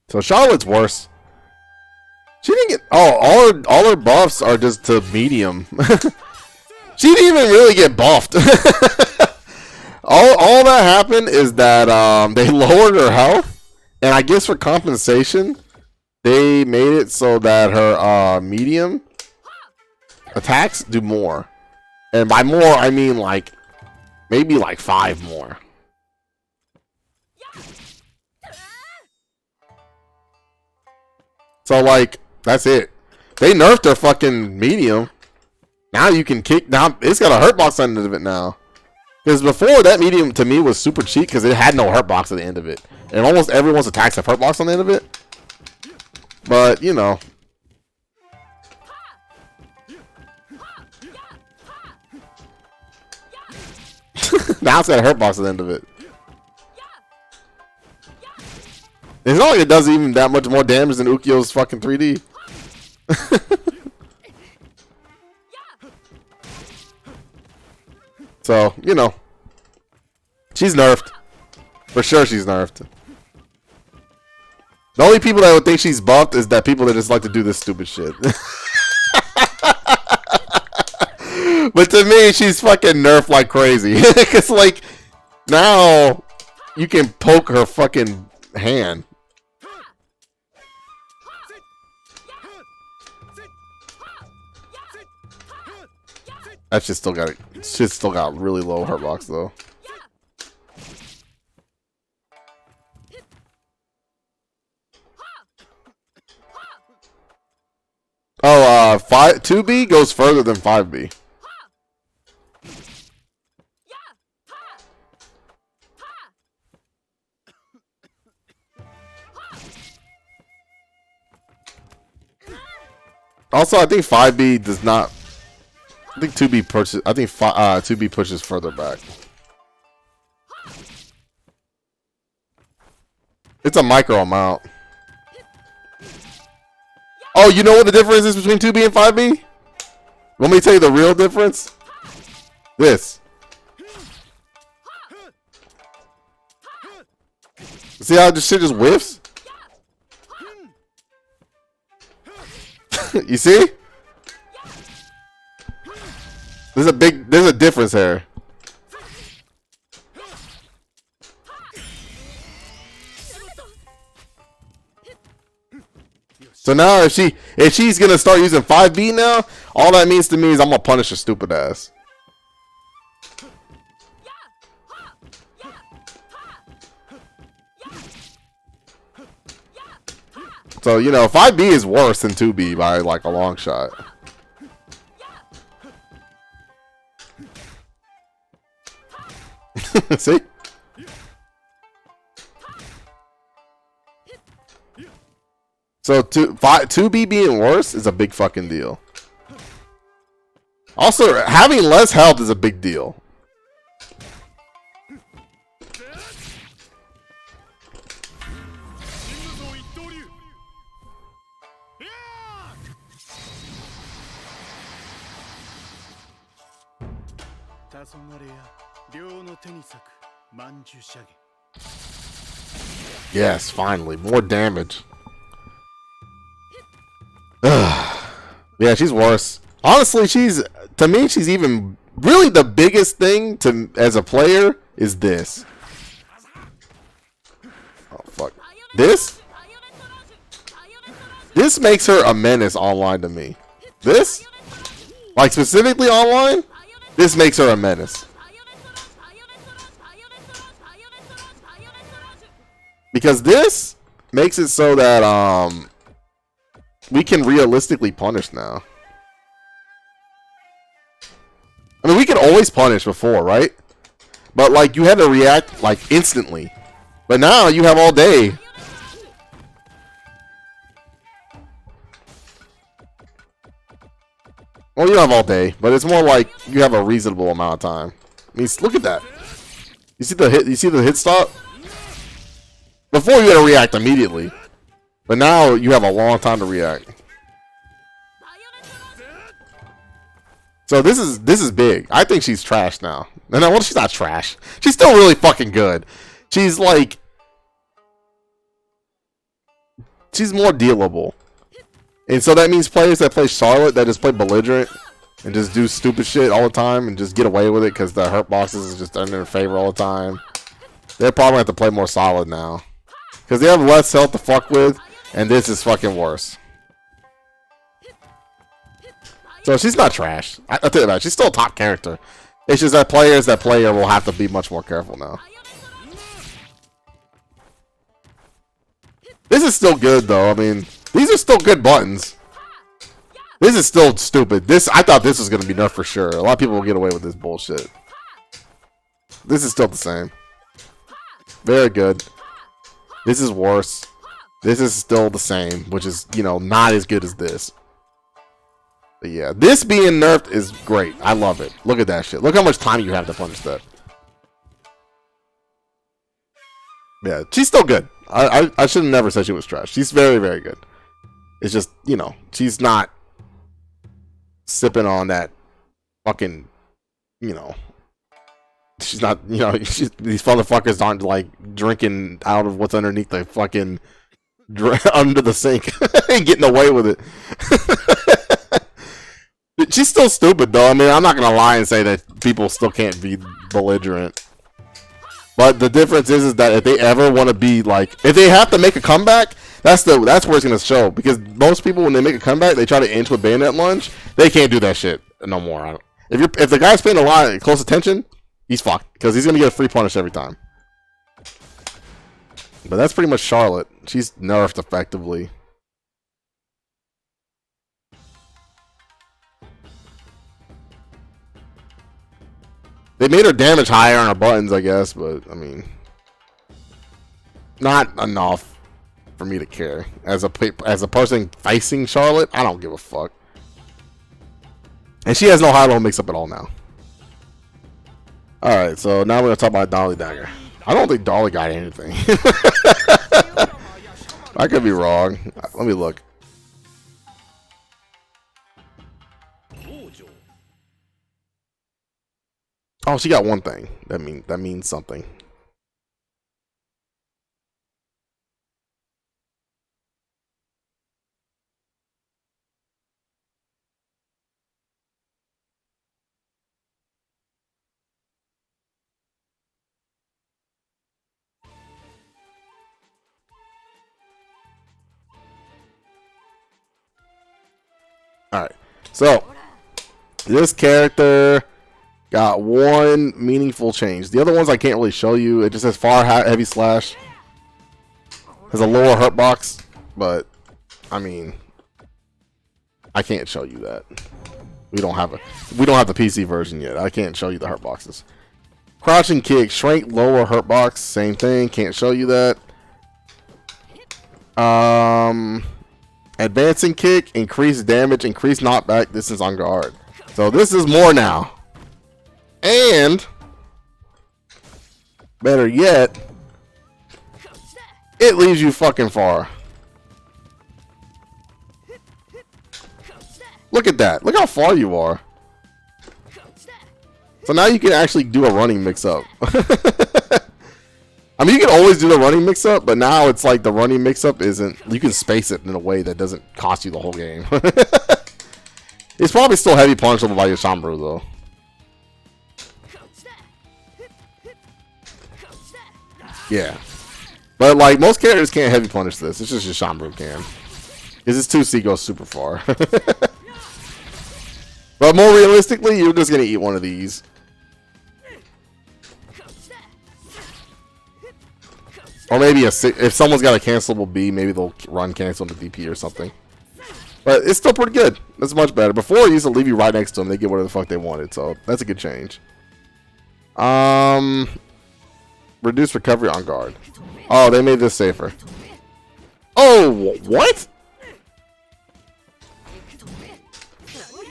[SPEAKER 2] So Charlotte's worse. She didn't get... Oh, all her buffs are just to medium. She didn't even really get buffed. all that happened is that they lowered her health. And I guess for compensation, they made it so that her medium attacks do more. And by more, I mean like... Maybe like 5 more. So like, that's it. They nerfed their fucking medium. Now you can kick. Now it's got a hurt box at the end of it now. Because before, that medium to me was super cheap because it had no hurt box at the end of it. And almost everyone's attacks have hurt box on the end of it. But, you know. Now it's got a hurt box at the end of it. It's not like it does even that much more damage than Ukyo's fucking 3D. So, you know. She's nerfed. For sure she's nerfed. The only people that would think she's buffed is that people that just like to do this stupid shit. But to me, she's fucking nerfed like crazy. Because, like, now you can poke her fucking hand. That shit still got it. Shit still got really low hurt box though. Oh, 2B goes further than 5B. Also, I think 5B does not. I think 2B pushes. I think 2B pushes further back. It's a micro amount. Oh, you know what the difference is between 2B and 5B? Want me to tell you the real difference? This. See how this shit just whiffs? You see? There's a difference here. So now if she's gonna start using 5B now, all that means to me is I'm gonna punish her stupid ass. So, you know, 5B is worse than 2B by like a long shot. See? So 2B being worse is a big fucking deal. Also, having less health is a big deal. Yes, finally. More damage. Ugh. Yeah, she's worse. Honestly, she's to me, she's even really the biggest thing to as a player is this. Oh fuck! This makes her a menace online to me. This, like specifically online, this makes her a menace. Because this makes it so that we can realistically punish now. I mean, we could always punish before, right? But like you had to react like instantly. But now you have all day. Well, you don't have all day, but it's more like you have a reasonable amount of time. I mean, look at that. You see the hit? You see the hit stop? Before you had to react immediately, but now you have a long time to react. So this is big. I think she's trash now. No, well, she's not trash. She's still really fucking good. She's like, she's more dealable. And so that means players that play Charlotte, that just play belligerent and just do stupid shit all the time and just get away with it because the hurt boxes is just in their favor all the time. They're probably have to play more solid now because they have less health to fuck with, and this is fucking worse. So she's not trash. I'll tell you that. She's still a top character. It's just that players that play her will have to be much more careful now. This is still good though. I mean, these are still good buttons. This is still stupid. I thought this was gonna be nerfed for sure. A lot of people will get away with this bullshit. This is still the same. Very good. This is worse. This is still the same, which is, you know, not as good as this. But yeah, this being nerfed is great. I love it. Look at that shit. Look how much time you have to punish that. Yeah, she's still good. I should have never said she was trash. She's very, very good. It's just, you know, she's not sipping on that fucking, you know, she's not, you know, these motherfuckers aren't like drinking out of what's underneath the fucking under the sink and getting away with it. She's still stupid though. I mean, I'm not gonna lie and say that people still can't be belligerent. But the difference is that if they ever want to be like, if they have to make a comeback, that's where it's gonna show. Because most people, when they make a comeback, they try to inch with bayonet lunge. They can't do that shit no more. If the guy's paying a lot of close attention, he's fucked because he's gonna get a free punish every time. But that's pretty much Charlotte. She's nerfed effectively. They made her damage higher on her buttons, I guess, but I mean, not enough for me to care. As a person facing Charlotte, I don't give a fuck. And she has no high-low mix-up at all now. All right, so now we're gonna talk about Dali Dagger. I don't think Dali got anything. I could be wrong. Let me look. Oh, she got one thing. That means something. All right. So, this character got one meaningful change. The other ones I can't really show you. It just says far heavy slash. Has a lower hurt box, but I mean, I can't show you that. We don't have the PC version yet. I can't show you the hurt boxes. Crouching kick, shrink, lower hurt box, same thing. Can't show you that. Advancing kick, increased damage, increased knockback distance on guard. So this is more now. And better yet, it leaves you fucking far. Look at that. Look how far you are. So now you can actually do a running mix-up. I mean, you can always do the running mix-up, but now it's like the running mix-up isn't... You can space it in a way that doesn't cost you the whole game. It's probably still heavy punishable by Yoshimaru though. Yeah. But like most characters can't heavy punish this. It's just Yoshimaru can. Because his 2C goes super far. But more realistically, you're just gonna eat one of these. Or maybe if someone's got a cancelable B, maybe they'll run cancel into DP or something. But it's still pretty good. That's much better. Before, it used to leave you right next to them. They get whatever the fuck they wanted. So that's a good change. Reduce recovery on guard. Oh, they made this safer. Oh, what?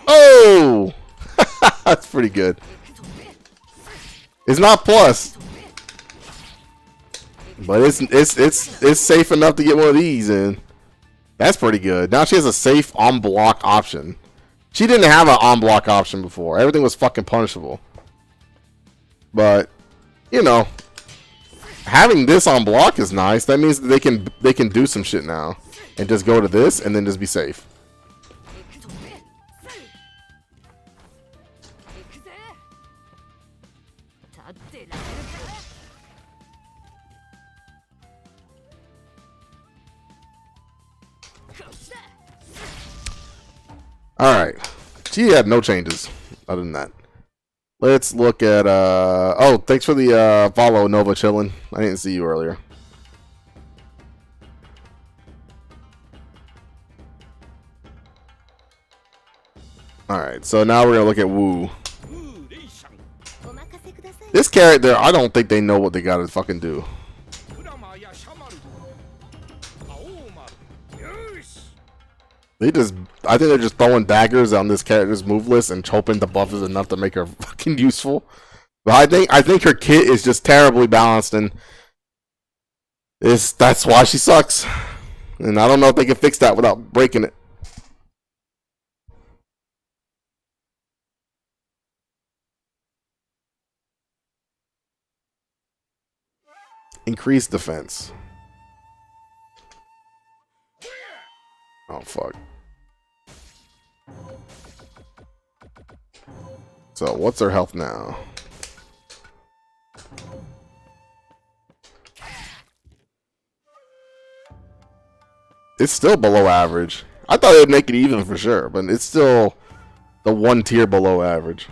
[SPEAKER 2] Oh, that's pretty good. It's not plus, but it's safe enough to get one of these in. That's pretty good. Now she has a safe on block option. She didn't have an on block option before. Everything was fucking punishable. But you know, having this on block is nice. That means that they can do some shit now and just go to this and then just be safe. Alright. She had no changes other than that. Let's look at oh, thanks for the follow, Nova Chillin'. I didn't see you earlier. Alright, so now we're gonna look at Wu. This character, I don't think they know what they gotta fucking do. I think they're just throwing daggers on this character's move list and hoping the buff is enough to make her fucking useful. But I think her kit is just terribly balanced, and that's why she sucks. And I don't know if they can fix that without breaking it. Increase defense. Oh, fuck. So, what's her health now? It's still below average. I thought it would make it even for sure, but it's still the one tier below average.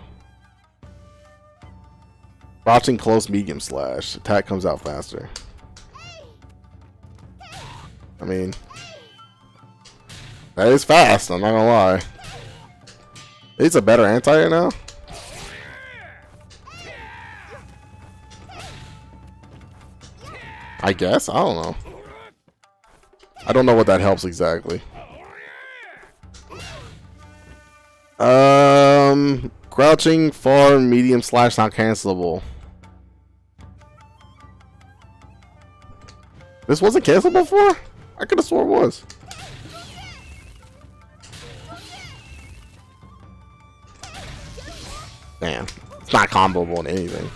[SPEAKER 2] Crouching close medium slash. Attack comes out faster. I mean, that is fast, I'm not gonna lie. It's a better anti-air now? I guess? I don't know. I don't know what that helps exactly. Crouching far medium slash not cancelable. This wasn't cancelable before? I could have swore it was. Damn, it's not comboable in anything.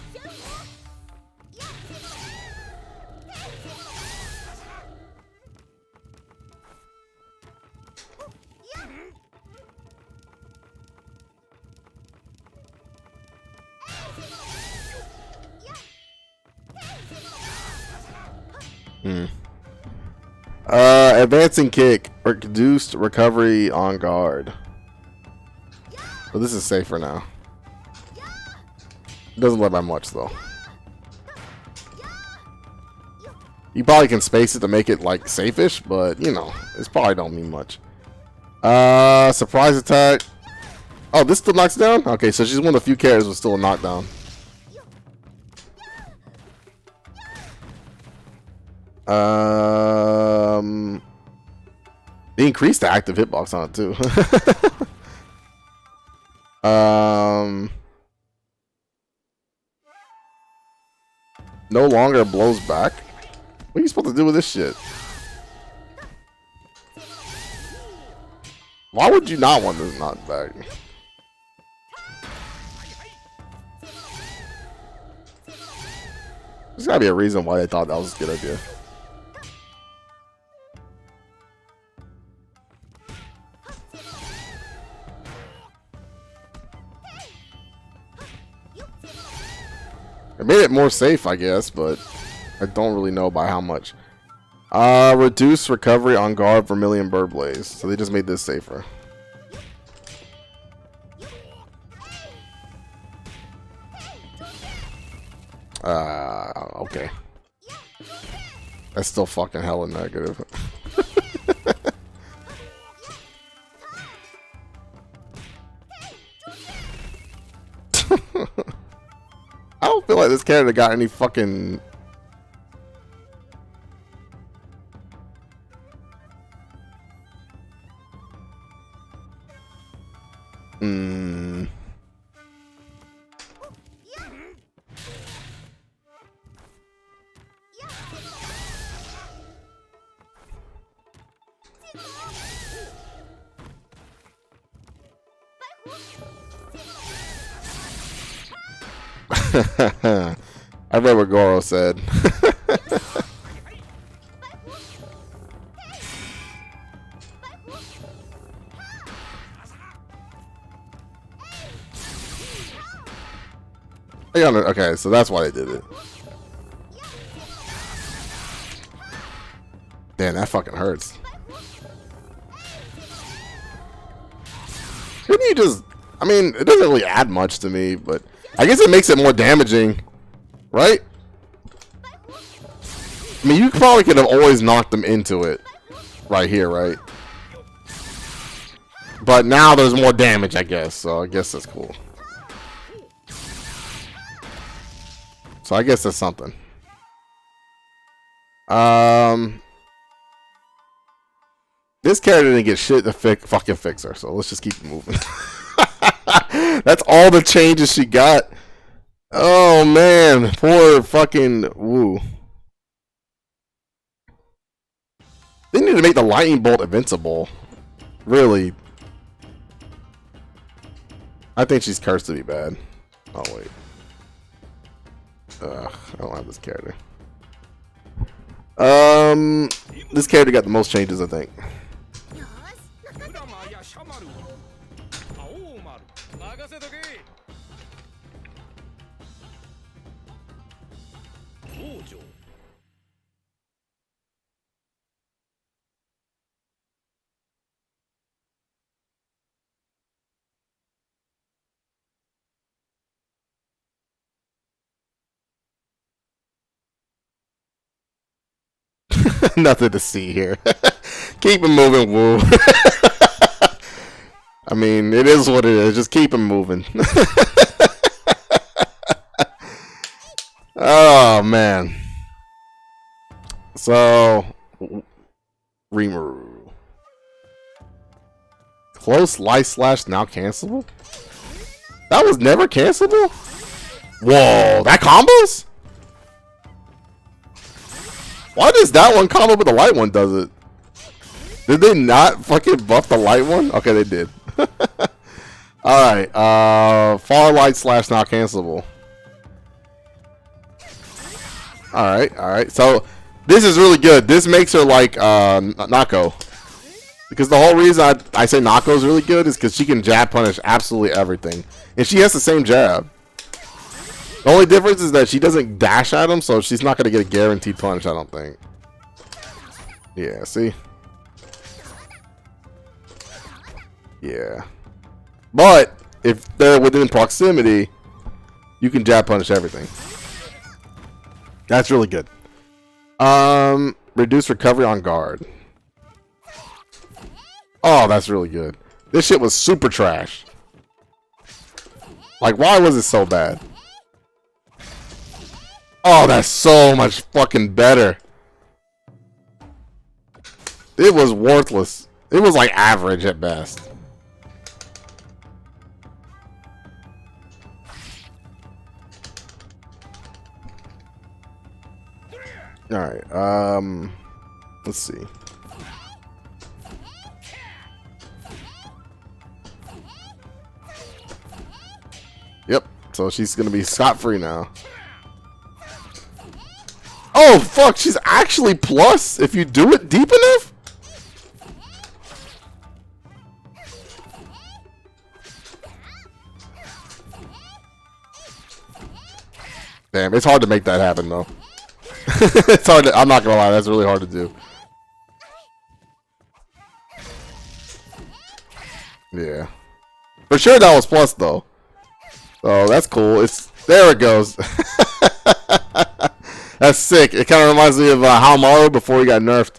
[SPEAKER 2] Advancing kick, reduced recovery on guard. So this is safer now. It doesn't let by much though. You probably can space it to make it like safe-ish, but you know, it's probably don't mean much. Surprise attack. Oh, this still knocks down? Okay, so she's one of the few characters with still a knockdown. They increased the active hitbox on it too. No longer blows back. What are you supposed to do with this shit? Why would you not want this knock back? There's gotta be a reason why they thought that was a good idea. Made it more safe, I guess, but I don't really know by how much. Reduce recovery on guard Vermilion Bird Blaze. So they just made this safer. Okay. That's still fucking hella negative. I don't feel like this character got any fucking... I read what Goro said. Okay, so that's why they did it. Damn, that fucking hurts. Couldn't you just... I mean, it doesn't really add much to me, but... I guess it makes it more damaging, right? I mean, you probably could have always knocked them into it. Right here, right? But now there's more damage, I guess. So I guess that's cool. So I guess that's something. This character didn't get shit to fucking fix her, so let's just keep moving. That's all the changes she got. Oh man, poor fucking Woo. They need to make the lightning bolt invincible. Really. I think she's cursed to be bad. Oh wait. I don't have this character. This character got the most changes, I think. Nothing to see here. Keep it moving, Woo. I mean, it is what it is. Just keep it moving. Oh, man. So, Rimuru. Close light slash now cancelable? That was never cancelable? Whoa, that combos? Why does that one combo but the light one does it? Did they not fucking buff the light one? Okay, they did. Alright, far light slash now cancelable. Alright. So, this is really good. This makes her like Nako. Because the whole reason I say Nako is really good is because she can jab punish absolutely everything. And she has the same jab. The only difference is that she doesn't dash at him, so she's not going to get a guaranteed punish, I don't think. Yeah, see? Yeah. But, if they're within proximity, you can jab punish everything. That's really good. Reduce recovery on guard. Oh, that's really good. This shit was super trash. Like, why was it so bad? Oh, that's so much fucking better. It was worthless. It was like average at best. Alright, let's see. Yep, so she's gonna be scot-free now. Oh, fuck, she's actually plus if you do it deep enough? Damn, it's hard to make that happen though. It's hard to, I'm not gonna lie, that's really hard to do. Yeah. For sure that was plus though. So that's cool. There it goes. That's sick. It kind of reminds me of Hamaru before he got nerfed.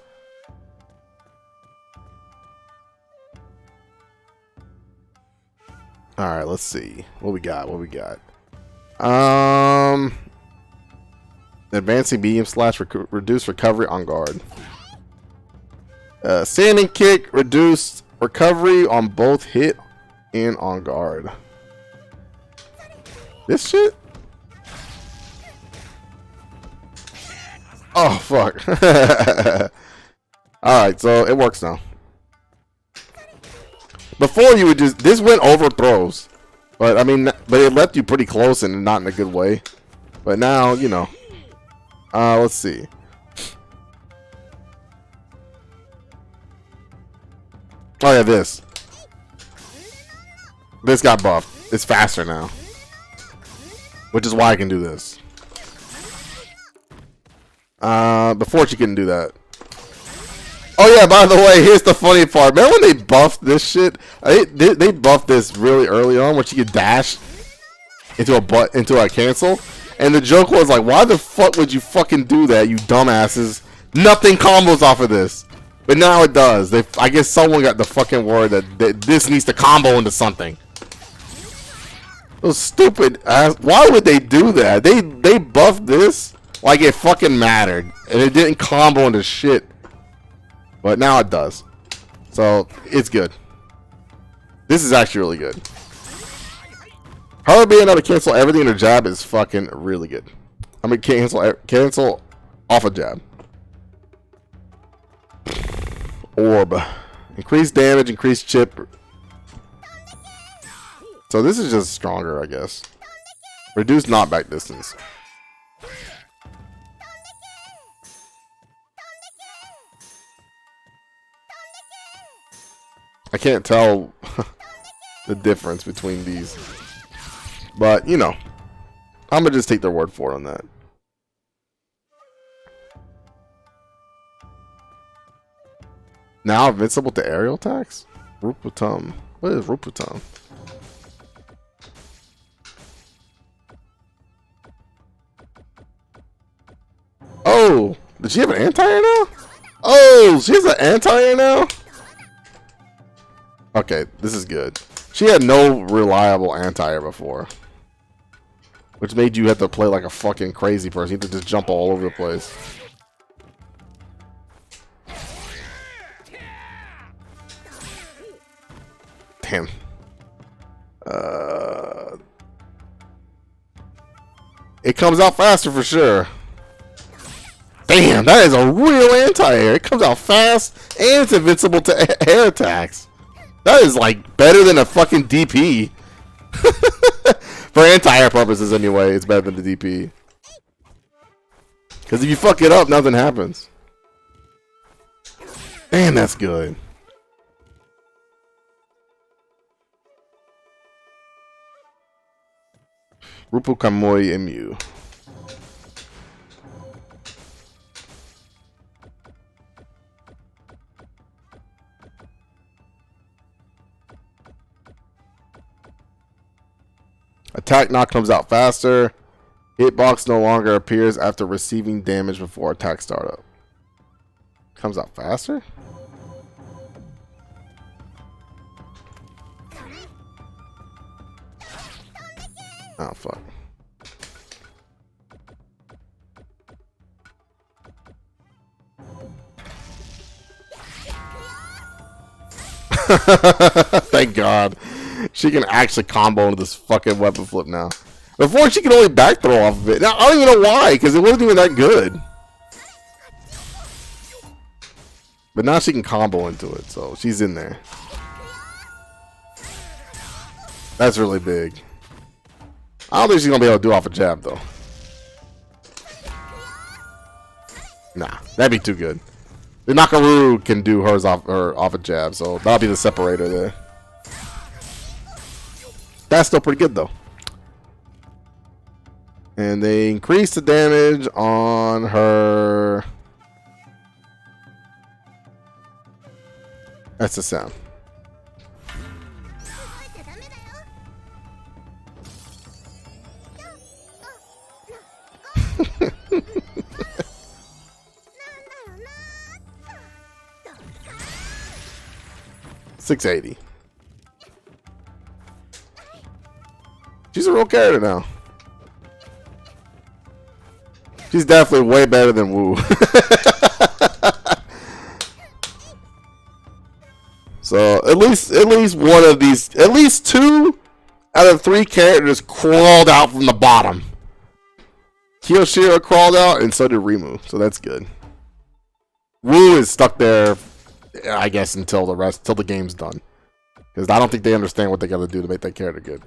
[SPEAKER 2] Alright, let's see. What we got? Advancing medium slash reduce recovery on guard. Standing kick, reduced recovery on both hit and on guard. This shit? Oh, fuck. Alright, so it works now. Before you would just... This went over throws. But, I mean... But it left you pretty close and not in a good way. But now, you know. Let's see. Oh, yeah, this. This got buffed. It's faster now. Which is why I can do this. Before she couldn't do that. Oh yeah, by the way, here's the funny part. Remember when they buffed this shit? They buffed this really early on where she could dash into a cancel. And the joke was like, why the fuck would you fucking do that, you dumbasses? Nothing combos off of this. But now it does. I guess someone got the fucking word that this needs to combo into something. Those stupid ass. Why would they do that? They buffed this like it fucking mattered. And it didn't combo into shit. But now it does. So, it's good. This is actually really good. Her being able to cancel everything in her jab is fucking really good. I mean, cancel off a jab. Orb. Increased damage, increased chip. So this is just stronger, I guess. Reduced knockback distance. I can't tell the difference between these. But, you know. I'm going to just take their word for it on that. Now invincible to aerial attacks? Ruputum. What is Ruputum? Oh! Did she have an anti-air now? Oh! She has an anti-air now? Okay, this is good. She had no reliable anti-air before. Which made you have to play like a fucking crazy person. You had to just jump all over the place. Damn. It comes out faster for sure. Damn, that is a real anti-air. It comes out fast and it's invincible to air attacks. That is like better than a fucking DP. For anti-air purposes anyway, it's better than the DP. Because if you fuck it up, nothing happens. Damn, that's good. Rupu Kamoi Emu. Attack knock comes out faster. Hitbox no longer appears after receiving damage before attack startup. Comes out faster? Oh, fuck. Thank God. She can actually combo into this fucking weapon flip now. Before, she could only back throw off of it. Now, I don't even know why, because it wasn't even that good. But now she can combo into it, so she's in there. That's really big. I don't think she's going to be able to do off a jab, though. Nah, that'd be too good. The Naka Roo can do hers off a jab, so that'll be the separator there. That's still pretty good, though. And they increase the damage on her SSM. $680. She's a real character now. She's definitely way better than Wu. So at least one of these, at least 2 out of 3 characters crawled out from the bottom. Kyoshiro crawled out, and so did Rimu. So that's good. Wu is stuck there, I guess, until the game's done, because I don't think they understand what they got to do to make that character good.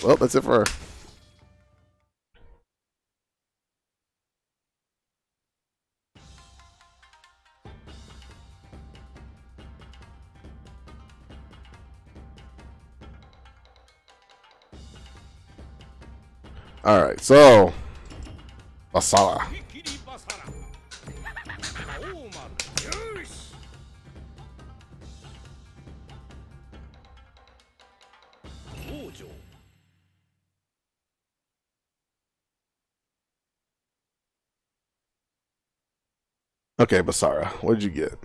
[SPEAKER 2] Well, that's it for her. Alright, so Basara. Okay, Basara, what did you get?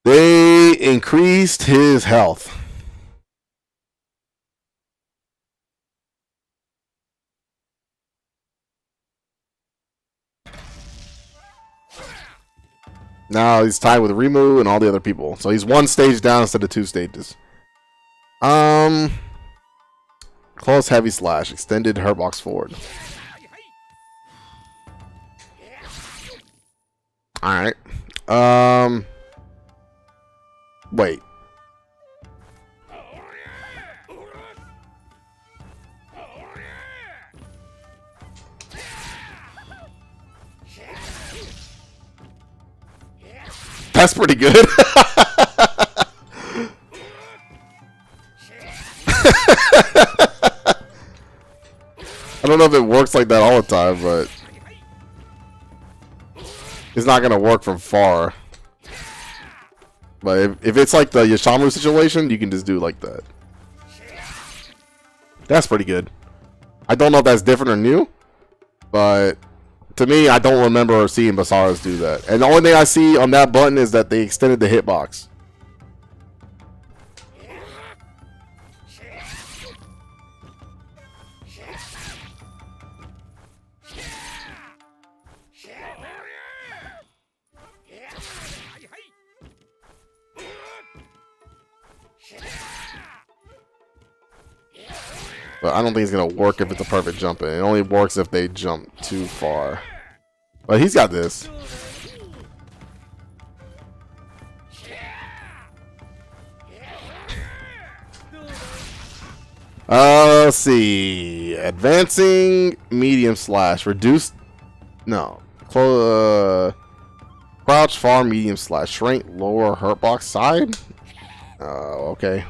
[SPEAKER 2] They increased his health. Now he's tied with Rimu and all the other people. So he's 1 stage down instead of 2 stages. Close heavy slash. Extended her box forward. Alright. Wait. That's pretty good. I don't know if it works like that all the time, but it's not going to work from far. But if it's like the Yashamu situation, you can just do it like that. That's pretty good. I don't know if that's different or new, but to me, I don't remember seeing Basaras do that. And the only thing I see on that button is that they extended the hitbox. But I don't think it's going to work if it's a perfect jump in. It only works if they jump too far. But he's got this. Let's see. Advancing medium slash. Reduce. No. Crouch far medium slash. Shrink lower hurt box side. Okay.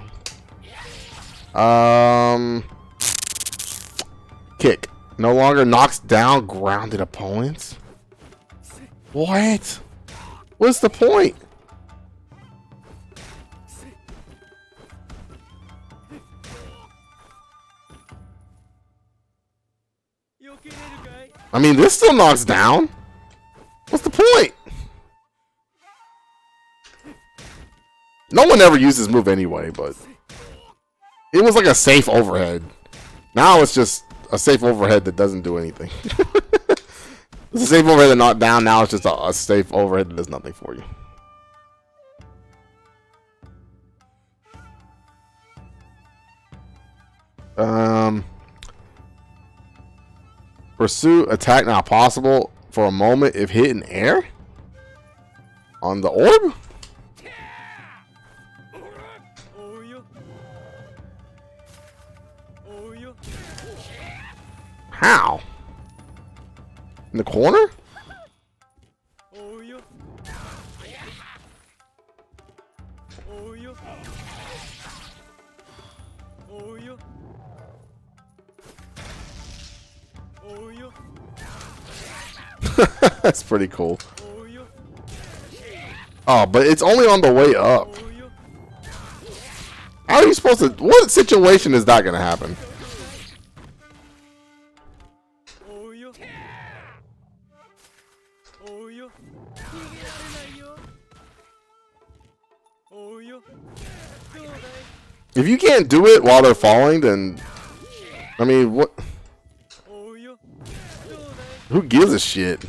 [SPEAKER 2] Kick. No longer knocks down grounded opponents. What? What's the point? I mean, this still knocks down. What's the point? No one ever uses this move anyway, but it was like a safe overhead. Now it's just a safe overhead that doesn't do anything. It's a safe overhead that knocked down. Now it's just a safe overhead that does nothing for you. Pursue attack not possible for a moment if hit in air on the orb. How? In the corner? That's pretty cool. Oh, but it's only on the way up. How are you supposed to... What situation is that going to happen? If you can't do it while they're falling, then... I mean, what... Who gives a shit?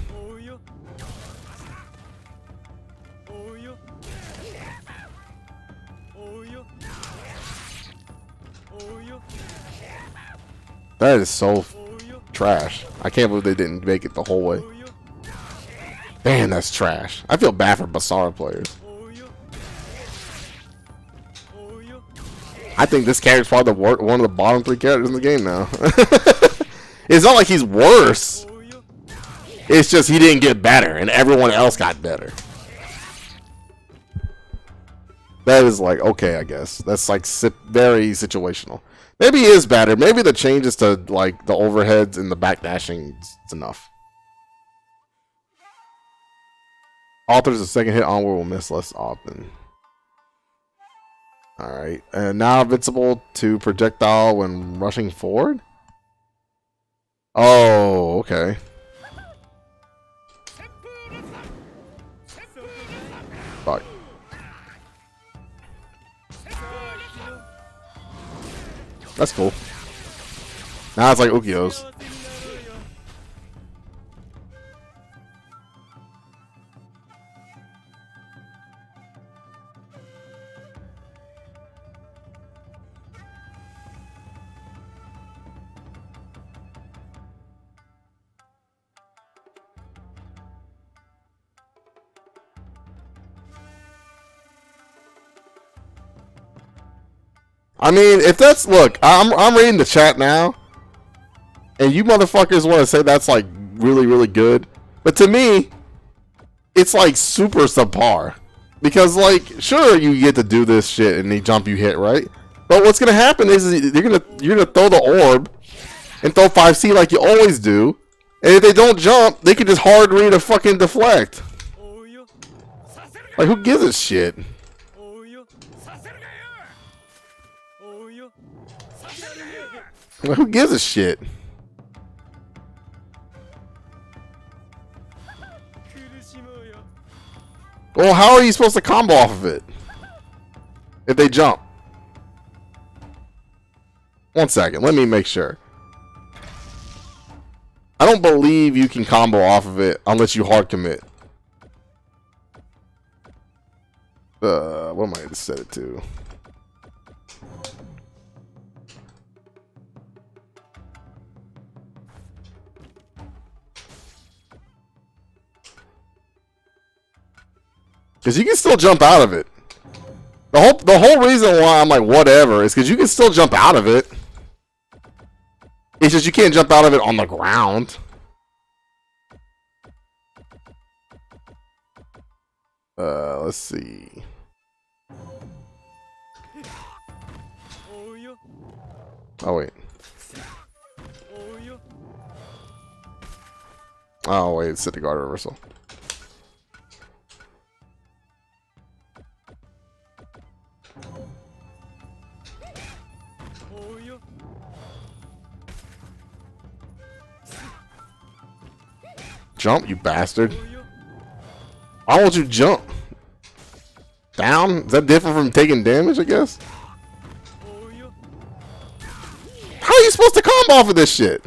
[SPEAKER 2] That is so trash. I can't believe they didn't make it the whole way. Man, that's trash. I feel bad for Basara players. I think this character's probably one of the bottom 3 characters in the game now. It's not like he's worse. It's just he didn't get better, and everyone else got better. That is like, okay, I guess. That's like very situational. Maybe he is better. Maybe the changes to like the overheads and the backdashing is enough. Alters a second hit onward will miss less often. Alright. And now invincible to projectile when rushing forward? Oh, okay. Fuck. That's cool. Now it's like Ukyo's. I mean, if that's, look, I'm reading the chat now, and you motherfuckers want to say that's like really, really good, but to me, it's like super subpar, because like, sure, you get to do this shit and they jump, you hit, right? But what's gonna happen is you're gonna throw the orb and throw 5C like you always do, and if they don't jump, they can just hard read a fucking deflect. Like, who gives a shit? Well, who gives a shit? Well, how are you supposed to combo off of it? If they jump. 1 second, let me make sure. I don't believe you can combo off of it unless you hard commit. What am I to set it to? Because you can still jump out of it. The whole reason why I'm like, whatever, is because you can still jump out of it. It's just you can't jump out of it on the ground. Let's see. Oh, wait. Oh, wait, it's City Guard reversal. Jump, you bastard. Why won't you jump? Down? Is that different from taking damage, I guess? How are you supposed to combo off of this shit?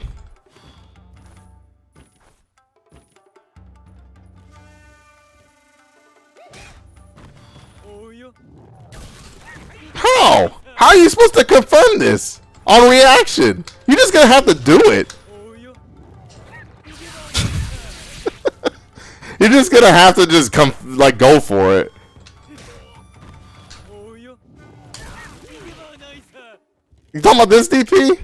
[SPEAKER 2] How? How are you supposed to confirm this on reaction? You're just gonna have to do it. You're just gonna have to just come, like, go for it. You talking about this DP?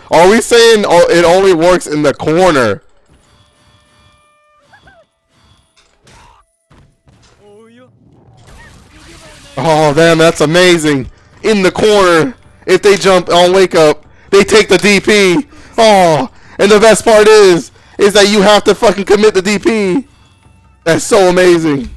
[SPEAKER 2] Are we saying it only works in the corner? Oh, damn, that's amazing. in the corner. If they jump on wake up, they take the DP. Oh, and the best part is that you have to fucking commit the DP. That's so amazing.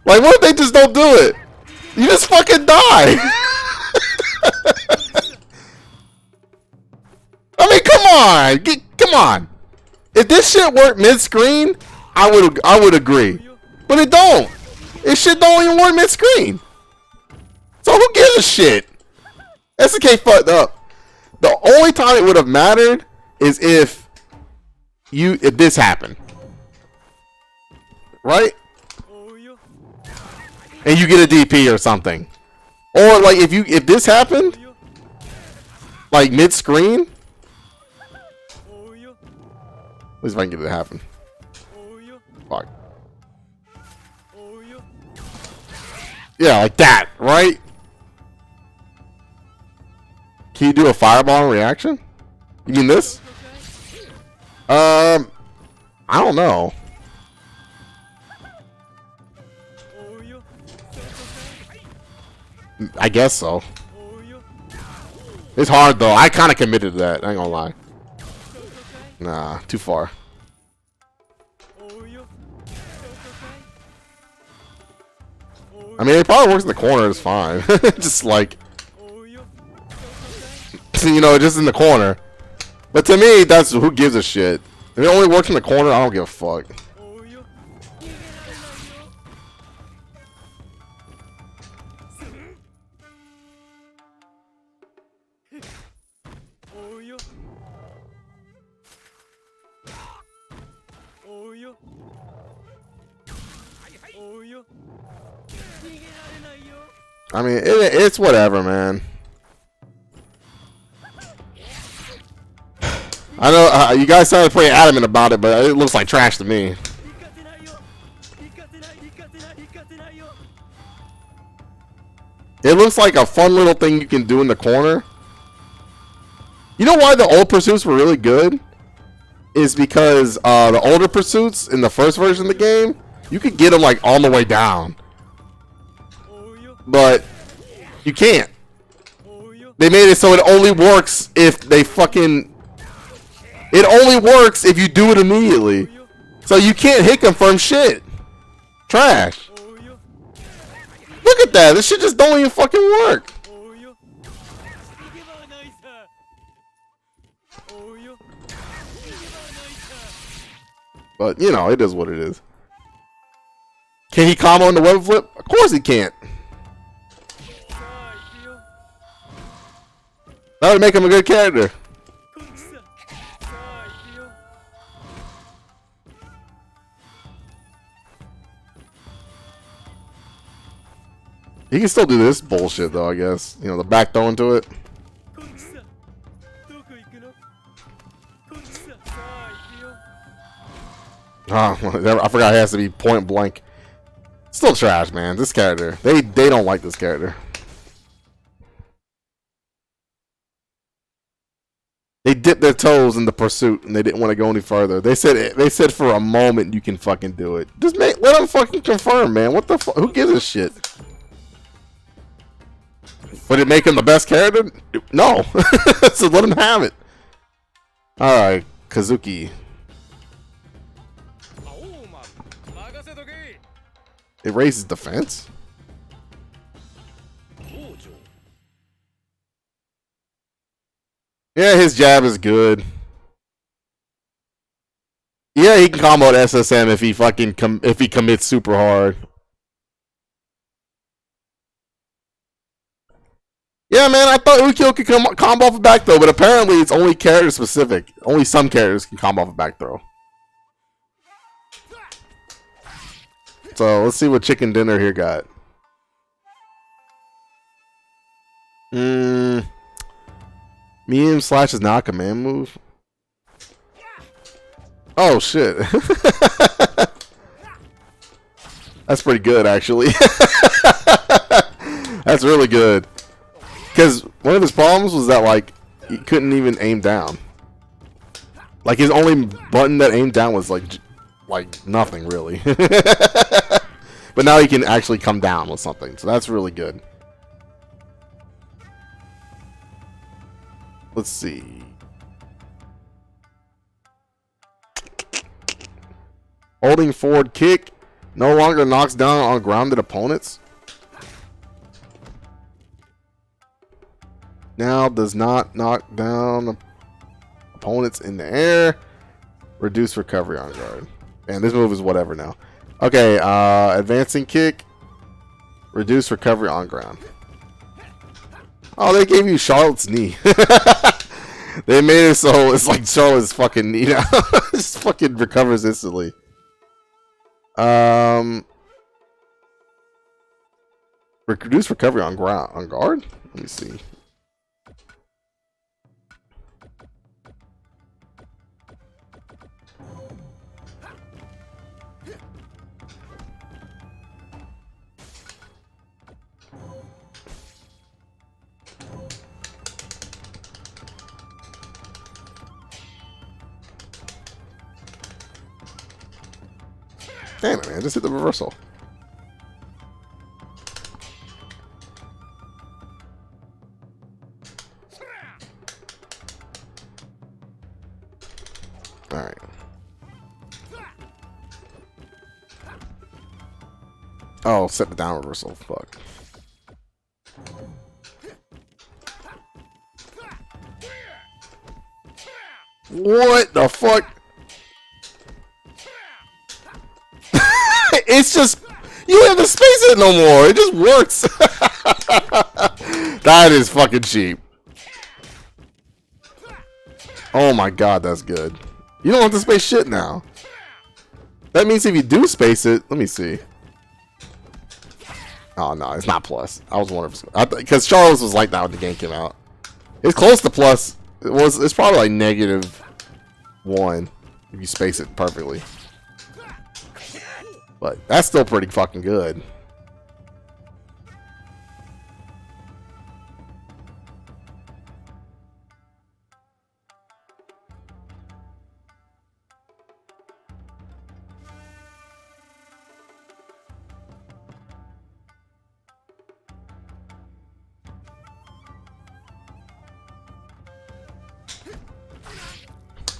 [SPEAKER 2] Like, what if they just don't do it? You just fucking die. I mean, come on, come on. If this shit worked mid-screen, I would agree. But it don't. This shit don't even work mid-screen. So who gives a shit? SNK fucked up. The only time it would have mattered is if this happened, right? And you get a DP or something, or like if this happened, like mid-screen. At least if I can get it to happen. Fuck. Yeah, like that, right? Can you do a fireball reaction? You mean this? I don't know. I guess so. It's hard though. I kind of committed to that. I ain't gonna lie. Nah, too far. I mean, it probably works in the corner. It's fine. Just like, you know, just in the corner. But to me, that's who gives a shit. If it only works in the corner, I don't give a fuck. I mean, it's whatever, man. I know you guys started pretty adamant about it, but it looks like trash to me. It looks like a fun little thing you can do in the corner. You know why the old pursuits were really good? Is because the older pursuits in the first version of the game, you could get them like all the way down. But you can't. They made it so it only works if they fucking... It only works if you do it immediately. So you can't hit confirm shit. Trash. Look at that. This shit just don't even fucking work. But, you know, it is what it is. Can he combo in the web flip? Of course he can't. That would make him a good character. He can still do this bullshit though, I guess. You know, the back throw into it. Oh, I forgot he has to be point blank. Still trash, man. This character. They don't like this character. They dipped their toes in the pursuit and they didn't want to go any further. They said for a moment you can fucking do it. Just let them fucking confirm, man. What the fuck? Who gives a shit? Would it make him the best character? No. So let him have it. Alright, Kazuki. It raises defense? Yeah, his jab is good. Yeah, he can combo at SSM if he fucking if he commits super hard. Yeah, man, I thought Ukyo could combo off a back throw, but apparently it's only character specific. Only some characters can combo off a back throw. So let's see what Chicken Dinner here got. Medium slash is not a command move. Oh shit. That's pretty good actually. That's really good. Because one of his problems was that like he couldn't even aim down. Like his only button that aimed down was like like nothing really. But now he can actually come down with something, so that's really good. Let's see. Holding forward kick no longer knocks down on grounded opponents. Now does not knock down opponents in the air. Reduce recovery on guard. And this move is whatever now. Okay, advancing kick. Reduce recovery on ground. Oh, they gave you Charlotte's knee. They made it so it's like Charlotte's fucking knee now. Just fucking recovers instantly. Reduce recovery on guard? Let me see. Damn it, man. Just hit the reversal. Alright. Oh, set the down reversal. Fuck. What the fuck? It's just, you don't have to space it no more. It just works. That is fucking cheap. Oh my god, that's good. You don't have to space shit now. That means if you do space it, let me see. Oh no, it's not plus. I was wondering because Charles was like that when the game came out. It's close to plus. It's probably like -1 if you space it perfectly. But that's still pretty fucking good.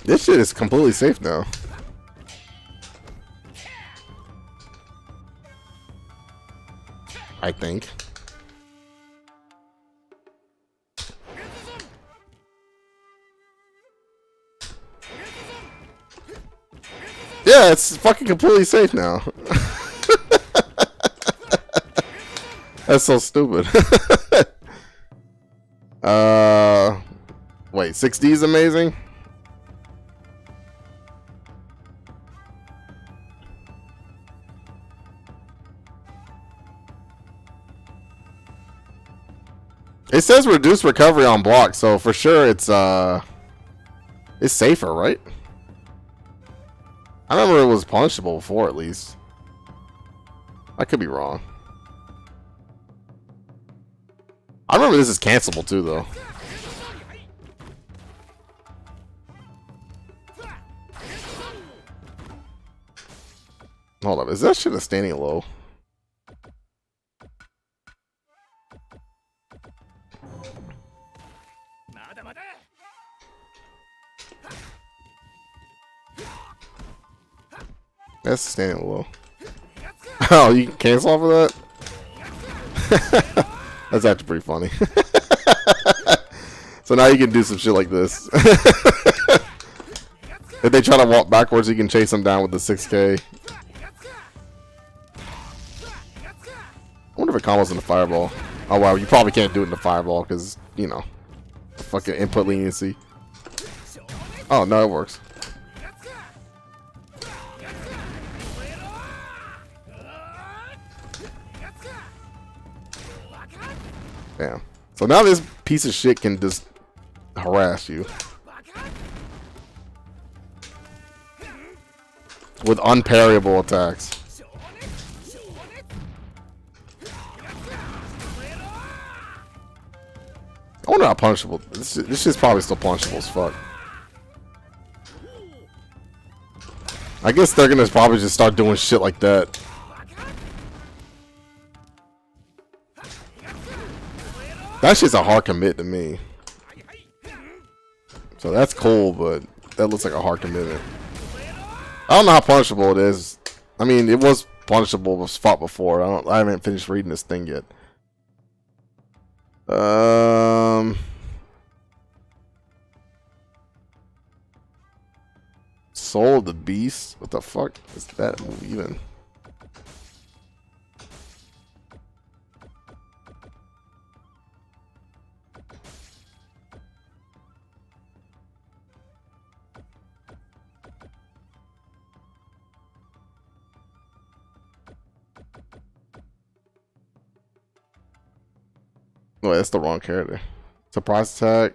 [SPEAKER 2] This shit is completely safe now. I think. Yeah, it's fucking completely safe now. That's so stupid. Wait, 6D is amazing? It says reduce recovery on block, so for sure it's safer, right? I remember it was punishable before, at least. I could be wrong. I remember this is cancelable too, though. Hold up, is that shit a standing low? That's standing low. Oh, you can cancel off of that? That's actually pretty funny. So now you can do some shit like this. If they try to walk backwards, you can chase them down with the 6K. I wonder if it combos in the fireball. Oh wow, you probably can't do it in the fireball because, you know, fucking input leniency. Oh no, it works. Damn. So now this piece of shit can just harass you with unparryable attacks. I wonder how punishable. This shit's probably still punishable as fuck. I guess they're gonna probably just start doing shit like that. That shit's a hard commit to me. So that's cool, but that looks like a hard commitment. I don't know how punishable it is. I mean, it was punishable, was fought before. I haven't finished reading this thing yet. Soul of the Beast? What the fuck is that movie even? No, that's the wrong character. Surprise attack.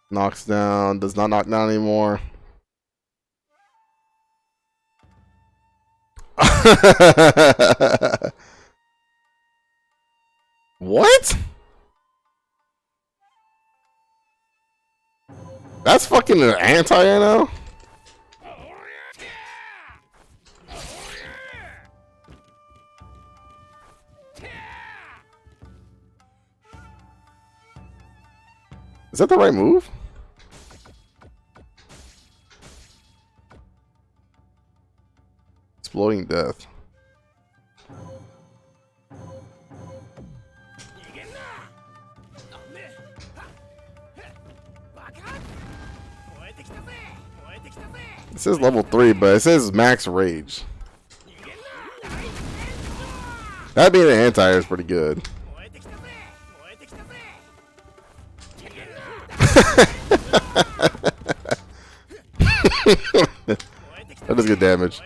[SPEAKER 2] Knocks down. Does not knock down anymore. What? That's fucking an anti-NO? Is that the right move? Exploding death. It says level 3, but it says max rage. That being an anti-air is pretty good. That does good damage.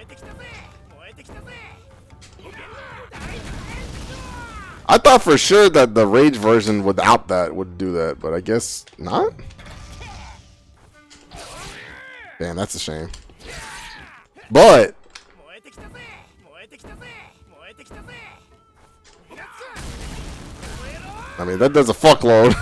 [SPEAKER 2] I thought for sure that the rage version without that would do that, but I guess not. Damn, that's a shame. But I mean, that does a fuckload.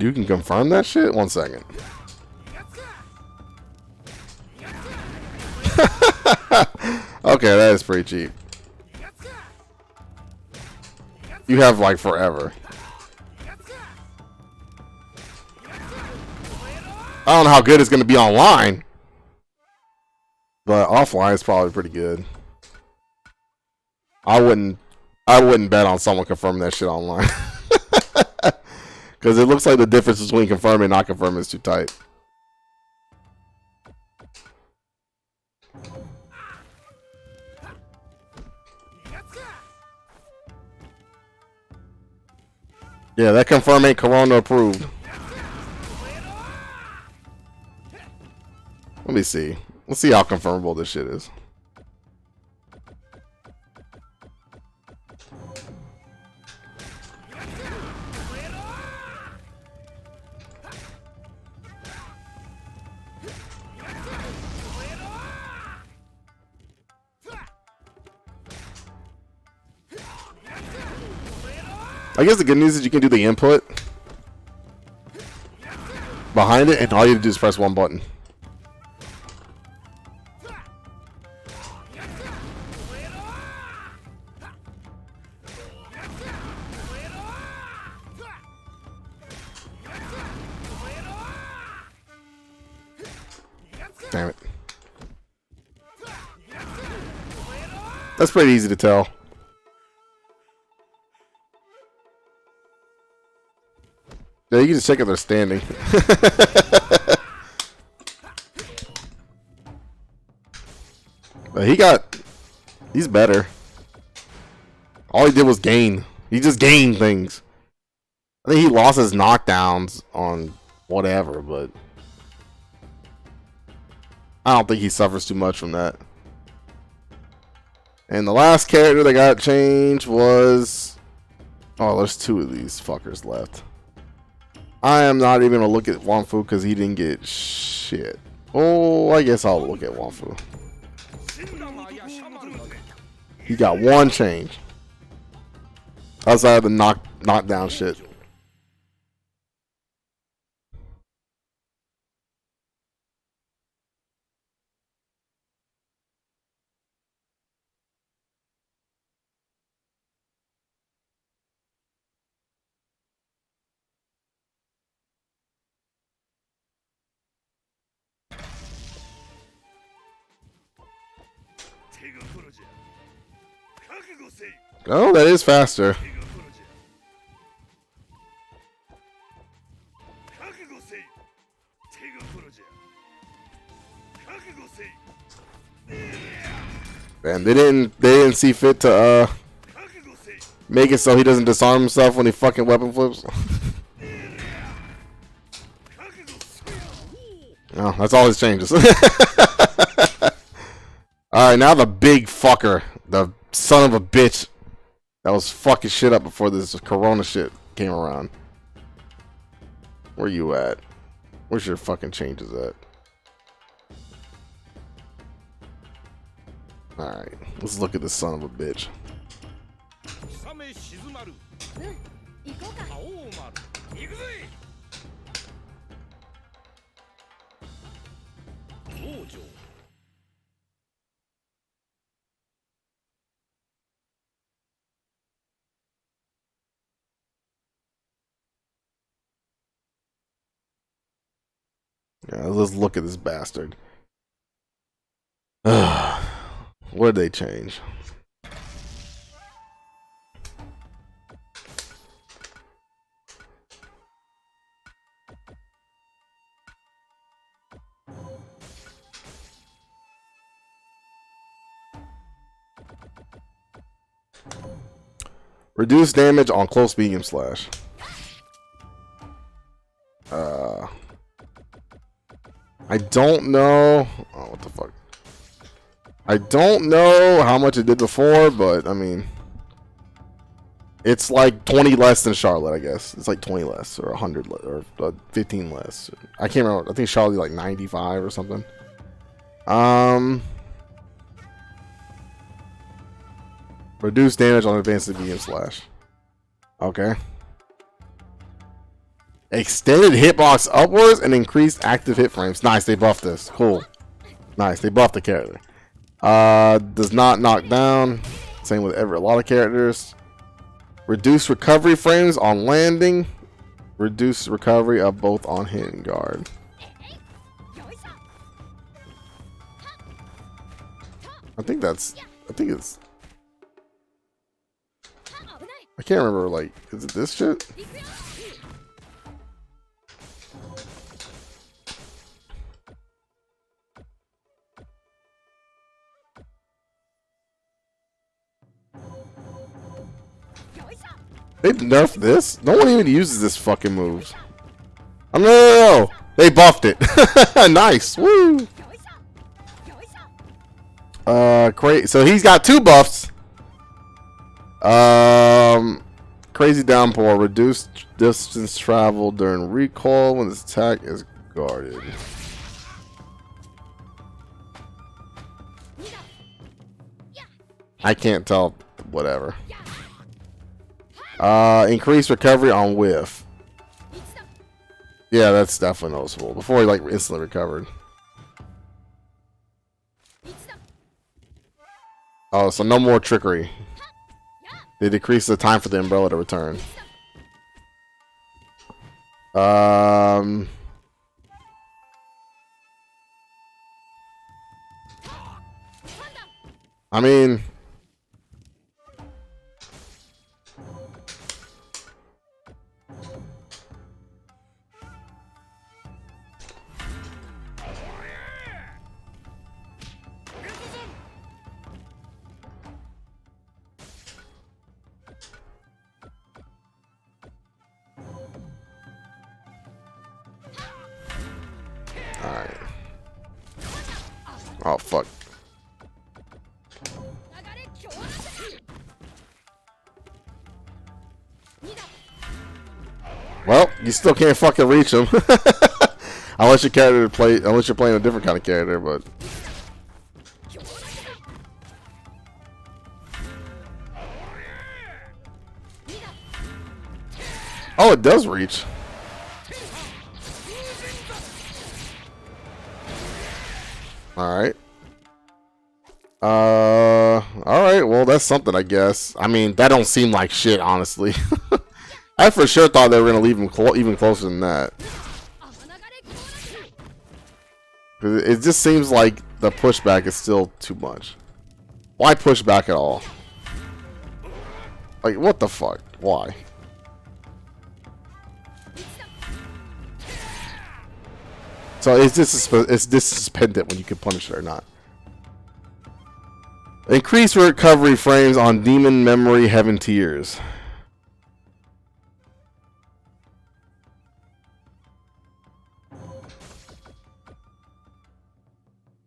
[SPEAKER 2] You can confirm that shit? 1 second. Okay, that is pretty cheap. You have like forever. I don't know how good it's going to be online, but offline is probably pretty good. I wouldn't bet on someone confirming that shit online. Because it looks like the difference between confirming and not confirming is too tight. Yeah, that confirm ain't Corona approved. Let me see. Let's see how confirmable this shit is. I guess the good news is you can do the input behind it, and all you have to do is press one button. Damn it. That's pretty easy to tell. Yeah, you can just check if they're standing. But he's better. All he did was gain. He just gained things. I think he lost his knockdowns on whatever, but I don't think he suffers too much from that. And the last character that got changed was... Oh, there's 2 of these fuckers left. I am not even gonna look at Wanfu because he didn't get shit. Oh, I guess I'll look at Wanfu. He got 1 change. Outside of the knockdown shit. Oh, that is faster. Man, they didn't see fit to make it so he doesn't disarm himself when he fucking weapon flips. Oh, that's all his changes. Alright, now the big fucker. The son of a bitch that was fucking shit up before this corona shit came around. Where you at? Where's your fucking changes at? Alright, let's look at this son of a bitch. Yeah, let's look at this bastard. What did they change? Reduce damage on close medium slash. I don't know. Oh, what the fuck? I don't know how much it did before, but I mean, it's like 20 less than Charlotte, I guess. It's like 20 less, or 100 or 15 less. I can't remember. I think Charlotte like 95 or something. Reduce damage on advanced medium slash. Okay. Extended hitbox upwards and increased active hit frames. Nice, they buffed this. Cool. Nice, they buffed the character. Does not knock down. Same with a lot of characters. Reduce recovery frames on landing. Reduce recovery of both on hit and guard. I think it's. I can't remember, like, is it this shit? They nerfed this? No one even uses this fucking move. Oh, no. They buffed it. Nice. Woo. So he's got 2 buffs. Crazy downpour. Reduced distance travel during recoil when this attack is guarded. I can't tell. Whatever. Increased recovery on whiff. Yeah, that's definitely noticeable. Before he like instantly recovered. Oh, so no more trickery. They decrease the time for the umbrella to return. I mean, Oh, fuck. Well, you still can't fucking reach him. Unless you're playing a different kind of character, but oh, it does reach. Alright. Alright, well, that's something, I guess. I mean, that don't seem like shit, honestly. I for sure thought they were going to leave him even closer than that. It just seems like the pushback is still too much. Why push back at all? Like, what the fuck? Why? So it's suspended when you can punish it or not. Increase recovery frames on Demon Memory Heaven Tiers.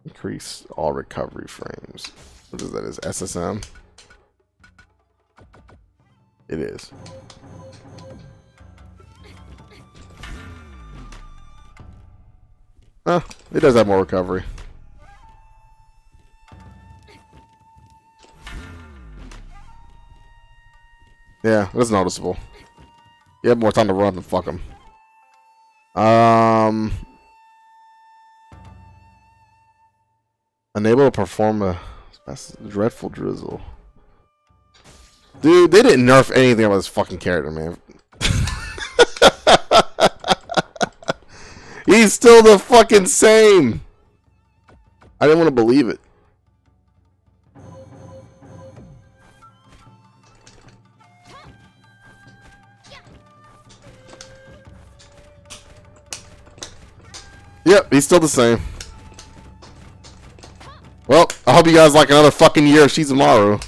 [SPEAKER 2] Increase all recovery frames. What is that? Is SSM? It is. It does have more recovery. Yeah, that's noticeable. You have more time to run than fuck him. Unable to perform a dreadful drizzle. Dude, they didn't nerf anything about this fucking character, man. He's still the fucking same. I didn't want to believe it. Yep, he's still the same. Well, I hope you guys like another fucking year of Shizumaru.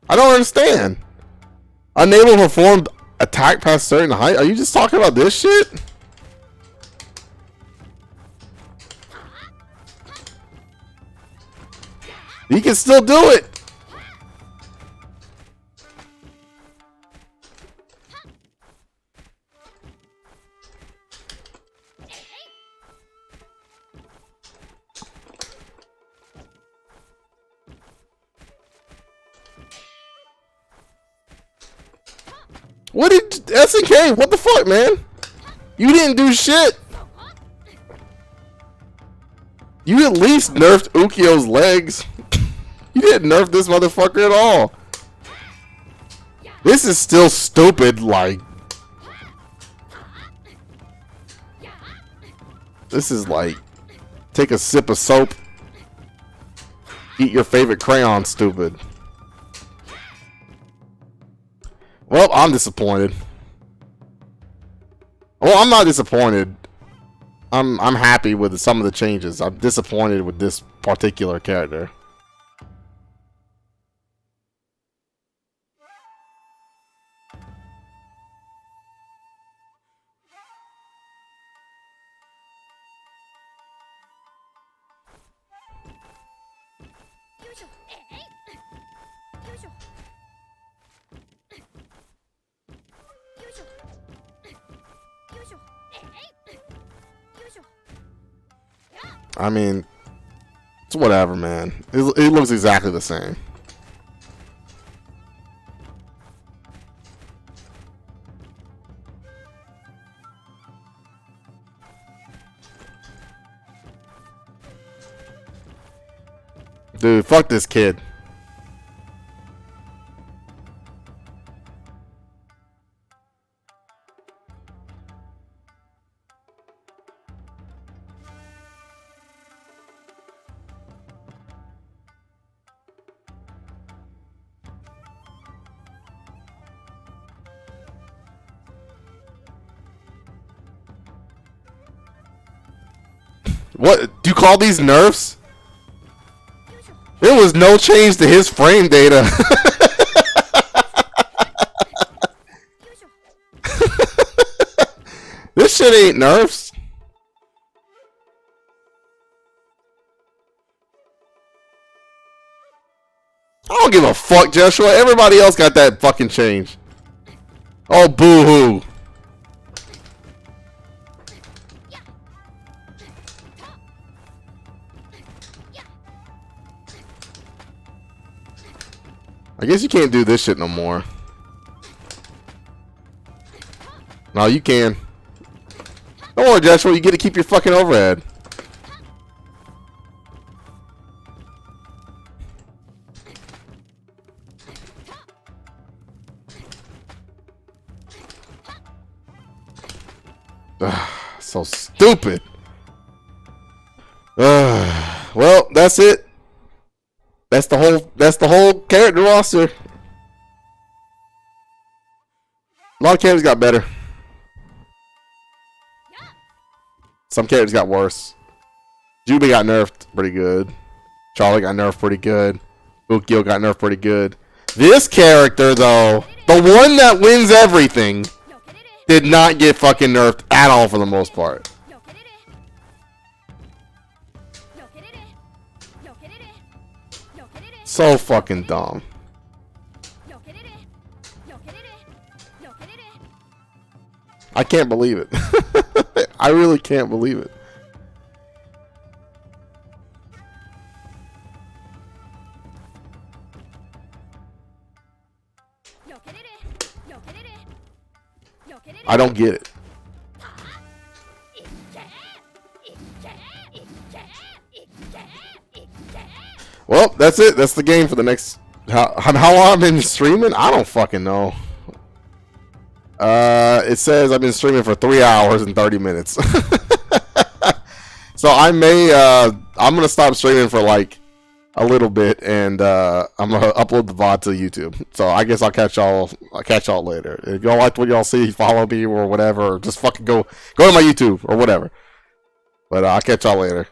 [SPEAKER 2] I don't understand. Unable to perform attack past certain height? Are you just talking about this shit? He can still do it. What did SNK? What the fuck, man? You didn't do shit. You at least nerfed Ukyo's legs. You didn't nerf this motherfucker at all. This is still stupid, like. This is like, take a sip of soap, eat your favorite crayon, stupid. Well, I'm disappointed. Well, I'm not disappointed. I'm happy with some of the changes. I'm disappointed with this particular character. I mean, it's whatever, man. It looks exactly the same. Dude, fuck this kid. What? Do you call these nerfs? There was no change to his frame data. This shit ain't nerfs. I don't give a fuck, Joshua. Everybody else got that fucking change. Oh, boo-hoo. I guess you can't do this shit no more. No, you can. Don't worry, Joshua. You get to keep your fucking overhead. Ugh, so stupid. Well, that's it. That's the whole character roster. A lot of characters got better. Some characters got worse. Jubei got nerfed pretty good. Charlie got nerfed pretty good. Ukyo got nerfed pretty good. This character, though, the one that wins everything, did not get fucking nerfed at all for the most part. So fucking dumb. I can't believe it. I really can't believe it. I don't get it. Well, that's it. That's the game for the next... How long I've been streaming? I don't fucking know. It says I've been streaming for 3 hours and 30 minutes. So I may... I'm going to stop streaming for like a little bit, and I'm going to upload the VOD to YouTube. So I guess I'll catch y'all later. If y'all liked what y'all see, follow me or whatever. Or just fucking go to my YouTube or whatever. But I'll catch y'all later.